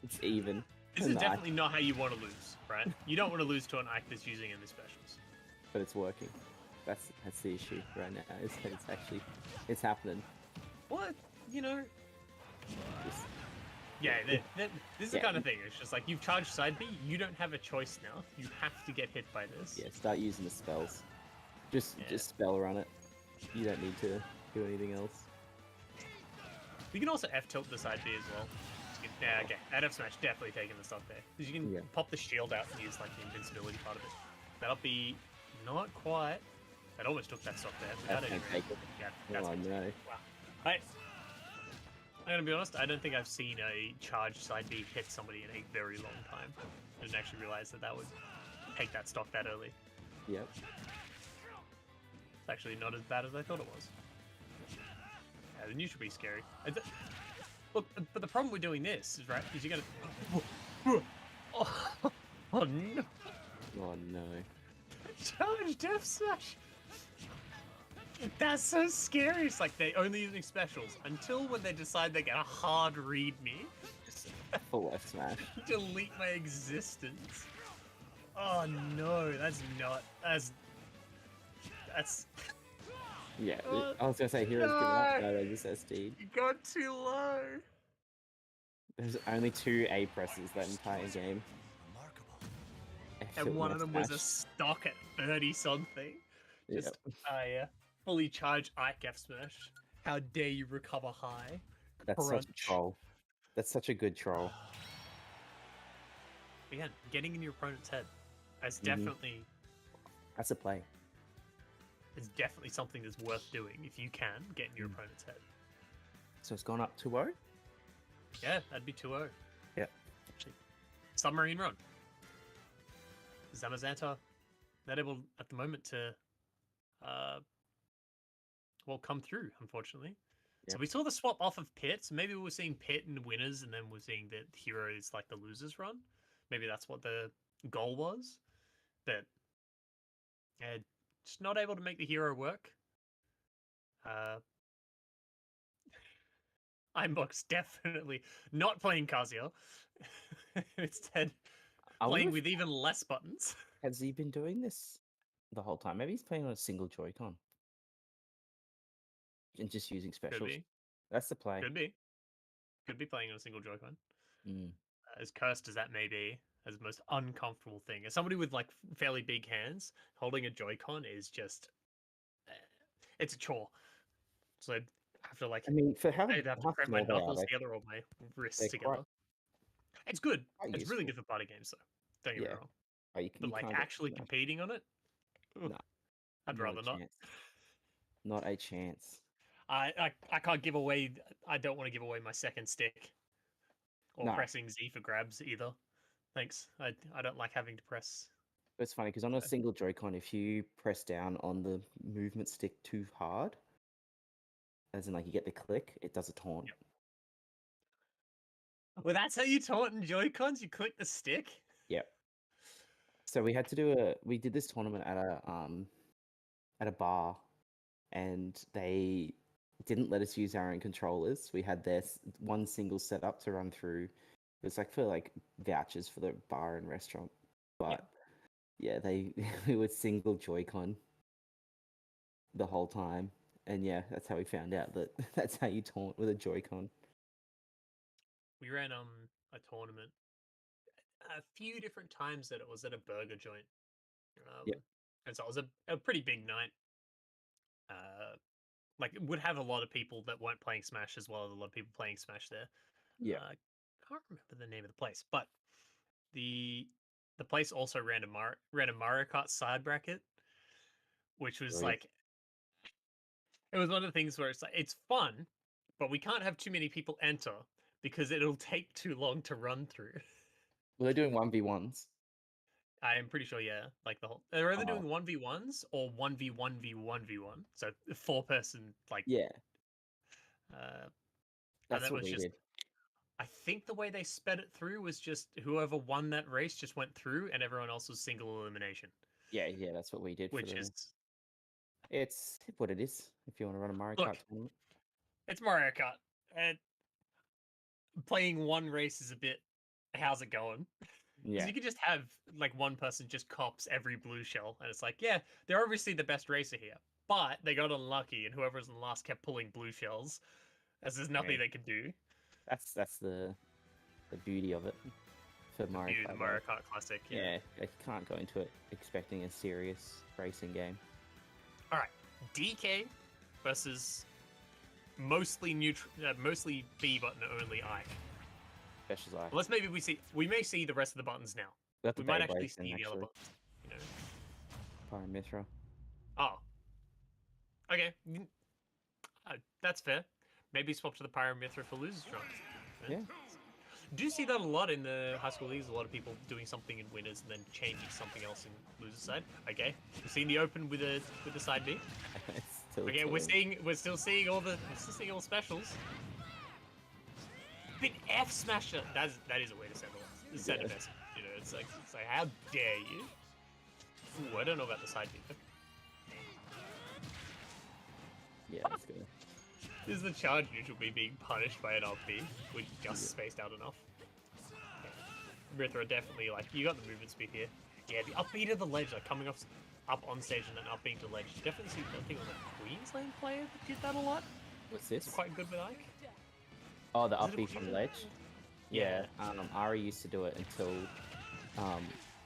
[SPEAKER 2] It's even.
[SPEAKER 1] This is
[SPEAKER 2] Nice.
[SPEAKER 1] definitely not how you want to lose, right? You don't want to lose to an Ike that's using any specials.
[SPEAKER 2] But it's working. That's the issue right now. Is that it's happening.
[SPEAKER 1] What? You know.
[SPEAKER 2] Just-
[SPEAKER 1] Yeah, this is the
[SPEAKER 2] Yeah.
[SPEAKER 1] kind of thing. It's just like you've charged side B. You don't have a choice now. You have to get hit by this.
[SPEAKER 2] yeah, start using the spells. Just
[SPEAKER 1] Yeah.
[SPEAKER 2] spell run it. You don't need to do anything else.
[SPEAKER 1] You can also F tilt the side B as well. Yeah, okay. That F smash definitely taking the stock there. Because you can
[SPEAKER 2] Yeah.
[SPEAKER 1] pop the shield out and use like the invincibility part of it. That'll be not quite. That almost took that stock there.
[SPEAKER 2] That's
[SPEAKER 1] Without
[SPEAKER 2] gonna
[SPEAKER 1] any
[SPEAKER 2] take it.
[SPEAKER 1] Yeah, that's
[SPEAKER 2] Oh
[SPEAKER 1] gonna
[SPEAKER 2] no.
[SPEAKER 1] take it. Wow. I'm gonna be honest, I don't think I've seen a charged side B hit somebody in a very long time. I didn't actually realize that would take that stock that early.
[SPEAKER 2] Yep.
[SPEAKER 1] It's actually not as bad as I thought it was. Yeah, the neutral be scary. Look, but the problem with doing this is, right, is you're gonna... Oh no!
[SPEAKER 2] Oh no.
[SPEAKER 1] Charge Death Smash! That's so scary. It's like they only using specials until when they decide they're gonna hard read me. Just
[SPEAKER 2] Full F smash.
[SPEAKER 1] delete my existence. Oh no, that's not. That's.
[SPEAKER 2] Yeah.
[SPEAKER 1] Oh,
[SPEAKER 2] I was gonna say heroes give up.
[SPEAKER 1] no.
[SPEAKER 2] No, they just SD'd.
[SPEAKER 1] You got too low.
[SPEAKER 2] There's only 2 A presses that entire game. F
[SPEAKER 1] And
[SPEAKER 2] tilt
[SPEAKER 1] one
[SPEAKER 2] and
[SPEAKER 1] of
[SPEAKER 2] F
[SPEAKER 1] them was a
[SPEAKER 2] smash.
[SPEAKER 1] stock at 30 something.
[SPEAKER 2] Yep.
[SPEAKER 1] Just, yeah. Fully charged Ike F Smash. How dare you recover high?
[SPEAKER 2] That's such a
[SPEAKER 1] Crunch.
[SPEAKER 2] troll. That's such a good troll.
[SPEAKER 1] Again, getting in your opponent's head. That's
[SPEAKER 2] Mhm.
[SPEAKER 1] definitely
[SPEAKER 2] That's a play.
[SPEAKER 1] it's definitely something that's worth doing if you can get in your opponent's head.
[SPEAKER 2] So it's gone up 2-0?
[SPEAKER 1] Yeah, that'd be 2-0.
[SPEAKER 2] Yeah.
[SPEAKER 1] Actually, submarine run. Zamazanta, not able at the moment to come through, unfortunately. So
[SPEAKER 2] Yep.
[SPEAKER 1] we saw the swap off of Pit. So maybe we're seeing Pit and winners, and then we're seeing that Hero is like the losers run. Maybe that's what the goal was. But yeah, just not able to make the Hero work. Imbox definitely not playing Kazuya. Instead,
[SPEAKER 2] I wonder
[SPEAKER 1] playing
[SPEAKER 2] if-
[SPEAKER 1] with even less buttons.
[SPEAKER 2] Has he been doing this the whole time? Maybe he's playing on a single Joy-Con. And just using
[SPEAKER 1] Could
[SPEAKER 2] specials.
[SPEAKER 1] be.
[SPEAKER 2] That's the play.
[SPEAKER 1] Could be. Could be playing on a single Joy-Con.
[SPEAKER 2] Mm.
[SPEAKER 1] As cursed as that may be, as the most uncomfortable thing. As somebody with like fairly big hands, holding a Joy-Con is just it's a chore. So I'd have to like
[SPEAKER 2] I mean, for how
[SPEAKER 1] I'd have to
[SPEAKER 2] how
[SPEAKER 1] prep my
[SPEAKER 2] small they are,
[SPEAKER 1] knuckles
[SPEAKER 2] they-
[SPEAKER 1] together or my wrists
[SPEAKER 2] they're
[SPEAKER 1] together.
[SPEAKER 2] quite-
[SPEAKER 1] It's good.
[SPEAKER 2] quite
[SPEAKER 1] It's really
[SPEAKER 2] useful.
[SPEAKER 1] good for party games though. Don't get
[SPEAKER 2] Yeah.
[SPEAKER 1] me wrong.
[SPEAKER 2] Oh,
[SPEAKER 1] But
[SPEAKER 2] you
[SPEAKER 1] like
[SPEAKER 2] can't get
[SPEAKER 1] actually
[SPEAKER 2] smashed.
[SPEAKER 1] competing on it, ugh,
[SPEAKER 2] No,
[SPEAKER 1] I'd
[SPEAKER 2] not a
[SPEAKER 1] rather not.
[SPEAKER 2] chance. Not a chance.
[SPEAKER 1] I can't give away. I don't want to give away my second stick, or
[SPEAKER 2] No.
[SPEAKER 1] pressing Z for grabs either. Thanks. I don't like having to press.
[SPEAKER 2] But it's funny because on a single Joy-Con, if you press down on the movement stick too hard, as in like you get the click, it does a taunt.
[SPEAKER 1] Yep. Well, that's how you taunt in Joy-Cons. You click the stick.
[SPEAKER 2] Yep. So we had to do we did this tournament at a bar and they didn't let us use our own controllers. We had one single setup to run through. It was like for like vouchers for the bar and restaurant, but yeah, we were single Joy-Con the whole time, and yeah, that's how we found out that that's how you taunt with a Joy-Con.
[SPEAKER 1] We ran a tournament a few different times that it was at a burger joint.
[SPEAKER 2] Yep.
[SPEAKER 1] And so it was a pretty big night. Like it would have a lot of people that weren't playing Smash as well as a lot of people playing Smash there.
[SPEAKER 2] Yeah.
[SPEAKER 1] I can't remember the name of the place, but the place also ran a Mario Kart side bracket, which was
[SPEAKER 2] Really?
[SPEAKER 1] like it was one of the things where it's like it's fun, but we can't have too many people enter because it'll take too long to run through.
[SPEAKER 2] Well, they're doing 1v1s.
[SPEAKER 1] I am pretty sure, yeah. Like they're either
[SPEAKER 2] Oh,
[SPEAKER 1] doing 1v1s or 1v1v1v1. So 4-person, like,
[SPEAKER 2] yeah,
[SPEAKER 1] and
[SPEAKER 2] that's
[SPEAKER 1] that
[SPEAKER 2] what
[SPEAKER 1] was
[SPEAKER 2] we
[SPEAKER 1] just.
[SPEAKER 2] did.
[SPEAKER 1] I think the way they sped it through was just whoever won that race just went through, and everyone else was single elimination.
[SPEAKER 2] Yeah, that's what we did
[SPEAKER 1] Which
[SPEAKER 2] for the.
[SPEAKER 1] is
[SPEAKER 2] It's what it is. If you want to run a Mario
[SPEAKER 1] look,
[SPEAKER 2] Kart tournament.
[SPEAKER 1] it's Mario Kart, and playing one race is a bit. How's it going? Because
[SPEAKER 2] Yeah,
[SPEAKER 1] you could just have like one person just cops every blue shell, and it's like, yeah, they're obviously the best racer here, but they got unlucky, and whoever was in last kept pulling blue shells, as there's nothing
[SPEAKER 2] yeah.
[SPEAKER 1] they could do.
[SPEAKER 2] That's the beauty of it for Mario
[SPEAKER 1] The
[SPEAKER 2] Kart.
[SPEAKER 1] Mario Kart Classic,
[SPEAKER 2] Yeah, you can't go into it expecting a serious racing game.
[SPEAKER 1] All right, DK versus mostly mostly B button only Ike.
[SPEAKER 2] Especially like
[SPEAKER 1] Unless we may see the rest of the buttons now. We might actually see the other buttons. You know.
[SPEAKER 2] Pyra/Mythra.
[SPEAKER 1] Oh. Okay. That's fair. Maybe swap to the Pyra/Mythra for losers drunk.
[SPEAKER 2] Yeah.
[SPEAKER 1] Do you see that a lot in the high school leagues? A lot of people doing something in winners and then changing something else in losers side. Okay. We're seeing the open with the side B. Okay, we're still seeing all the specials. But F Smasher, that is a way to send a message. You know, it's like how dare you? Ooh, I don't know about the side B.
[SPEAKER 2] Yeah, let's go.
[SPEAKER 1] This is the charge neutral B being punished by an up B, which just spaced out enough. Okay. Mythra definitely, like, you got the movement speed here. Yeah, the up B to the ledge, like coming up on stage and then up being to ledge. Definitely see something on the Queensland player that did that a lot.
[SPEAKER 2] What's this?
[SPEAKER 1] It's quite good with Ike.
[SPEAKER 2] Oh, the up B from ledge?
[SPEAKER 1] Yeah.
[SPEAKER 2] Ari used to do it until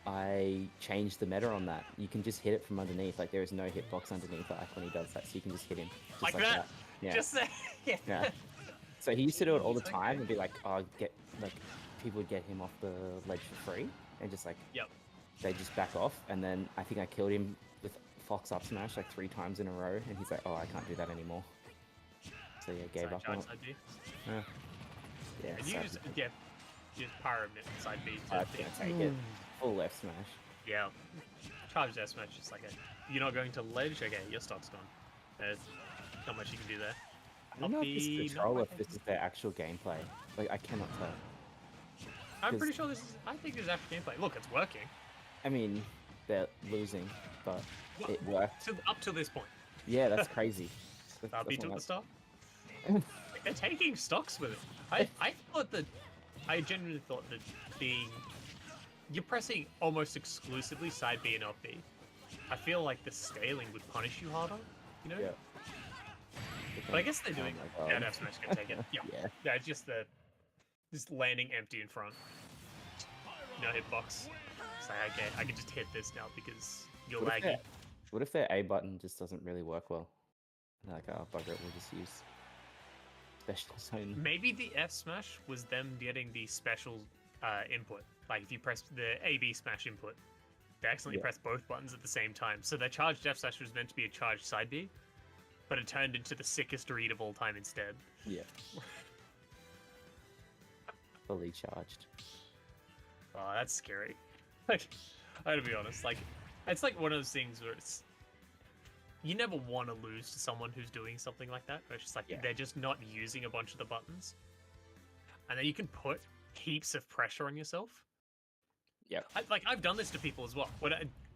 [SPEAKER 2] I changed the meta on that. You can just hit it from underneath. Like, there is no hitbox underneath Ike when he does that, so you can just hit him. Just
[SPEAKER 1] like that?
[SPEAKER 2] Yeah.
[SPEAKER 1] Just
[SPEAKER 2] yeah. So he used to do it all the time and be like, oh, people would get him off the ledge for free and just like,
[SPEAKER 1] yep.
[SPEAKER 2] They just back off. And then I think I killed him with Fox up smash like 3 times in a row, and he's like, oh, I can't do that anymore. So yeah, gave up on it. Yeah.
[SPEAKER 1] Yeah. And you just power side B
[SPEAKER 2] to take it. Full F smash.
[SPEAKER 1] Yeah. Charged F smash is like you're not going to ledge? Okay, your stock's gone. There's not much you can do there.
[SPEAKER 2] I don't know if this is control, if this is their actual gameplay. Like, I cannot tell.
[SPEAKER 1] I'm pretty sure I think this is actual gameplay. Look, it's working.
[SPEAKER 2] I mean, they're losing, but it worked.
[SPEAKER 1] Up to this point.
[SPEAKER 2] Yeah, that's crazy.
[SPEAKER 1] RB took the stop. They're taking stocks with it. I genuinely thought that you're pressing almost exclusively side B and up B. I feel like the scaling would punish you harder, you know?
[SPEAKER 2] Yeah.
[SPEAKER 1] But I guess they're doing that. F smash can take it. Yeah.
[SPEAKER 2] Yeah.
[SPEAKER 1] It's just landing empty in front. No hitbox. It's like, okay, I can just hit this now because you're laggy.
[SPEAKER 2] What if their A button just doesn't really work well? Like, oh, bugger it, we'll just use special zone.
[SPEAKER 1] Maybe the F smash was them getting the special input. Like, if you press the AB smash input, they accidentally press both buttons at the same time. So their charged F smash was meant to be a charged side B, but it turned into the sickest read of all time instead.
[SPEAKER 2] Yeah. Fully charged.
[SPEAKER 1] Oh, that's scary. Like, I gotta be honest, like, it's like one of those things where it's... You never want to lose to someone who's doing something like that. It's just like, they're just not using a bunch of the buttons. And then you can put heaps of pressure on yourself.
[SPEAKER 2] Yeah.
[SPEAKER 1] I've done this to people as well.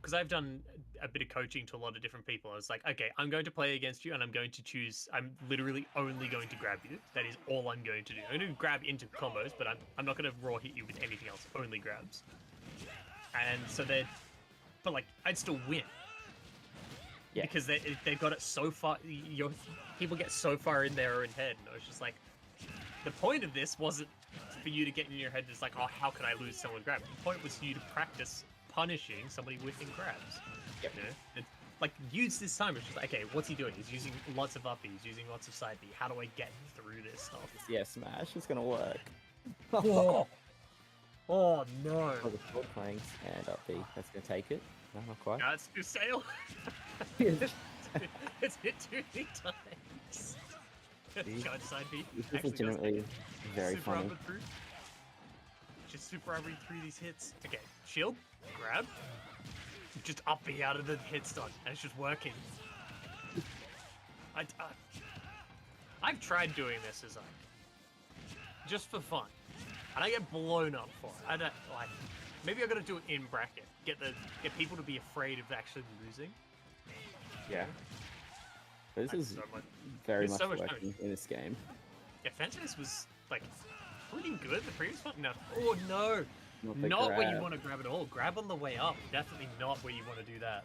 [SPEAKER 1] because I've done a bit of coaching to a lot of different people. I was like, okay, I'm going to play against you, and I'm going to choose. I'm literally only going to grab you. That is all I'm going to do. I'm going to grab into combos, but I'm not going to raw hit you with anything else. Only grabs. And so but like I'd still win.
[SPEAKER 2] Yeah.
[SPEAKER 1] Because they got it so far. People get so far in their own head, and I was just like, the point of this wasn't for you to get in your head. It's like, oh, how can I lose someone grab? The point was for you to practice punishing somebody whiffing grabs.
[SPEAKER 2] Yep.
[SPEAKER 1] You know? And, like, use this time. It's just like, okay, what's he doing? He's using lots of up B. He's using lots of side B. How do I get through this stuff?
[SPEAKER 2] Yeah, smash. It's gonna work.
[SPEAKER 1] Oh, oh no!
[SPEAKER 2] Oh, the short flanks and up B. That's gonna take it. No, not quite.
[SPEAKER 1] No, it's too sail. It's hit too many times. God, side B.
[SPEAKER 2] This is
[SPEAKER 1] Actually
[SPEAKER 2] legitimately very
[SPEAKER 1] super
[SPEAKER 2] funny.
[SPEAKER 1] armored through. Just super armoring through these hits. Okay, shield, grab, just up B out of the hit stun, and it's just working. I've tried doing this as just for fun, and I get blown up for it. I don't like. Maybe I gotta do it in bracket. Get people to be afraid of actually losing.
[SPEAKER 2] Yeah. But this is
[SPEAKER 1] so
[SPEAKER 2] very much
[SPEAKER 1] so much
[SPEAKER 2] working in this game.
[SPEAKER 1] Yeah, Fantasy was like pretty good. The previous one, no. Oh no,
[SPEAKER 2] the
[SPEAKER 1] not where you
[SPEAKER 2] grab.
[SPEAKER 1] want to grab at all. Grab on the way up. Definitely not where you want to do that.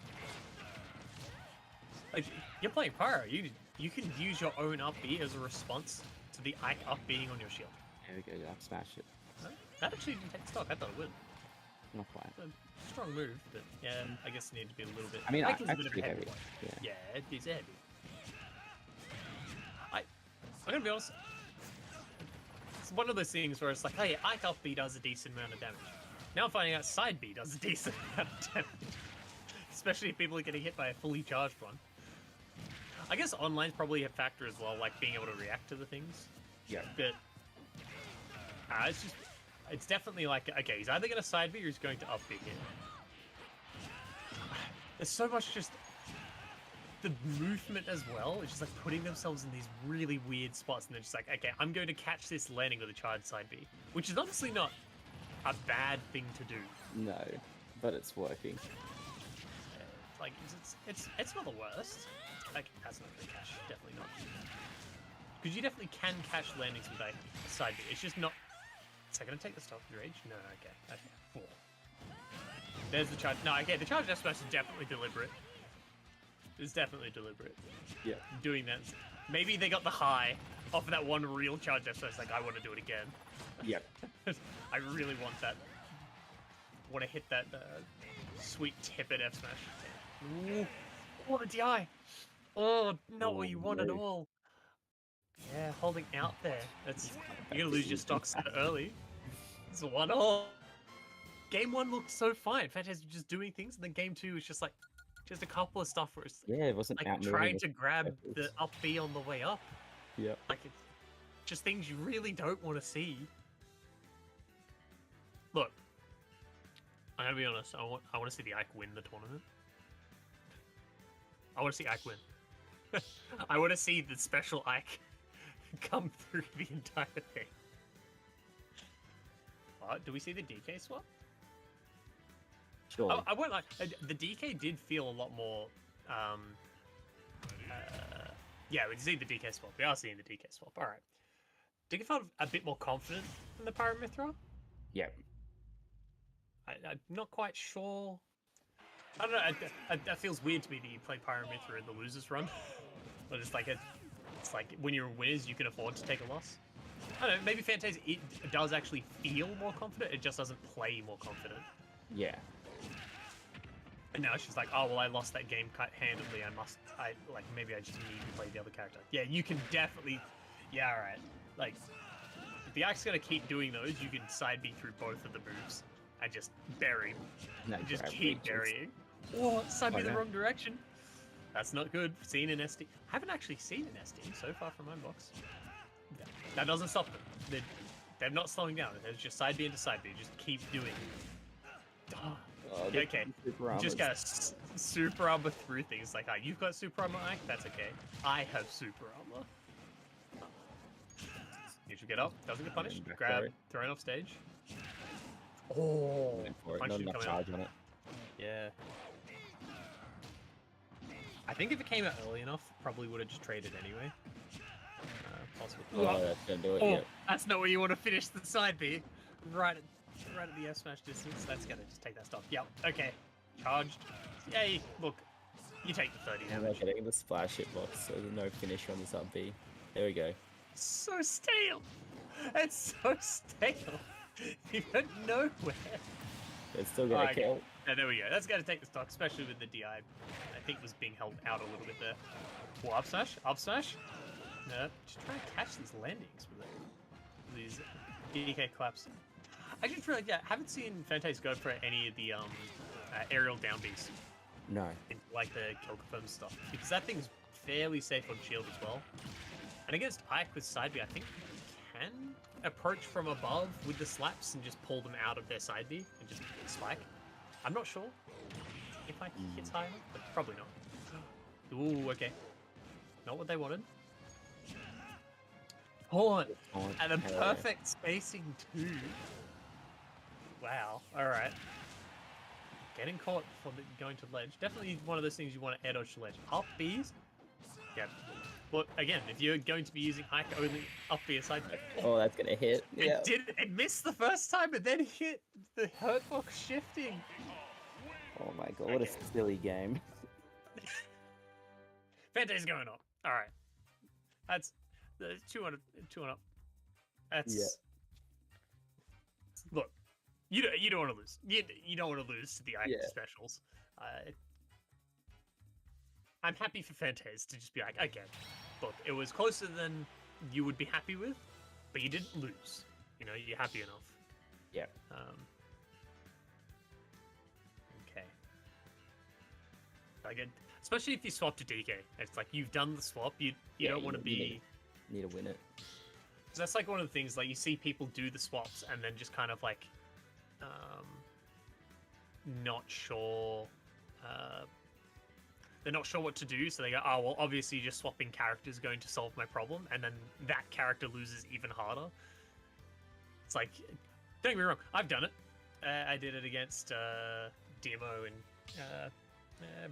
[SPEAKER 1] Like you're playing Pyro, you can use your own up B as a response to the Ike up being on your shield.
[SPEAKER 2] There we go. Up smash it.
[SPEAKER 1] No, that actually didn't take stock. I thought it would.
[SPEAKER 2] Not quite.
[SPEAKER 1] A strong move, but yeah, I guess it needed to be a little bit.
[SPEAKER 2] I mean,
[SPEAKER 1] Ike is a
[SPEAKER 2] Ike's
[SPEAKER 1] bit of a
[SPEAKER 2] pretty
[SPEAKER 1] heavy
[SPEAKER 2] heavy.
[SPEAKER 1] one.
[SPEAKER 2] Yeah.
[SPEAKER 1] Yeah, it is heavy. I'm gonna be honest. It's one of those things where it's like, hey, Ike up B does a decent amount of damage. Now I'm finding out side B does a decent amount of damage. Especially if people are getting hit by a fully charged one. I guess online's probably a factor as well, like being able to react to the things.
[SPEAKER 2] Yeah.
[SPEAKER 1] But it's definitely like, okay, he's either gonna side B or he's going to up B here. There's so much just the movement as well. It's just like putting themselves in these really weird spots, and they're just like, okay, I'm going to catch this landing with a charged side B, which is honestly not a bad thing to do.
[SPEAKER 2] No, but it's working.
[SPEAKER 1] Like it's not the worst. Like that's not gonna catch, definitely not. Because you definitely can catch landings with a side B. It's just not. Is that gonna take the stock rage? No, okay. 4. There's the charge. No, okay, the charge F smash is definitely deliberate. It's definitely deliberate.
[SPEAKER 2] Yeah.
[SPEAKER 1] Doing that. Maybe they got the high off of that one real charge F smash. Like, I want to do it again.
[SPEAKER 2] Yep.
[SPEAKER 1] I really want that. Want to hit that sweet tippet F smash. Ooh. Oh, the DI. Oh, not what you want at all. Yeah, holding out there. You're gonna lose your stocks so early. It's 1-all. Game 1 looked so fine. Fantasy was just doing things, and then game 2 was just like, just a couple of stuff where it's
[SPEAKER 2] it wasn't
[SPEAKER 1] like
[SPEAKER 2] outmoving
[SPEAKER 1] trying
[SPEAKER 2] the
[SPEAKER 1] to grab
[SPEAKER 2] peppers.
[SPEAKER 1] the up B on the way up.
[SPEAKER 2] Yep.
[SPEAKER 1] Like it's just things you really don't want to see. Look, I'm gonna be honest. I want to see the Ike win the tournament. I want to see Ike win. I want to see the special Ike come through the entire thing. Do we see the DK swap?
[SPEAKER 2] Sure.
[SPEAKER 1] I won't like the DK did feel a lot more. Yeah, we see the DK swap. We are seeing the DK swap. All right. DK felt a bit more confident in the Pyramithra.
[SPEAKER 2] Yep.
[SPEAKER 1] I'm not quite sure. I don't know. That feels weird to me that you play Pyramithra in the losers run. But it's like when you're winners, you can afford to take a loss. I don't know. Maybe Fantasy it does actually feel more confident. It just doesn't play more confident.
[SPEAKER 2] Yeah.
[SPEAKER 1] And now it's just like, oh well, I lost that game quite handily. Maybe I just need to play the other character. Yeah, you can definitely. Yeah, all right. Like, if the Ike's gonna keep doing those, you can side B through both of the moves and just bury.
[SPEAKER 2] No,
[SPEAKER 1] And just
[SPEAKER 2] grab
[SPEAKER 1] keep
[SPEAKER 2] reaches.
[SPEAKER 1] burying. Oh, side B
[SPEAKER 2] Oh,
[SPEAKER 1] the
[SPEAKER 2] no.
[SPEAKER 1] wrong direction. That's not good. Seen an SD. Haven't actually seen an SD so far from my box. That doesn't stop them. They're not slowing down. They're just side B into side B. Just keep doing it.
[SPEAKER 2] Oh,
[SPEAKER 1] Yeah, okay.
[SPEAKER 2] super
[SPEAKER 1] You just
[SPEAKER 2] armors.
[SPEAKER 1] gotta super armor through things. Like, you've got super armor, Ike? That's okay. I have super armor. You should get up. Doesn't get punished.
[SPEAKER 2] Back
[SPEAKER 1] Grab.
[SPEAKER 2] throw it.
[SPEAKER 1] Thrown off stage. Oh.
[SPEAKER 2] Went for it.
[SPEAKER 1] Punch
[SPEAKER 2] Not
[SPEAKER 1] is
[SPEAKER 2] enough
[SPEAKER 1] coming up.
[SPEAKER 2] charge on it.
[SPEAKER 1] Yeah. I think if it came out early enough, probably would have just traded anyway. Possible.
[SPEAKER 2] Oh, that's gonna do it.
[SPEAKER 1] Oh,
[SPEAKER 2] Yeah.
[SPEAKER 1] that's not where you want to finish the side B. Right at the F smash distance. That's gonna just take that stop. Yep. Okay. Charged. Yay. Look. You take the 30
[SPEAKER 2] And
[SPEAKER 1] damage.
[SPEAKER 2] they're getting the splash hitbox, so there's no finish on this up B. There we go.
[SPEAKER 1] So stale. It's so stale. You went nowhere.
[SPEAKER 2] It's still got a kill.
[SPEAKER 1] Yeah, there we go. That's going to take the stock, especially with the DI. I think was being held out a little bit there. Oh, up smash? Up smash? No, just trying to catch these landings with it. These DK claps. I just realized, yeah, I haven't seen Fantaze go for any of the aerial down Bs.
[SPEAKER 2] No.
[SPEAKER 1] Like the kill confirm stuff. Because that thing's fairly safe on shield as well. And against Ike with side B, I think you can approach from above with the slaps and just pull them out of their side B and just spike. I'm not sure if Ike hits high enough, but probably not. Ooh, okay. Not what they wanted. Hold on. And a perfect spacing too. Wow. Alright. Getting caught for going to ledge. Definitely one of those things you want to air dodge to ledge. Up Bs? Yeah. Look, again, if you're going to be using Ike only up B aside.
[SPEAKER 2] Oh, that's gonna hit. Yeah.
[SPEAKER 1] It missed the first time, but then hit the hurtbox shifting.
[SPEAKER 2] Oh my god, what a silly game.
[SPEAKER 1] Fanta's going up. Alright. That's the 200 up. That's Look. You don't want to lose. You don't want to lose to the Ike specials. I'm happy for Fantaze to just be like, okay, look, it was closer than you would be happy with, but you didn't lose. You know, you're happy enough.
[SPEAKER 2] Yeah.
[SPEAKER 1] Okay. Again, especially if you swap to DK, it's like you've done the swap. You don't want to be.
[SPEAKER 2] Need to win it.
[SPEAKER 1] Because that's like one of the things. Like you see people do the swaps and then just kind of like, not sure. They're not sure what to do, so they go, oh, well, obviously just swapping characters is going to solve my problem, and then that character loses even harder. It's like, don't get me wrong, I've done it. I did it against Demo and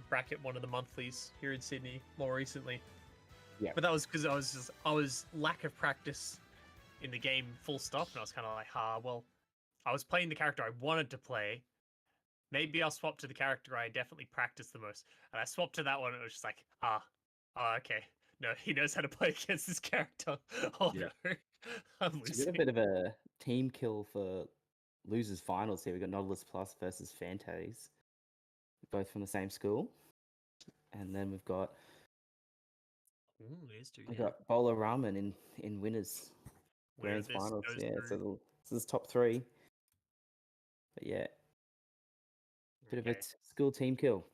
[SPEAKER 1] Bracket, one of the monthlies here in Sydney more recently.
[SPEAKER 2] Yeah.
[SPEAKER 1] But that was because I was lack of practice in the game full stop, and I was kind of like, well, I was playing the character I wanted to play. Maybe I'll swap to the character I definitely practice the most. And I swapped to that one, and it was just like, okay. No, he knows how to play against this character. Oh, no. I'm losing.
[SPEAKER 2] It's a bit of a team kill for losers finals here. We got Nautilus Plus versus Fantaze, both from the same school. And then we've got got Bowler Ramen in winners grand finals. Yeah, so this is top 3. But yeah. Bit of a school team kill.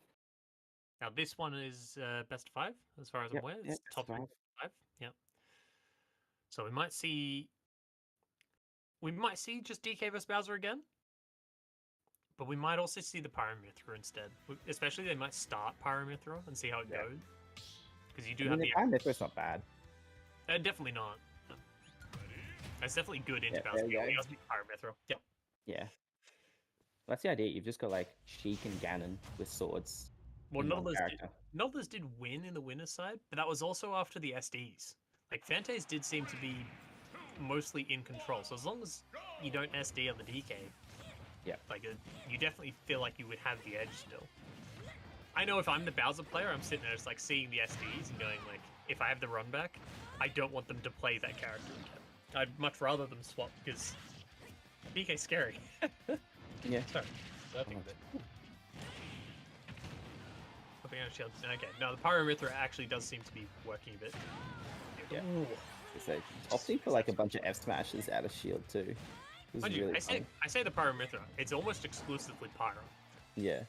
[SPEAKER 1] Now this one is best of 5, as far as I'm aware. It's top 5. Yep. So we might see just DK vs Bowser again, but we might also see the Pyramithra instead. Especially they might start Pyramithra and see how it goes, because you do have the
[SPEAKER 2] Pyramithra's not bad.
[SPEAKER 1] Definitely not. No. That's definitely good into Bowser. Pyramithra. Yep.
[SPEAKER 2] Yeah. That's the idea. You've just got like Sheik and Ganon with swords.
[SPEAKER 1] Well, Nautilus did win in the winner's side, but that was also after the SDs. Like Fantaze did seem to be mostly in control. So as long as you don't SD on the DK, like you definitely feel like you would have the edge still. I know if I'm the Bowser player, I'm sitting there just like seeing the SDs and going like, if I have the run back, I don't want them to play that character again. I'd much rather them swap because DK's scary.
[SPEAKER 2] Yeah.
[SPEAKER 1] Sorry. Okay. No, the Pyramithra actually does seem to be working a bit.
[SPEAKER 2] Yeah. So opting for like a bunch of F smashes out of shield too. Really
[SPEAKER 1] I say the Pyramithra. It's almost exclusively Pyro.
[SPEAKER 2] Yeah.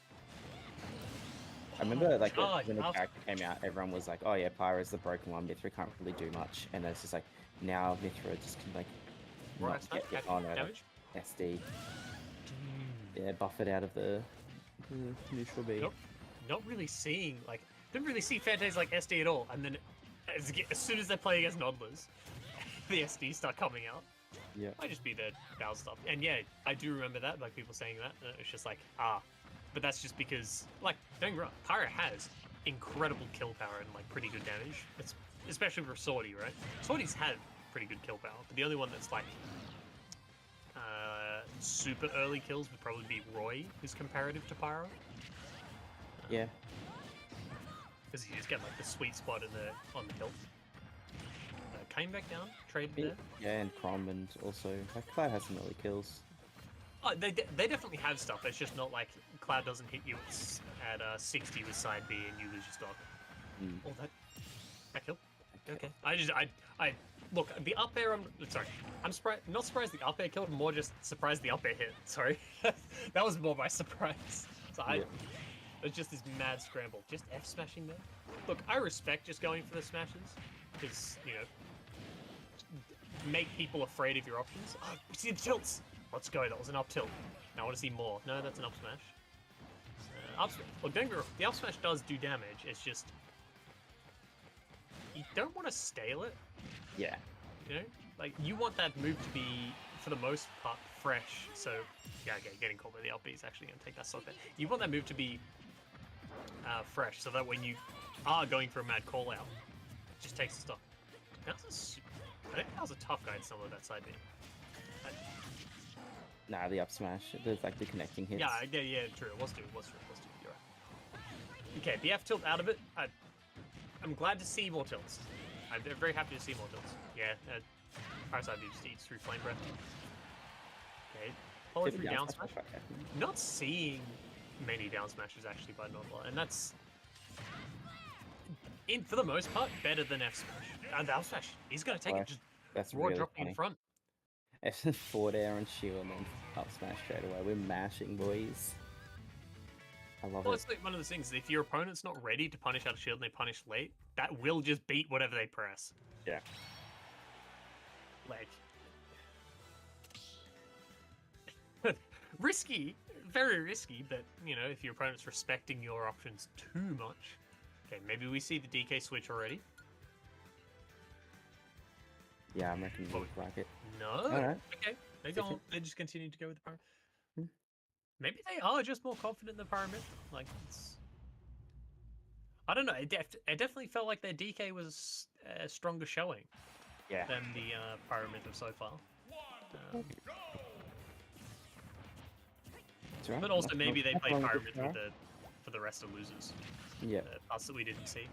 [SPEAKER 2] I remember like when the character came out, everyone was like, "Oh yeah, Pyro's the broken one. Mithra can't really do much." And then it's just like now Mithra just can like not get damage. SD. Yeah, buff it out of the neutral B.
[SPEAKER 1] Not really seeing, like, didn't really see Fantaze like SD at all, and then as soon as they play against Nautilus, the SD start coming out.
[SPEAKER 2] Yeah.
[SPEAKER 1] Might just be the Bow stuff. And yeah, I do remember that, like people saying that. It's just like, but that's just because, like, don't get me wrong, Pyro has incredible kill power and like pretty good damage. It's especially for Swordy, right? Swordy's had pretty good kill power, but the only one that's like super early kills would probably be Roy, who's comparative to Pyro.
[SPEAKER 2] Yeah.
[SPEAKER 1] Because you just get like the sweet spot on the hill. Came back down, traded there.
[SPEAKER 2] Yeah, and Crom, and also like Cloud has some early kills.
[SPEAKER 1] Oh, they definitely have stuff. It's just not like Cloud doesn't hit you at 60 with side B and you lose your stock. Oh, that kill. Okay. I look, the up air. I'm surprised. Not surprised the up air killed. More just surprised the up air hit. Sorry, that was more my surprise. So it's just this mad scramble. Just F smashing there. Look, I respect just going for the smashes because make people afraid of your options. Oh, we see the tilts. Let's go. That was an up tilt. Now I want to see more. No, that's an up smash. Up smash. Look, don't get me wrong. The up smash does do damage. It's just you don't want to stale it.
[SPEAKER 2] Yeah.
[SPEAKER 1] You know, like you want that move to be, for the most part, fresh. So yeah, okay, getting caught by the LP is actually going to take that stock there. You want that move to be fresh, so that when you are going for a mad call out, it just takes the stock. I think that was a tough guy in some of that side B.
[SPEAKER 2] Nah, the up smash. There's like the connecting hits.
[SPEAKER 1] Yeah, true. It was true. You're right. Okay, the F tilt out of it. I'm glad to see more tilts. I'm very happy to see more tilts. Yeah, Power side B just eats through Flame Breath. Okay, follow through down smash. Not seeing many down smashes actually by Nodler, and that's for the most part better than F smash. The F smash, he's gonna take it. Just
[SPEAKER 2] that's
[SPEAKER 1] raw
[SPEAKER 2] really
[SPEAKER 1] dropping in front.
[SPEAKER 2] Forward air and shield and then up smash straight away. We're mashing, boys. I love it.
[SPEAKER 1] It's like one of those things. If your opponent's not ready to punish out a shield and they punish late, that will just beat whatever they press.
[SPEAKER 2] Yeah.
[SPEAKER 1] Like risky, very risky. But you know, if your opponent's respecting your options too much, okay, maybe we see the DK switch already.
[SPEAKER 2] Yeah, I'm reckoning we'll like it.
[SPEAKER 1] No.
[SPEAKER 2] All right.
[SPEAKER 1] Okay. They don't. They just continue to go with the power. Maybe they are just more confident in the pyramid. Like, I don't know. It definitely felt like their DK was a stronger showing than the pyramid of so far.
[SPEAKER 2] Right.
[SPEAKER 1] But also maybe they play pyramid for the rest of losers.
[SPEAKER 2] Yeah.
[SPEAKER 1] Us that we didn't see.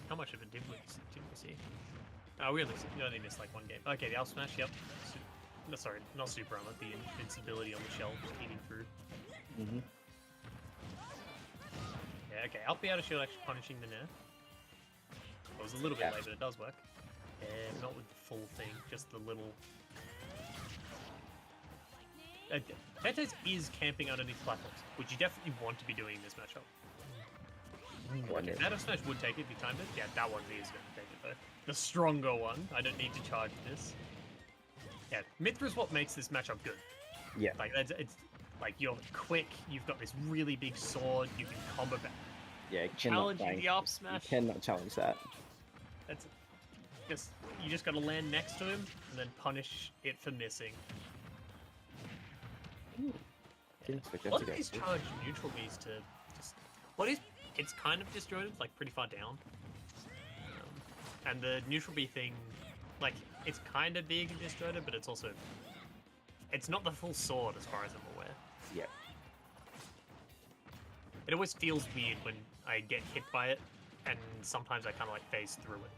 [SPEAKER 1] How much of it did we see? Oh, we only missed like one game. Okay, the Alpha Smash, yep. No, sorry, not Super Armor, the invincibility on the shell, just eating through. Yeah, okay, I'll be out of shield actually punishing the nerf. It was a little bit late, but it does work. Yeah, not with the full thing, just the little... Fantas is camping underneath platforms, which you definitely want to be doing in this matchup. Okay, that F smash would take it if you timed it. Yeah, that one is going to take it though. The stronger one. I don't need to charge this. Yeah, Mithra is what makes this matchup good.
[SPEAKER 2] Yeah.
[SPEAKER 1] Like it's like you're quick. You've got this really big sword. You can combo back.
[SPEAKER 2] Yeah,
[SPEAKER 1] challenging the up smash.
[SPEAKER 2] You cannot challenge that.
[SPEAKER 1] That's just you just got to land next to him and then punish it for missing. A lot of these charged neutral bees to just it's kind of disjointed, like pretty far down. And the neutral bee thing, like, it's kind of big and disjointed, but it's also... It's not the full sword, as far as I'm aware.
[SPEAKER 2] Yeah.
[SPEAKER 1] It always feels weird when I get hit by it, and sometimes I kind of, like, phase through it.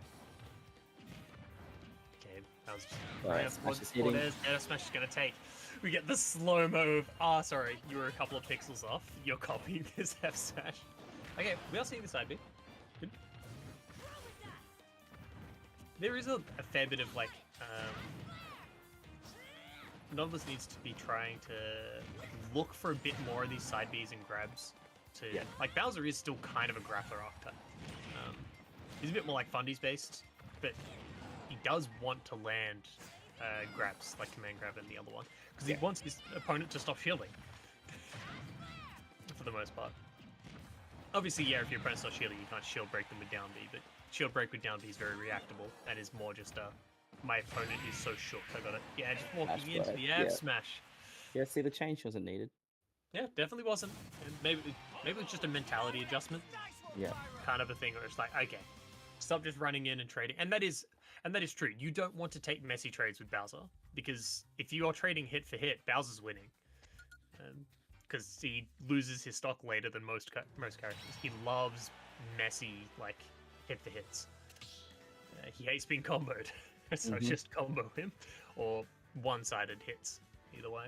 [SPEAKER 1] Okay, that was just... What F smash is going to take. We get the slow-mo of... sorry, you were a couple of pixels off. You're copying this F smash. Okay, we are seeing the side B. Good. There is a fair bit of, like, none of us needs to be trying to look for a bit more of these side Bs and grabs. Like, Bowser is still kind of a grappler archetype. He's a bit more, like, fundies based, but he does want to land grabs, like Command Grab and the other one, because he wants his opponent to stop shielding, for the most part. Obviously, yeah, if your opponent's not shielding, you can't shield break them with down B, but shield break with down B is very reactable, and is more just my opponent is so short, I got it. Yeah, just walking into the F smash.
[SPEAKER 2] Yeah, see, the change wasn't needed.
[SPEAKER 1] Yeah, definitely wasn't. And maybe it's just a mentality adjustment,
[SPEAKER 2] Yeah.
[SPEAKER 1] kind of a thing where it's like, okay, stop just running in and trading. And that is true. You don't want to take messy trades with Bowser because if you are trading hit for hit, Bowser's winning. Because he loses his stock later than most characters. He loves messy like hit for hits. He hates being comboed, so just combo him or one-sided hits. Either way.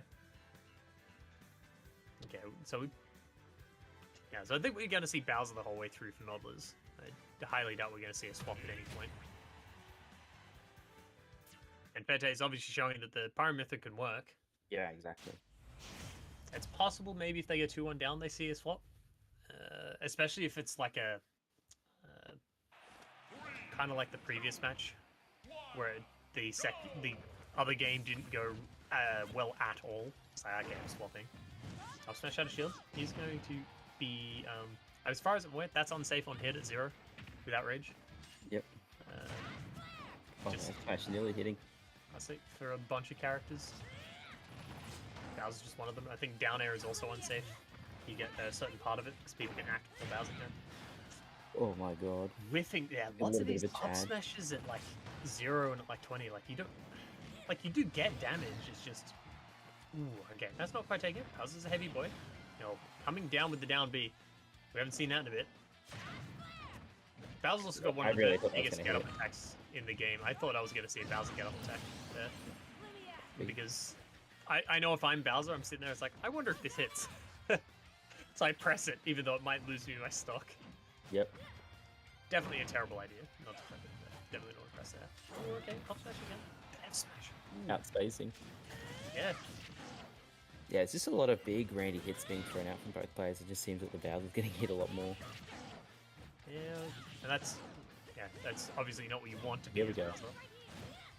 [SPEAKER 1] Okay, so so I think we're going to see Bowser the whole way through for Noddlers. I highly doubt we're going to see a swap at any point. And Fete is obviously showing that the Pyramithra can work.
[SPEAKER 2] Yeah, exactly.
[SPEAKER 1] It's possible maybe if they go 2-1 down, they see a swap. Especially if it's like a... kind of like the previous match, where the other game didn't go well at all. It's like, okay, I'm swapping. I'll smash out of shield. He's going to be... as far as it went, that's unsafe on hit at 0 without rage.
[SPEAKER 2] Yep. Smash nearly hitting.
[SPEAKER 1] I think for a bunch of characters. Bowser's just one of them. I think down air is also unsafe. You get a certain part of it because people can act before Bowser can.
[SPEAKER 2] Oh my god.
[SPEAKER 1] Whiffing, yeah, lots of these up smashes at like 0 and at like 20. Like you don't, like you do get damage. It's just, ooh, okay, that's not quite taking it. Bowser's a heavy boy. You know, coming down with the down B. We haven't seen that in a bit. Bowser's also got one of the biggest get up attacks in the game. I thought I was going to see a Bowser get up attack there because I know if I'm Bowser, I'm sitting there. It's like I wonder if this hits. So I press it, even though it might lose me my stock.
[SPEAKER 2] Yep.
[SPEAKER 1] Definitely a terrible idea. Not to press it. Definitely don't press that. Oh, okay, up smash again. F smash.
[SPEAKER 2] Outspacing.
[SPEAKER 1] Yeah.
[SPEAKER 2] Yeah, it's just a lot of big randy hits being thrown out from both players. It just seems that the Bowser's getting hit a lot more.
[SPEAKER 1] Yeah, and that's obviously not what you want to be.
[SPEAKER 2] Here we go.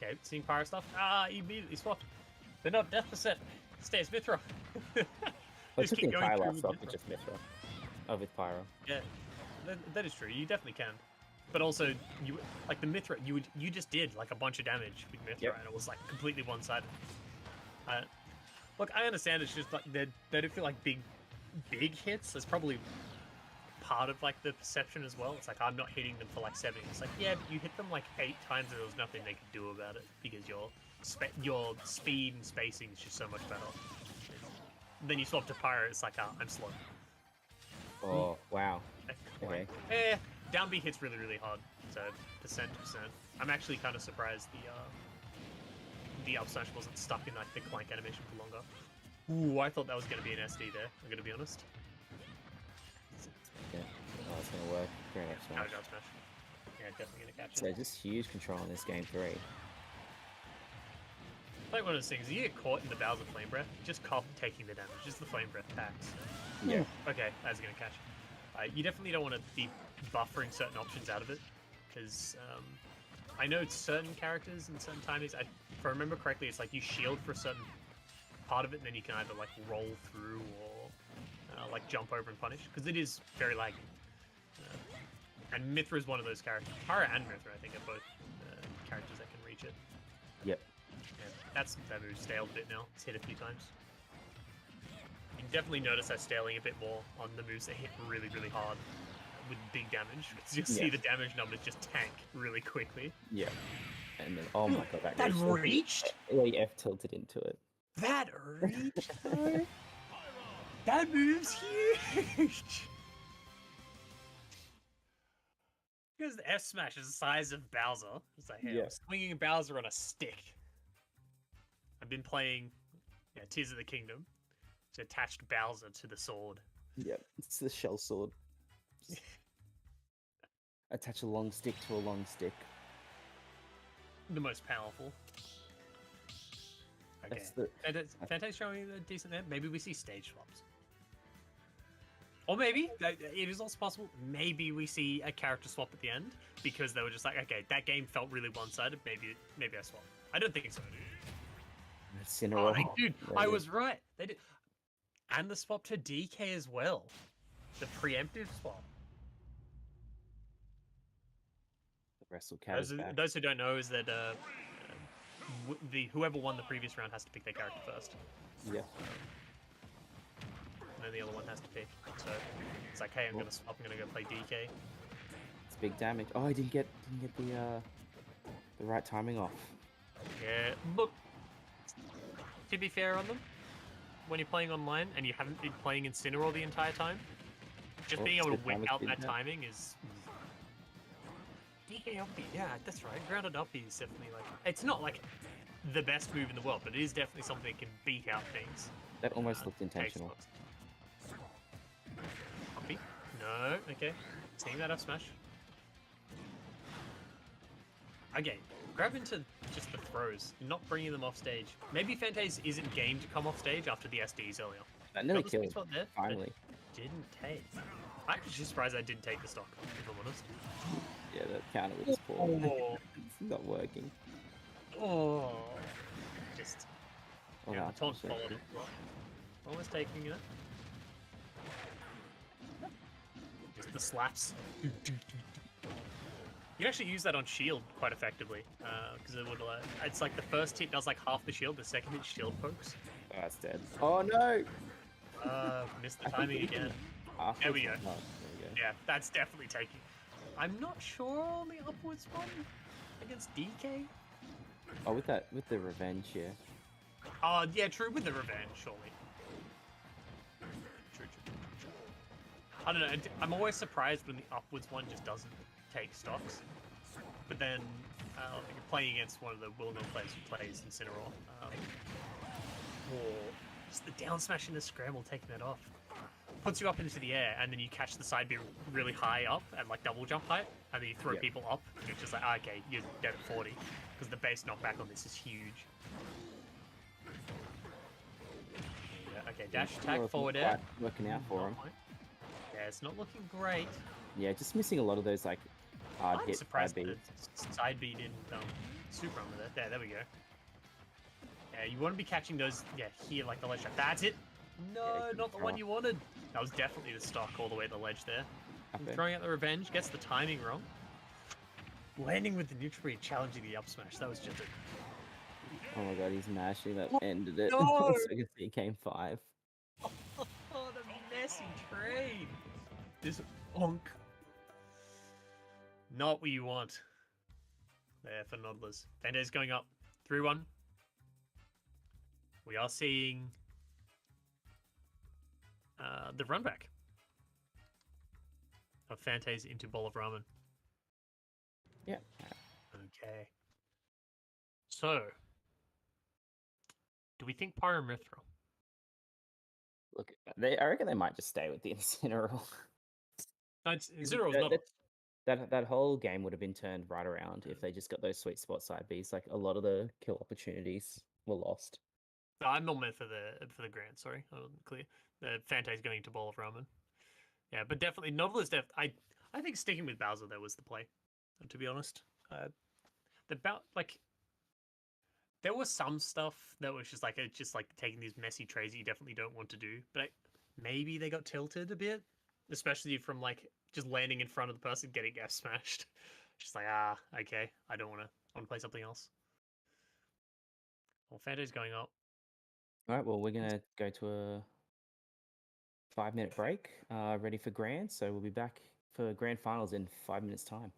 [SPEAKER 1] Okay, seeing Pyro stuff. Ah, he immediately swapped. They're not death percent. Stays Mithra.
[SPEAKER 2] Well, took the entire last stock with just Mithra. Oh, with Pyro.
[SPEAKER 1] Yeah, that is true. You definitely can. But also, you like the Mithra. You just did like a bunch of damage with Mithra, and it was like completely one-sided. Look, I understand it's just like they don't feel like big hits. That's probably part of like the perception as well. It's like I'm not hitting them for like 70. It's like, yeah, but you hit them like 8 times and there was nothing they could do about it because your speed and spacing is just so much better. Then you swap to Pyro, it's like, I'm slow.
[SPEAKER 2] Oh, wow. Okay.
[SPEAKER 1] Down B hits really, really hard. So, percent to percent. I'm actually kind of surprised the up smash wasn't stuck in like the clank animation for longer. Ooh, I thought that was going to be an SD there, I'm going to be honest.
[SPEAKER 2] Yeah, oh, it's going to work. Great up smash.
[SPEAKER 1] Down smash. Yeah, definitely going to catch it.
[SPEAKER 2] So, just huge control in this game 3.
[SPEAKER 1] Like one of those things, you get caught in the Bowser Flame Breath, just cop taking the damage, just the Flame Breath packs.
[SPEAKER 2] Yeah.
[SPEAKER 1] Okay, that's gonna catch. You definitely don't want to be buffering certain options out of it, because I know it's certain characters and certain timings. If I remember correctly, it's like you shield for a certain part of it, and then you can either like roll through or like jump over and punish, because it is very laggy. And Mithra is one of those characters. Pyro and Mithra, I think, are both characters that can reach it.
[SPEAKER 2] Yep.
[SPEAKER 1] That move's staled a bit now. It's hit a few times. You can definitely notice that staling a bit more on the moves that hit really, really hard with big damage. Because you'll see the damage numbers just tank really quickly.
[SPEAKER 2] Yeah. And then, oh my god,
[SPEAKER 1] that reached?
[SPEAKER 2] He F tilted into it.
[SPEAKER 1] That reached? That move's huge! Because the F smash is the size of Bowser. It's like, hey, I'm swinging Bowser on a stick. I've been playing Tears of the Kingdom. It's attached Bowser to the sword.
[SPEAKER 2] Yep, it's the shell sword. Attach a long stick to a long stick.
[SPEAKER 1] The most powerful. Okay. Fantasy's showing a decent there. Maybe we see stage swaps. Or maybe, it is also possible, maybe we see a character swap at the end, because they were just like, okay, that game felt really one-sided, maybe I swap. I don't think so. Dude, I was right. They did, and the swap to DK as well. The preemptive swap.
[SPEAKER 2] The wrestle cat.
[SPEAKER 1] Those who don't know is that whoever won the previous round has to pick their character first.
[SPEAKER 2] Yeah.
[SPEAKER 1] and then the other one has to pick. So it's like, hey, I'm gonna swap. I'm gonna go play DK.
[SPEAKER 2] It's big damage. Oh, I didn't get the right timing off.
[SPEAKER 1] Yeah, look. To be fair on them, when you're playing online and you haven't been playing Incineroar the entire time, just being able to whip out that timing is. DK up B, yeah, that's right. Grounded up is definitely like, it's not like the best move in the world, but it is definitely something that can beat out things.
[SPEAKER 2] That almost looked intentional.
[SPEAKER 1] Uppy? No, okay. Seeing that up smash. Again, grab into just the throws, not bringing them off stage. Maybe Fantaze isn't game to come off stage after the SDs earlier.
[SPEAKER 2] That nearly killed,
[SPEAKER 1] there,
[SPEAKER 2] finally.
[SPEAKER 1] Didn't take. I'm actually surprised I didn't take the stock, if I'm honest.
[SPEAKER 2] Yeah, that counter was poor.
[SPEAKER 1] Oh.
[SPEAKER 2] It's not working.
[SPEAKER 1] Oh. Just...
[SPEAKER 2] Oh,
[SPEAKER 1] yeah,
[SPEAKER 2] that's
[SPEAKER 1] the taunt followed it. Almost taking it. Just the slaps. You can actually use that on shield quite effectively, because it would. It's like the first hit does like half the shield, the second hit shield pokes.
[SPEAKER 2] Oh, that's dead. Oh no!
[SPEAKER 1] Missed the timing again. There we go.
[SPEAKER 2] There we go.
[SPEAKER 1] Yeah, that's definitely taking. I'm not sure on the upwards one against DK.
[SPEAKER 2] Oh, with the revenge, yeah.
[SPEAKER 1] Yeah, true, with the revenge, surely. True. I don't know, I'm always surprised when the upwards one just doesn't take stocks. But then, you're playing against one of the well-known players who plays Incineroar. Or just the down smash in the scramble, taking that off. Puts you up into the air, and then you catch the side B really high up at like double jump height, and then you throw people up, and it's just like, okay, you're dead at 40. Because the base knockback on this is huge. Yeah, okay, dash attack, forward air.
[SPEAKER 2] Working out for him.
[SPEAKER 1] Yeah, it's not looking great.
[SPEAKER 2] Yeah, just missing a lot of those like hard hit
[SPEAKER 1] surprised
[SPEAKER 2] side
[SPEAKER 1] that
[SPEAKER 2] beats.
[SPEAKER 1] Side B didn't super under that. There we go. Yeah, you want to be catching those, here, like the ledge trap. That's it! No, not the one you wanted. That was definitely the stock all the way to the ledge there. Okay. Throwing out the revenge, gets the timing wrong. Landing with the neutral read, challenging the up smash. That was just a...
[SPEAKER 2] Oh my god, he's mashing that ended it.
[SPEAKER 1] No!
[SPEAKER 2] So you can see came 5.
[SPEAKER 1] Oh, the messy trade! This onk. Not what you want. There for Noddlers. Fantaze going up. 3-1. We are seeing the run back of Fantaze into Bowl of Ramen.
[SPEAKER 2] Yeah.
[SPEAKER 1] Okay. So, do we think Pyro Mithril?
[SPEAKER 2] Look, I reckon they might just stay with the Incineroar.
[SPEAKER 1] Incineroar's not...
[SPEAKER 2] That whole game would have been turned right around if they just got those sweet spot side Bs. Like, a lot of the kill opportunities were lost.
[SPEAKER 1] No, I'm not meant for the Grand, sorry. I wasn't clear. The Fantaze going to Bowl of Ramen. Yeah, but definitely, Noddler's I think sticking with Bowser, there was the play, to be honest. There was some stuff that was just like taking these messy trades that you definitely don't want to do, but maybe they got tilted a bit, especially from like just landing in front of the person getting F smashed. Just like, okay, I want to play something else. Well, Fanta's going up.
[SPEAKER 2] All right, well, we're gonna go to a 5-minute break, ready for Grand. So we'll be back for Grand Finals in 5 minutes' time.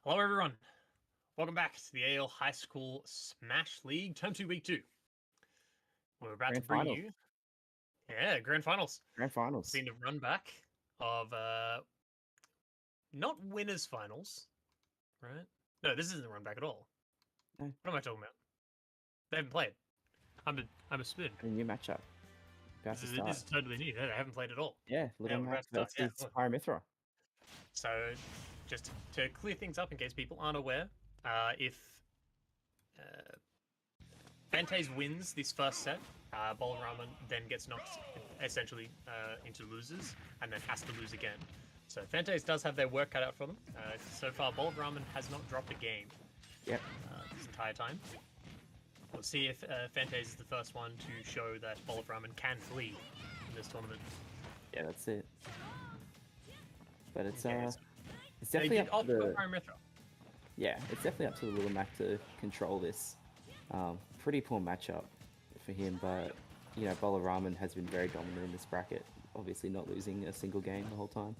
[SPEAKER 1] Hello, everyone. Welcome back to the AL High School Smash League Term 2 Week 2. We're about to
[SPEAKER 2] Grand
[SPEAKER 1] bring
[SPEAKER 2] finals.
[SPEAKER 1] you, Grand Finals.
[SPEAKER 2] Grand
[SPEAKER 1] It's
[SPEAKER 2] finals.
[SPEAKER 1] been a run back of, not winners finals, right? No, this isn't a run back at all.
[SPEAKER 2] No.
[SPEAKER 1] What am I talking about? They haven't played. I'm a spoon.
[SPEAKER 2] A new matchup. About to start.
[SPEAKER 1] This is totally new. They haven't played at all.
[SPEAKER 2] Yeah, Little
[SPEAKER 1] we're
[SPEAKER 2] Mac
[SPEAKER 1] about to start.
[SPEAKER 2] versus Pyramithra.
[SPEAKER 1] So, just to clear things up in case people aren't aware, if Fantaze wins this first set, Bolaraman then gets knocked essentially into losers and then has to lose again. So Fantaze does have their work cut out for them. So far, Bolaraman has not dropped a game
[SPEAKER 2] Yep.
[SPEAKER 1] this entire time. We'll see if Fantaze is the first one to show that Bolaraman can lead in this tournament.
[SPEAKER 2] Yeah, that's it. But it's
[SPEAKER 1] Okay,
[SPEAKER 2] it's definitely up to the
[SPEAKER 1] Pyramithra.
[SPEAKER 2] yeah, it's definitely up to the Little Mac to control this. Pretty poor matchup for him, but you know, Bolaraman has been very dominant in this bracket. Obviously, not losing a single game the whole time.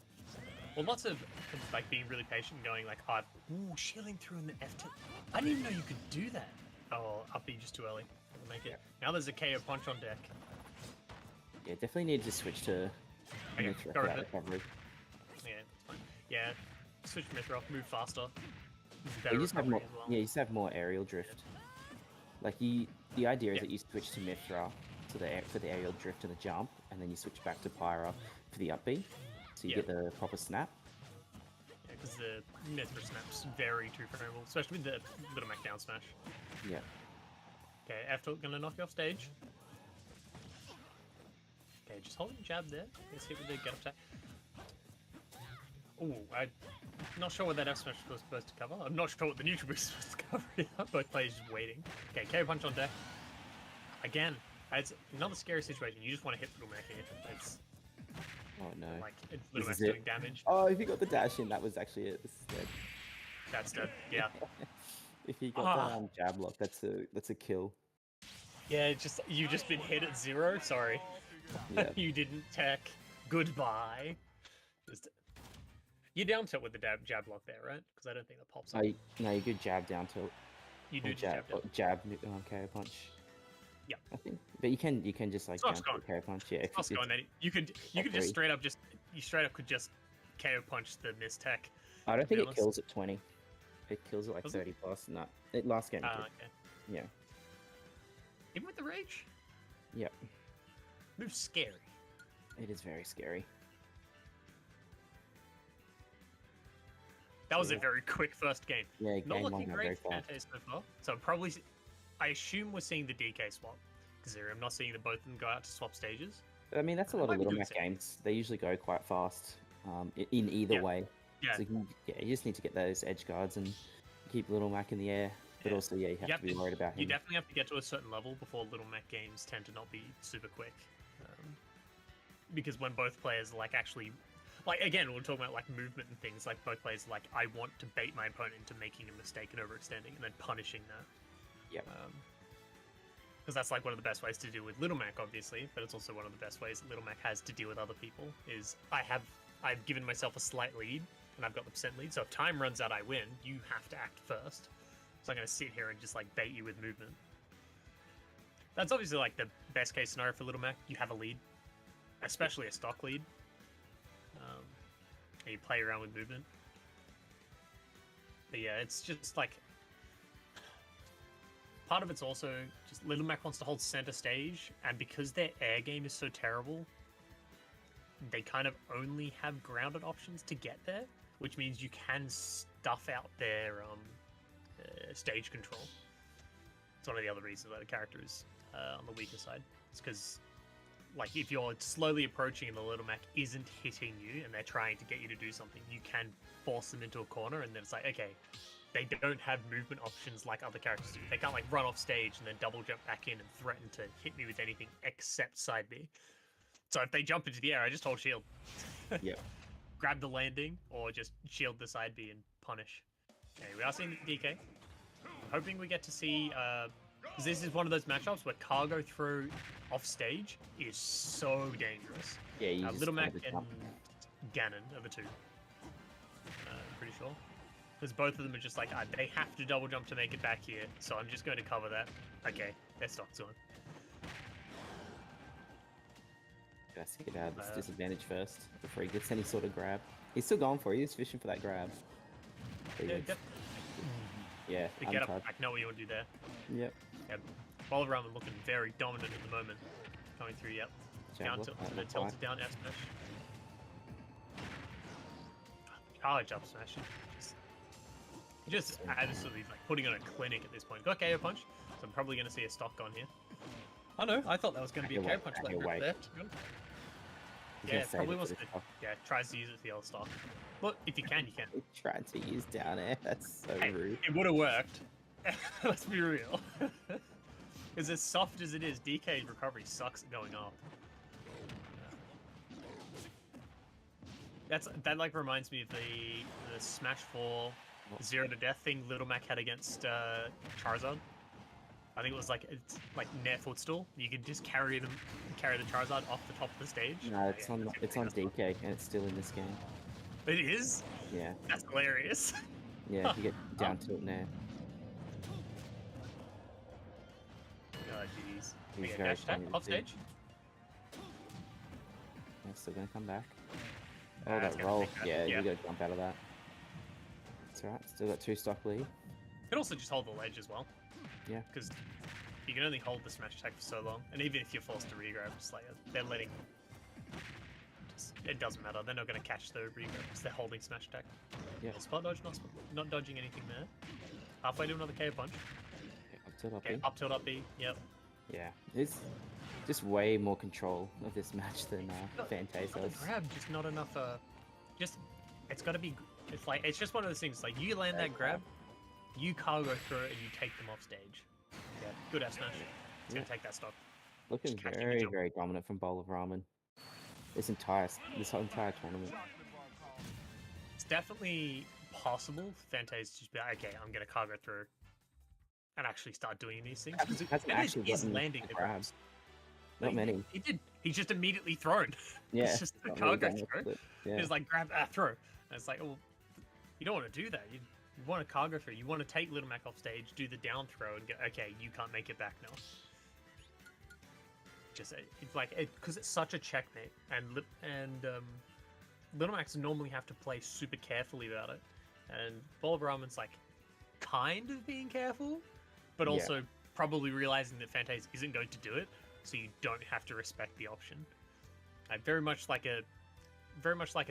[SPEAKER 1] Well, lots of like being really patient, and going like, ooh, shielding through in the F tilt. I didn't even know you could do that. Oh, up B just too early. Doesn't make it. Now there's a KO punch on deck.
[SPEAKER 2] Yeah, definitely need to switch to
[SPEAKER 1] Okay,
[SPEAKER 2] Mithra
[SPEAKER 1] go
[SPEAKER 2] for
[SPEAKER 1] with
[SPEAKER 2] that
[SPEAKER 1] it.
[SPEAKER 2] recovery.
[SPEAKER 1] Yeah, that's fine. Yeah, switch Mithra, move faster.
[SPEAKER 2] You just have more.
[SPEAKER 1] As well.
[SPEAKER 2] Yeah, you just have more aerial drift. Like the idea is
[SPEAKER 1] Yeah.
[SPEAKER 2] that you switch to Mithra for the aerial drift and the jump, and then you switch back to Pyra for the up B, so you
[SPEAKER 1] Yeah.
[SPEAKER 2] get the proper snap.
[SPEAKER 1] Yeah, because the Mithra snap's very too frameable, especially with the Little Mac down smash.
[SPEAKER 2] Yeah.
[SPEAKER 1] Okay, F tilt gonna knock you off stage. Okay, just holding jab there. Let's hit with the get up attack. Ooh, I'm not sure what that F smash was supposed to cover. I'm not sure what the neutral boost was supposed to cover either. Both players just waiting. Okay, KO punch on deck. Again, it's another scary situation. You just want to hit Little Mac here. It's
[SPEAKER 2] Oh no.
[SPEAKER 1] like Little
[SPEAKER 2] This
[SPEAKER 1] Mac's
[SPEAKER 2] is it.
[SPEAKER 1] doing damage.
[SPEAKER 2] Oh, if he got the dash in, that was actually it. This is dead.
[SPEAKER 1] That's dead. Yeah.
[SPEAKER 2] If he got
[SPEAKER 1] Ah.
[SPEAKER 2] that jab lock, that's a kill.
[SPEAKER 1] Yeah, it's just you just been hit at 0. Sorry.
[SPEAKER 2] Yeah.
[SPEAKER 1] You didn't tech. Goodbye. Just you're down tilt with the jab block there, right? Because I don't think that pops up.
[SPEAKER 2] No, you could jab down tilt.
[SPEAKER 1] You
[SPEAKER 2] Or
[SPEAKER 1] do jab down.
[SPEAKER 2] jab KO punch.
[SPEAKER 1] Yeah.
[SPEAKER 2] I think, but you can just like
[SPEAKER 1] It's
[SPEAKER 2] down tilt KO punch. Yeah.
[SPEAKER 1] It's going then. You could
[SPEAKER 2] F3.
[SPEAKER 1] just straight up could just KO punch the miss tech.
[SPEAKER 2] I don't
[SPEAKER 1] be
[SPEAKER 2] think it
[SPEAKER 1] honest.
[SPEAKER 2] kills at 20. It kills at like
[SPEAKER 1] Does it?
[SPEAKER 2] 30 plus. No, it last game. it did.
[SPEAKER 1] Okay.
[SPEAKER 2] Yeah.
[SPEAKER 1] Even with the rage,
[SPEAKER 2] Yep.
[SPEAKER 1] move's scary.
[SPEAKER 2] It is very scary.
[SPEAKER 1] That was a
[SPEAKER 2] Yeah.
[SPEAKER 1] very quick first game.
[SPEAKER 2] Yeah,
[SPEAKER 1] Not
[SPEAKER 2] game one
[SPEAKER 1] looking
[SPEAKER 2] got very
[SPEAKER 1] great for
[SPEAKER 2] fast.
[SPEAKER 1] Fantaze so far. So probably, I assume we're seeing the DK swap. Because I'm not seeing the both of them go out to swap stages.
[SPEAKER 2] But, I mean, that's a
[SPEAKER 1] They
[SPEAKER 2] lot
[SPEAKER 1] might
[SPEAKER 2] of
[SPEAKER 1] be
[SPEAKER 2] Little
[SPEAKER 1] doing
[SPEAKER 2] Mac
[SPEAKER 1] the same.
[SPEAKER 2] games. They usually go quite fast in either
[SPEAKER 1] Yeah.
[SPEAKER 2] way.
[SPEAKER 1] Yeah.
[SPEAKER 2] So you just need to get those edge guards and keep Little Mac in the air. But
[SPEAKER 1] Yeah.
[SPEAKER 2] also, yeah, you have to be worried about
[SPEAKER 1] You
[SPEAKER 2] him.
[SPEAKER 1] definitely have to get to a certain level before Little Mac games tend to not be super quick. Because when both players like actually, like again, we're talking about like movement and things. Like both players, like I want to bait my opponent into making a mistake and overextending, and then punishing that.
[SPEAKER 2] Yep.
[SPEAKER 1] Because that's like one of the best ways to deal with Little Mac, obviously, but it's also one of the best ways that Little Mac has to deal with other people. Is I've given myself a slight lead, and I've got the percent lead. So if time runs out, I win. You have to act first. So I'm gonna sit here and just like bait you with movement. That's obviously like the best case scenario for Little Mac. You have a lead, especially a stock lead. And you play around with movement. But yeah, it's just like part of it's also just Little Mac wants to hold center stage, and because their air game is so terrible, they kind of only have grounded options to get there, which means you can stuff out their stage control. It's one of the other reasons why the character is on the weaker side. It's because, like, if you're slowly approaching and the Little Mac isn't hitting you and they're trying to get you to do something, you can force them into a corner, and then it's like, okay, they don't have movement options like other characters do. They can't like run off stage and then double jump back in and threaten to hit me with anything except side B. So if they jump into the air, I just hold shield.
[SPEAKER 2] Yep.
[SPEAKER 1] Grab the landing or just shield the side B and punish. Okay, we are seeing the DK. Hoping we get to see, because this is one of those matchups where cargo throw off stage is so dangerous.
[SPEAKER 2] Yeah, you just
[SPEAKER 1] Little Mac
[SPEAKER 2] gotta
[SPEAKER 1] and
[SPEAKER 2] jump.
[SPEAKER 1] Ganon are the two. I'm pretty sure. Because both of them are just like, they have to double jump to make it back here, so I'm just going to cover that. Okay, their stock's on.
[SPEAKER 2] Has to get out of this disadvantage first before he gets any sort of grab. He's still going for it. He's fishing for that grab. Yeah,
[SPEAKER 1] to get up, I know what you want to do there.
[SPEAKER 2] Yep.
[SPEAKER 1] Yeah, Wazappenning looking very dominant at the moment. Coming through, yep. Down tilt, tilted down, F smash. Charge up smash. Just absolutely like putting on a clinic at this point. Got KO punch, so I'm probably going to see a stock on here. Oh no, I thought that was going to be a KO punch there. Yeah, probably wants to. Yeah, tries to use it for the old stock. But if you can, you can.
[SPEAKER 2] He tried to use down air. That's so rude.
[SPEAKER 1] It would have worked. Let's be real. Because as soft as it is, DK's recovery sucks at going up. That like reminds me of the Smash 4 0 to death thing Little Mac had against Charizard. I think it was like Nair footstool. You could just carry the Charizard off the top of the stage.
[SPEAKER 2] No, it's on DK and it's still in this game.
[SPEAKER 1] It is?
[SPEAKER 2] Yeah.
[SPEAKER 1] That's hilarious.
[SPEAKER 2] Yeah, you get down tilt Nair.
[SPEAKER 1] God, jeez.
[SPEAKER 2] He's very funny
[SPEAKER 1] off stage.
[SPEAKER 2] Yeah, still gonna come back. Oh, that roll. Yeah, you gotta jump out of that. It's alright, still got 2 stock lead.
[SPEAKER 1] You can also just hold the ledge as well.
[SPEAKER 2] Yeah.
[SPEAKER 1] Because you can only hold the smash attack for so long, and even if you're forced to regrab, it's like they're letting. It doesn't matter. They're not going to catch the regrab because they're holding smash attack.
[SPEAKER 2] Yeah.
[SPEAKER 1] Spot dodge, not dodging anything there. Halfway to another KO punch.
[SPEAKER 2] Up tilt, up
[SPEAKER 1] B. Up tilt, up B. Yep.
[SPEAKER 2] Yeah, it's just way more control of this match than Fantaise has.
[SPEAKER 1] Grab, just not enough. It's got to be. It's just one of those things. Like you land that grab. You cargo through it and you take them off stage. Yeah, good F smash. It's gonna take that stock.
[SPEAKER 2] Looking very, very dominant from Bowl of Ramen. This whole entire tournament.
[SPEAKER 1] It's definitely possible for Fantaise to just be like, okay, I'm gonna cargo through and actually start doing these things. Because he's landing the grabs.
[SPEAKER 2] Not many.
[SPEAKER 1] He did. He's just immediately thrown.
[SPEAKER 2] Yeah.
[SPEAKER 1] It's just the cargo throw.
[SPEAKER 2] Yeah.
[SPEAKER 1] He's like grab, throw. And it's like, oh, you don't want to do that. You want to cargo through. You want to take Little Mac off stage, do the down throw, and go, okay, you can't make it back now. Just it's like because it's such a checkmate, and Little Macs normally have to play super carefully about it, and Bowl of Ramen's like kind of being careful, but also probably realizing that Fantaise isn't going to do it, so you don't have to respect the option. Very much like a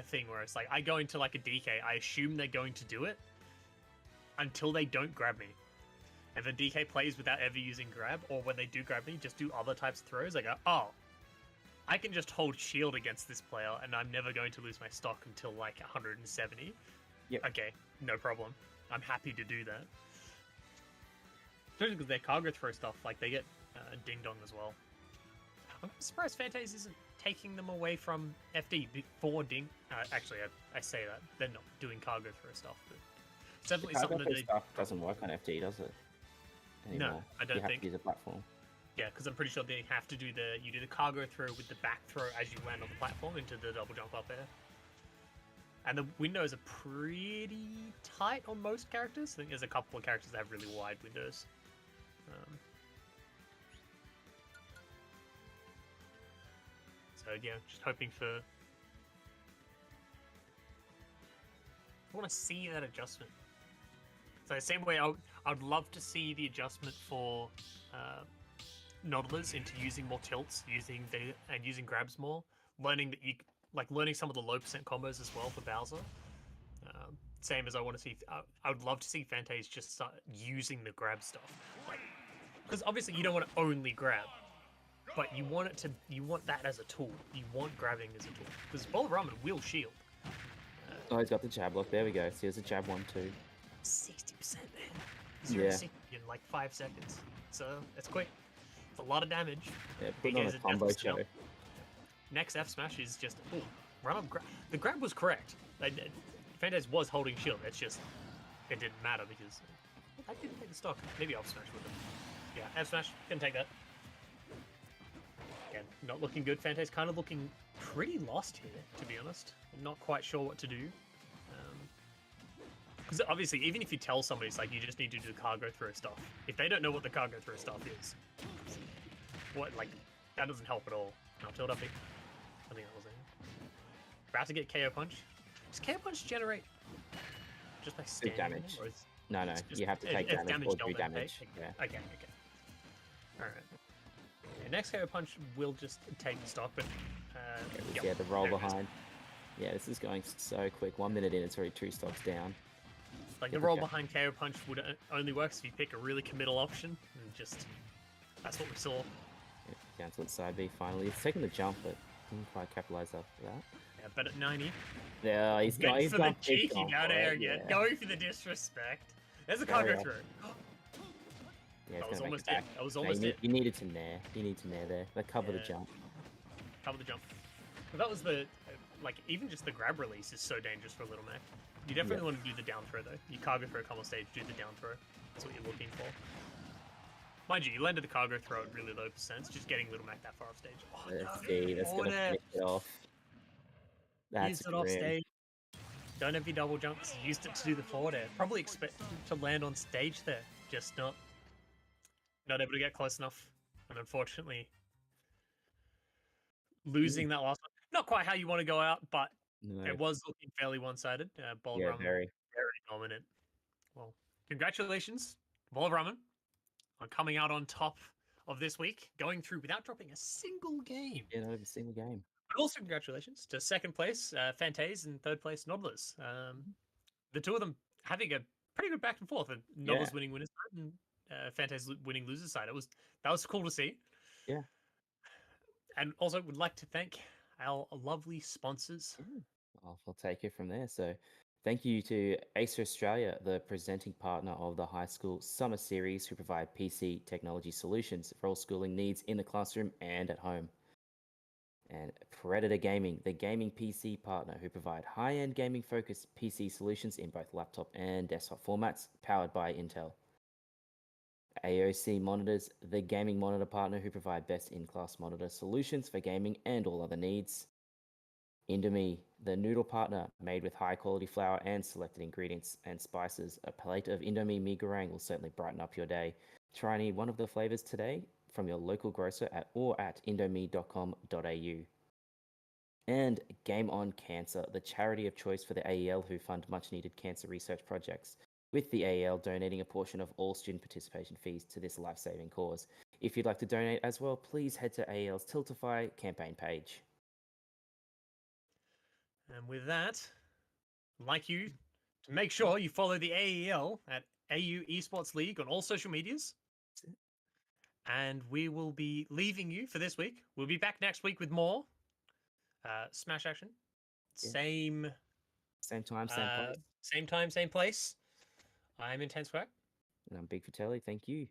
[SPEAKER 1] thing where it's like I go into like a DK, I assume they're going to do it until they don't grab me. And the DK plays without ever using grab, or when they do grab me, just do other types of throws. I go, oh, I can just hold shield against this player, and I'm never going to lose my stock until like 170.
[SPEAKER 2] Yep.
[SPEAKER 1] Okay, no problem. I'm happy to do that. Especially because their cargo throw stuff, like they get ding dong as well. I'm surprised Fantaise isn't taking them away from FD before ding. Actually, I say that they're not doing cargo throw stuff, but it's definitely something that
[SPEAKER 2] stuff doesn't work on FD, does it? Anymore.
[SPEAKER 1] No, I don't
[SPEAKER 2] you have
[SPEAKER 1] think.
[SPEAKER 2] To use a platform.
[SPEAKER 1] Yeah, because I'm pretty sure they have to do you do the cargo throw with the back throw as you land on the platform into the double jump up there. And the windows are pretty tight on most characters. I think there's a couple of characters that have really wide windows. So yeah, just hoping for. I want to see that adjustment. So the same way I'd love to see the adjustment for Noddlers into using more tilts, using grabs more, learning some of the low percent combos as well for Bowser. Same as I want to see. I would love to see Fantaise just start using the grab stuff, because obviously you don't want to only grab, but you want that as a tool. You want grabbing as a tool because Bowl of Ramen will shield.
[SPEAKER 2] Oh, he's got the jab block. There we go. So here's a jab 1-2.
[SPEAKER 1] 60%, man. 0-60 in like 5 seconds. So it's quick. It's a lot of damage.
[SPEAKER 2] Yeah, put on a combo show.
[SPEAKER 1] Next F smash is just run up grab. The grab was correct. Fantaise was holding shield. It's just it didn't matter because I didn't take the stock. Maybe F smash with him. Yeah, F smash can take that. Again, not looking good. Fantaise kind of looking pretty lost here, to be honest. I'm not quite sure what to do. Because obviously, even if you tell somebody, it's like you just need to do cargo throw stuff. If they don't know what the cargo throw stuff is, what like that doesn't help at all. Now tilt up here. I think that was it. About to get KO punch. Does KO punch generate just by standing
[SPEAKER 2] damage.
[SPEAKER 1] there, or
[SPEAKER 2] No, you have to take damage or do damage. Yeah.
[SPEAKER 1] Okay. All right. Yeah, next KO punch will just take stock, but
[SPEAKER 2] yeah, the roll behind. Yeah, this is going so quick. 1 minute in, it's already 2 stocks down.
[SPEAKER 1] Like the roll behind KO punch would only work if you pick a really committal option, and just that's what we saw.
[SPEAKER 2] Yeah, down to the side B finally. It's taking the jump, but didn't quite capitalize after that.
[SPEAKER 1] Yeah, but at 90.
[SPEAKER 2] Yeah, he's
[SPEAKER 1] going
[SPEAKER 2] for
[SPEAKER 1] the cheeky down air again. Yeah. Going for the disrespect. There's a cargo through.
[SPEAKER 2] Yeah,
[SPEAKER 1] that was almost it. That was almost it.
[SPEAKER 2] You needed to nair. You need to nair there. Like cover the jump.
[SPEAKER 1] Cover the jump. But that was the like even just the grab release is so dangerous for Little Mac. You definitely want to do the down throw though. You cargo throw combo stage, do the down throw. That's what you're looking for. Mind you, landed the cargo throw at really low percents, just getting Little Mac that far off stage. Oh,
[SPEAKER 2] let's see, that's gonna finish it off.
[SPEAKER 1] Use it off stage. Don't have your double jumps. Used it to do the forward air. Probably expect to land on stage there. Just not able to get close enough. And unfortunately, losing that last one. Not quite how you want to go out, but it was looking fairly one-sided. Bolramen very dominant. Well, congratulations, Bolramen, on coming out on top of this week, going through without dropping a single game.
[SPEAKER 2] Yeah, not a single game.
[SPEAKER 1] But also congratulations to second place, Fantaise, and third place, Nautilus. The two of them having a pretty good back and forth. Nautilus winning winner's side and Fantaise winning loser's side. That was cool to see.
[SPEAKER 2] Yeah.
[SPEAKER 1] And also would like to thank our lovely sponsors.
[SPEAKER 2] I'll take it from there. So thank you to Acer Australia, the presenting partner of the High School Summer Series, who provide PC technology solutions for all schooling needs in the classroom and at home. And Predator Gaming, the gaming PC partner who provide high-end gaming-focused PC solutions in both laptop and desktop formats, powered by Intel. AOC Monitors, the gaming monitor partner who provide best-in-class monitor solutions for gaming and all other needs. Indomie, the noodle partner made with high-quality flour and selected ingredients and spices. A plate of Indomie mee goreng will certainly brighten up your day. Try any one of the flavors today from your local grocer or at indomie.com.au. And Game On Cancer, the charity of choice for the AEL who fund much-needed cancer research projects, with the AEL donating a portion of all student participation fees to this life-saving cause. If you'd like to donate as well, please head to AEL's Tiltify campaign page.
[SPEAKER 1] And with that, I'd like you to make sure you follow the AEL at AU Esports League on all social medias. And we will be leaving you for this week. We'll be back next week with more Smash Action. Same time, same place. Same time, same place. I'm Intense Quack.
[SPEAKER 2] And I'm Big Fratelli. Thank you.